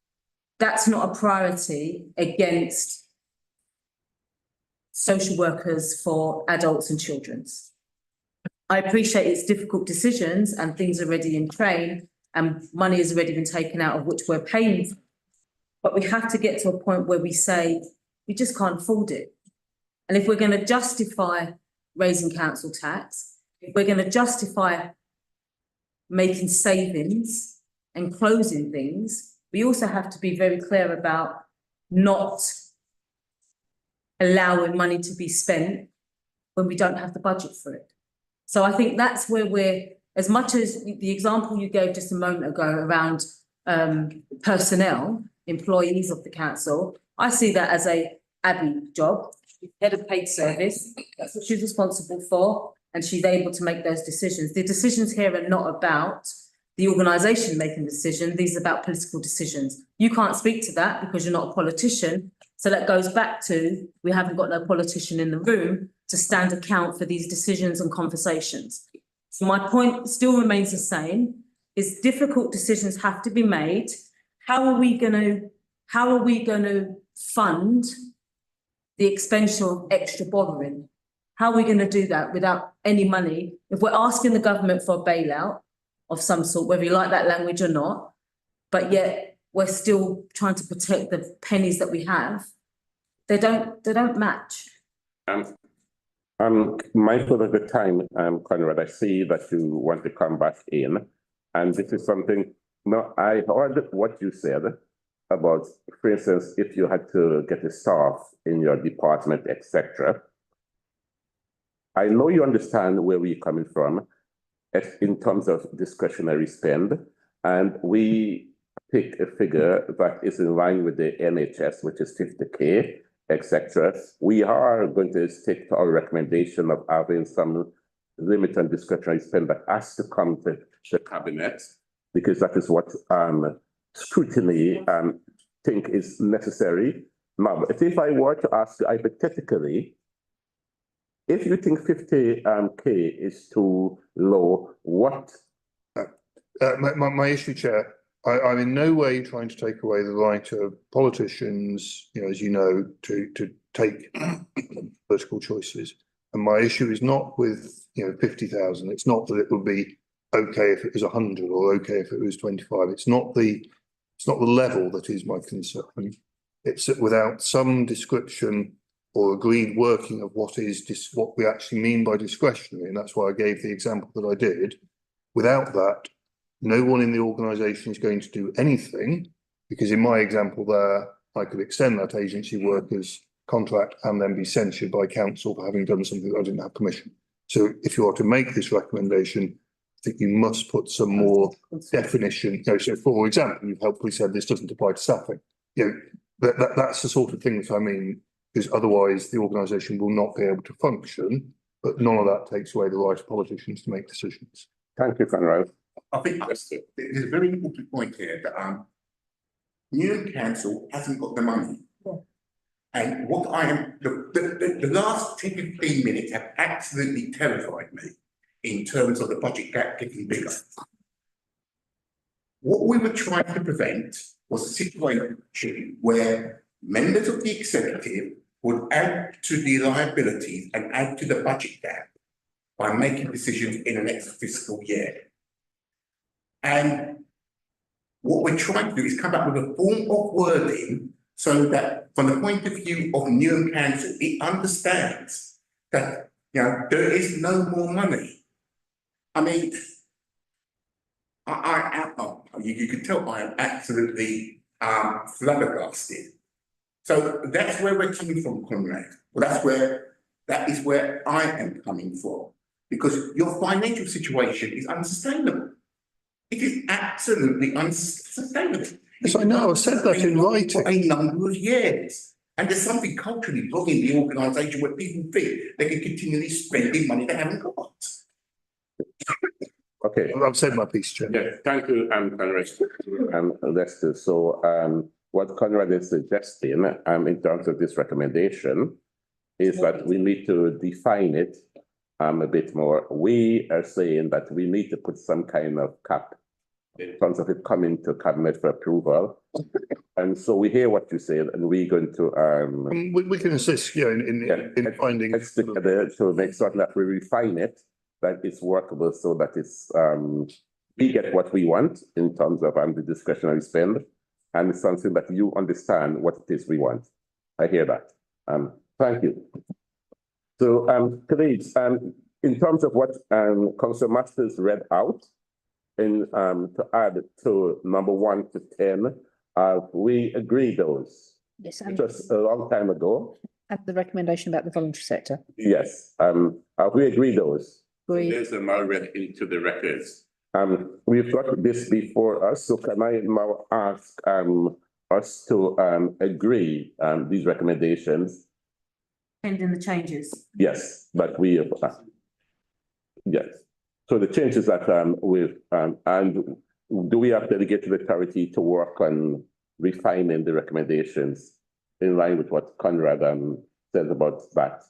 that's not a priority against social workers for adults and children's. I appreciate it's difficult decisions and things are already in train and money has already been taken out of which we're paying for. But we have to get to a point where we say, we just can't afford it. And if we're going to justify raising council tax, if we're going to justify making savings and closing things, we also have to be very clear about not allowing money to be spent when we don't have the budget for it. So I think that's where we're, as much as the example you gave just a moment ago around personnel, employees of the council, I see that as a Abby job, head of paid service, that's what she's responsible for, and she's able to make those decisions. The decisions here are not about the organisation making the decision, these are about political decisions. You can't speak to that because you're not a politician. So that goes back to, we haven't got no politician in the room to stand account for these decisions and conversations. So my point still remains the same, is difficult decisions have to be made. How are we going to fund the expenditure of extra borrowing? How are we going to do that without any money? If we're asking the government for a bailout of some sort, whether you like that language or not, but yet we're still trying to protect the pennies that we have, they don't match. I'm mindful of the time, Conrad. I see that you want to come back in, and this is something. No, I heard what you said about, for instance, if you had to get a staff in your department, etc. I know you understand where we're coming from in terms of discretionary spend, and we pick a figure that is in line with the NHS, which is 50K, etc. We are going to stick to our recommendation of having some limit on discretionary spend that has to come to the cabinet, because that is what scrutiny think is necessary. Now, but if I were to ask you hypothetically, if you think 50K is too low, what? My issue, Chair, I'm in no way trying to take away the right of politicians, as you know, to take political choices. And my issue is not with 50,000. It's not that it would be okay if it was 100 or okay if it was 25. It's not the level that is my concern. It's that without some description or agreed working of what we actually mean by discretionary, and that's why I gave the example that I did. Without that, no one in the organisation is going to do anything, because in my example there, I could extend that agency workers contract and then be censured by council for having done something that I didn't have permission. So if you are to make this recommendation, I think you must put some more definition. So for example, you've helpfully said this doesn't apply to staffing. That's the sort of thing that I mean, because otherwise the organisation will not be able to function, but none of that takes away the right of politicians to make decisions. Thank you, Conrad. I think there's a very important point here that Newham Council hasn't got the money. And what I am, the last 10, 15 minutes have absolutely terrified me in terms of the budget gap getting bigger. What we were trying to prevent was a situation where members of the executive would add to the liabilities and add to the budget gap by making decisions in the next fiscal year. And what we're trying to do is come up with a form of wording so that from the point of view of Newham Council, it understands that, there is no more money. I mean, you can tell I am absolutely flabbergasted. So that's where we're coming from, Conrad. Well, that is where I am coming from, because your financial situation is unsustainable. It is absolutely unsustainable. Yes, I know. I've said that in writing. For a number of years. And there's something culturally wrong in the organisation where people think they can continually spending money they haven't got. Okay. I've said my piece, Chair. Yeah, thank you, Conrad and Lester. So what Conrad is suggesting in terms of this recommendation is that we need to define it a bit more. We are saying that we need to put some kind of cap in terms of it coming to cabinet for approval. And so we hear what you said, and we're going to we can assist in finding together to make certain that we refine it, that it's workable, so that it's we get what we want in terms of the discretionary spend, and it's something that you understand what it is we want. I hear that. Thank you. So colleagues, in terms of what Councillor Masters read out, to add to number 1 to 10, we agree those. Yes, Just a long time ago. and the recommendation about the voluntary sector. Yes, we agree those. Agreed. There's a now read into the records. We've got this before us, so can I now ask us to agree these recommendations? Pending the changes. Yes, but we have, yes. So the changes that and do we have delegated authority to work on refining the recommendations in line with what Conrad says about that?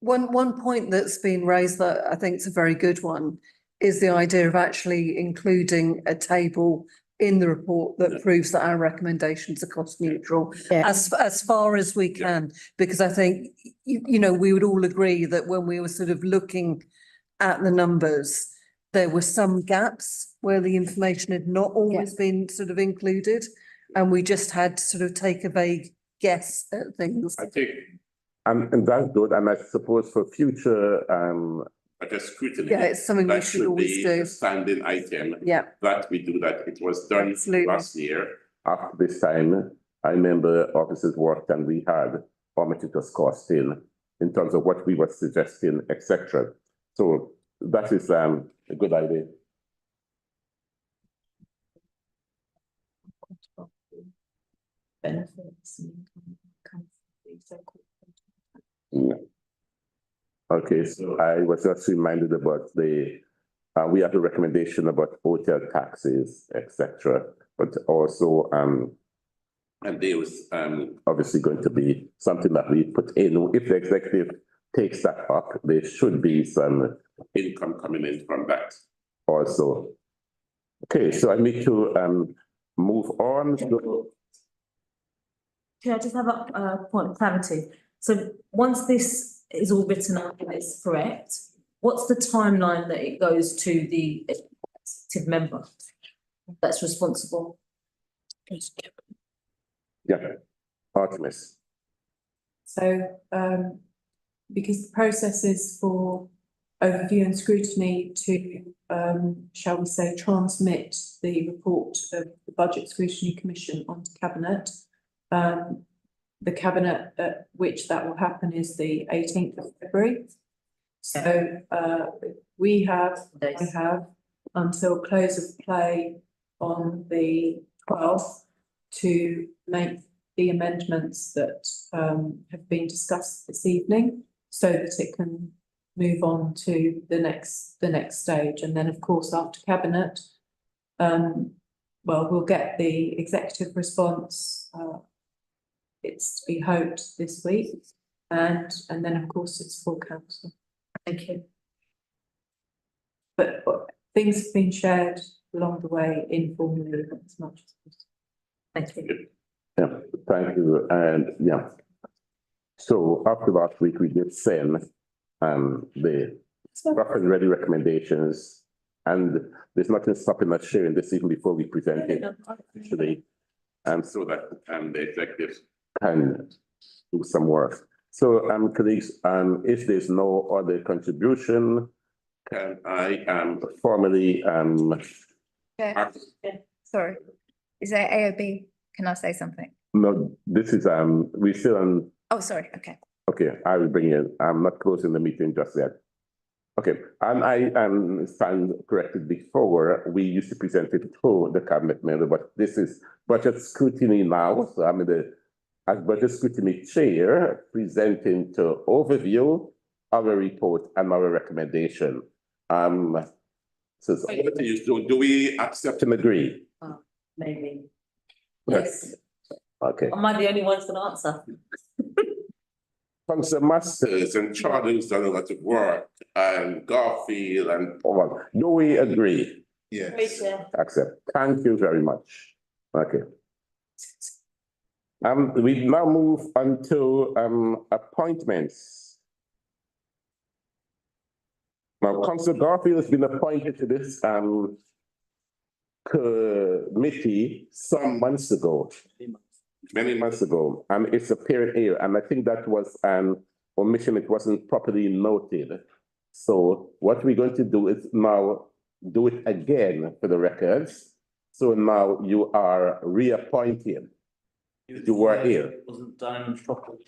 One point that's been raised that I think is a very good one is the idea of actually including a table in the report that proves that our recommendations are cost neutral as far as we can, because I think, we would all agree that when we were sort of looking at the numbers, there were some gaps where the information had not always been sort of included, and we just had to sort of take a vague guess at things. I think, and that's good, and I suppose for future scrutiny. Yeah, it's something we should always do. That should be a standing item. Yeah. That we do that. It was done Absolutely. last year. After this time, I remember officers worked and we had how much it was costing in terms of what we were suggesting, etc. So that is a good idea. Benefits. Yeah. Okay, so I was just reminded about we have a recommendation about hotel taxes, etc. But also, and there was obviously going to be something that we put in. If the executive takes that up, there should be some income coming in from that also. Okay, so I need to move on. Can I just have a point of clarity? So once this is all written up and it's correct, what's the timeline that it goes to the executive member that's responsible? Yeah, Artemis. So because the process is for overview and scrutiny to, shall we say, transmit the report of the Budget Scrutiny Commission onto Cabinet, the cabinet at which that will happen is the 18th of February. So I have until close of play on the 12th to make the amendments that have been discussed this evening, so that it can move on to the next stage. And then, of course, after cabinet, well, we'll get the executive response. It's to be hoped this week, and then, of course, it's full council. Thank you. But things have been shared along the way informally as much as possible. Thank you. Yeah, thank you. And yeah. So after last week, we did send the rough and ready recommendations, and there's nothing stopping us sharing this even before we present it today. So that the executives can do some work. So colleagues, if there's no other contribution, can I formally Chair, sorry, is there AOB? Can I say something? no, this is we still on. Oh, sorry, okay. Okay, I will bring in. I'm not closing the meeting just yet. Okay, and I stand corrected before. We used to present it to the cabinet member, but this is budget scrutiny now. So I'm as budget scrutiny chair presenting to overview our report and our recommendation. So do we accept and agree? Maybe. Yes. Okay. Am I the only one who's gonna answer? Councillor Masters and Charlie's done a lot of work, and Garfield and all. Do we agree? Yes. Accept. Thank you very much. Okay. We now move on to appointments. Now, Councillor Garfield has been appointed to this committee some months ago. Many months ago, and it's appeared here, and I think that was an omission. It wasn't properly noted. So what we're going to do is now do it again for the records. So now you are reappointed. You were here. It wasn't done properly.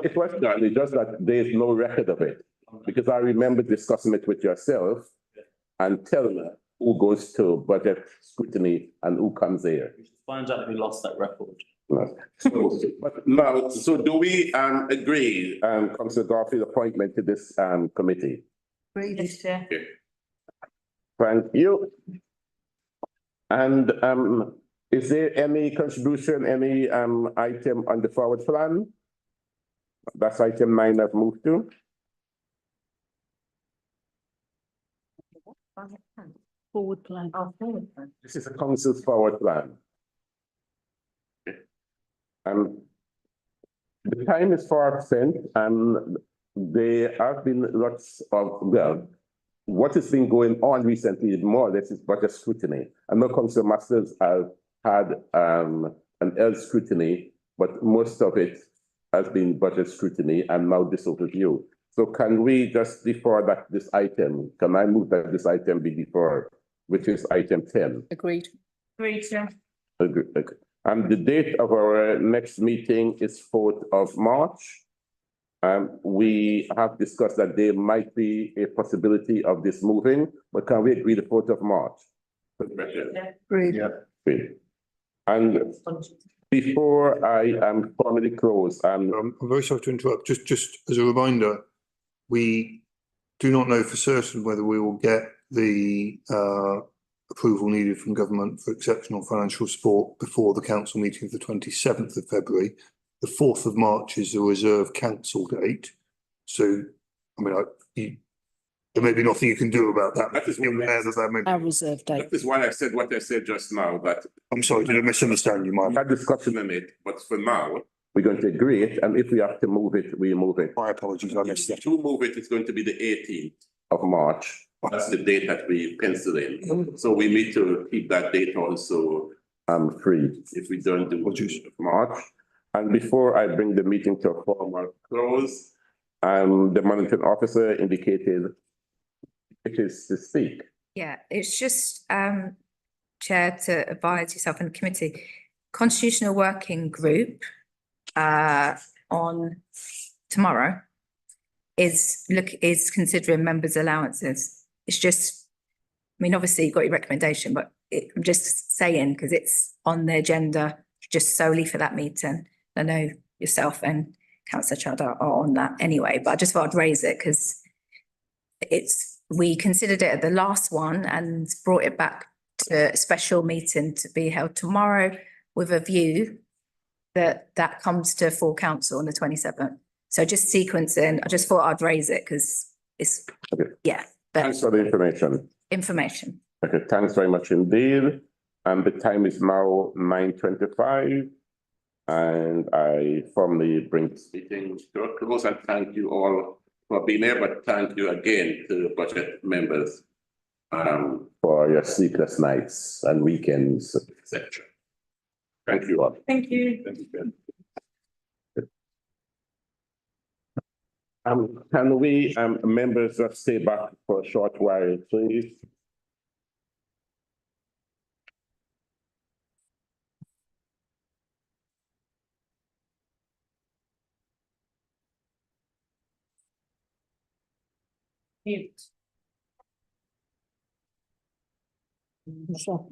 It was done, it's just that there's no record of it. Because I remember discussing it with yourself and telling her who goes to budget scrutiny and who comes here. We should find out who lost that record. But now, so do we agree, Councillor Garfield's appointment to this committee? Yes, Chair. Okay. Thank you. And is there any contribution, any item on the forward plan? That's item 9 I've moved to. Forward plan. Oh, forward plan. This is a council's forward plan. The time is far spent, and there have been lots of, well, what has been going on recently, more or less, is budget scrutiny. I know Councillor Masters have had an L scrutiny, but most of it has been budget scrutiny and now this overview. So can we just defer that this item? Can I move that this item be deferred, which is item 10? Agreed. Agreed, Chair. Agree. And the date of our next meeting is 4th of March. We have discussed that there might be a possibility of this moving, but can we agree the 4th of March? Agreed. Yeah. Great. And before I formally close, I'm very sorry to interrupt. Just as a reminder, we do not know for certain whether we will get the approval needed from government for exceptional financial support before the council meeting of the 27th of February. The 4th of March is the reserve council date. So, I mean, there may be nothing you can do about that. That is Our reserve date. That is why I said what I said just now, that I'm sorry, did I misunderstand you, we Mark? had discussion on it, but for now, we're going to agree it, and if we have to move it, we move it. My apologies, I missed that. To move it, it's going to be the 18th of March. That's the date that we penciled in. So we need to keep that date also free if we don't do it of March. And before I bring the meeting to a formal close, the monitoring officer indicated it is to speak. Yeah, it's just, Chair, to advise yourself and the committee, Constitutional Working Group on tomorrow is considering members' allowances. It's just, I mean, obviously you've got your recommendation, but I'm just saying, because it's on the agenda just solely for that meeting. I know yourself and Councillor Chad are on that anyway, but I just thought I'd raise it because we considered it at the last one and brought it back to a special meeting to be held tomorrow with a view that comes to full council on the 27th. So just sequencing, I just thought I'd raise it because it's, Okay. yeah. But Thanks for the information. information. Okay, thanks very much indeed. And the time is now 9:25. And I formally bring this meeting to a close and thank you all for being here, but thank you again to the budget members for your sleepless nights and weekends, etc. Thank you all. Thank you. Thank you. Can we, members, just stay back for a short while, please? Mute. Sure.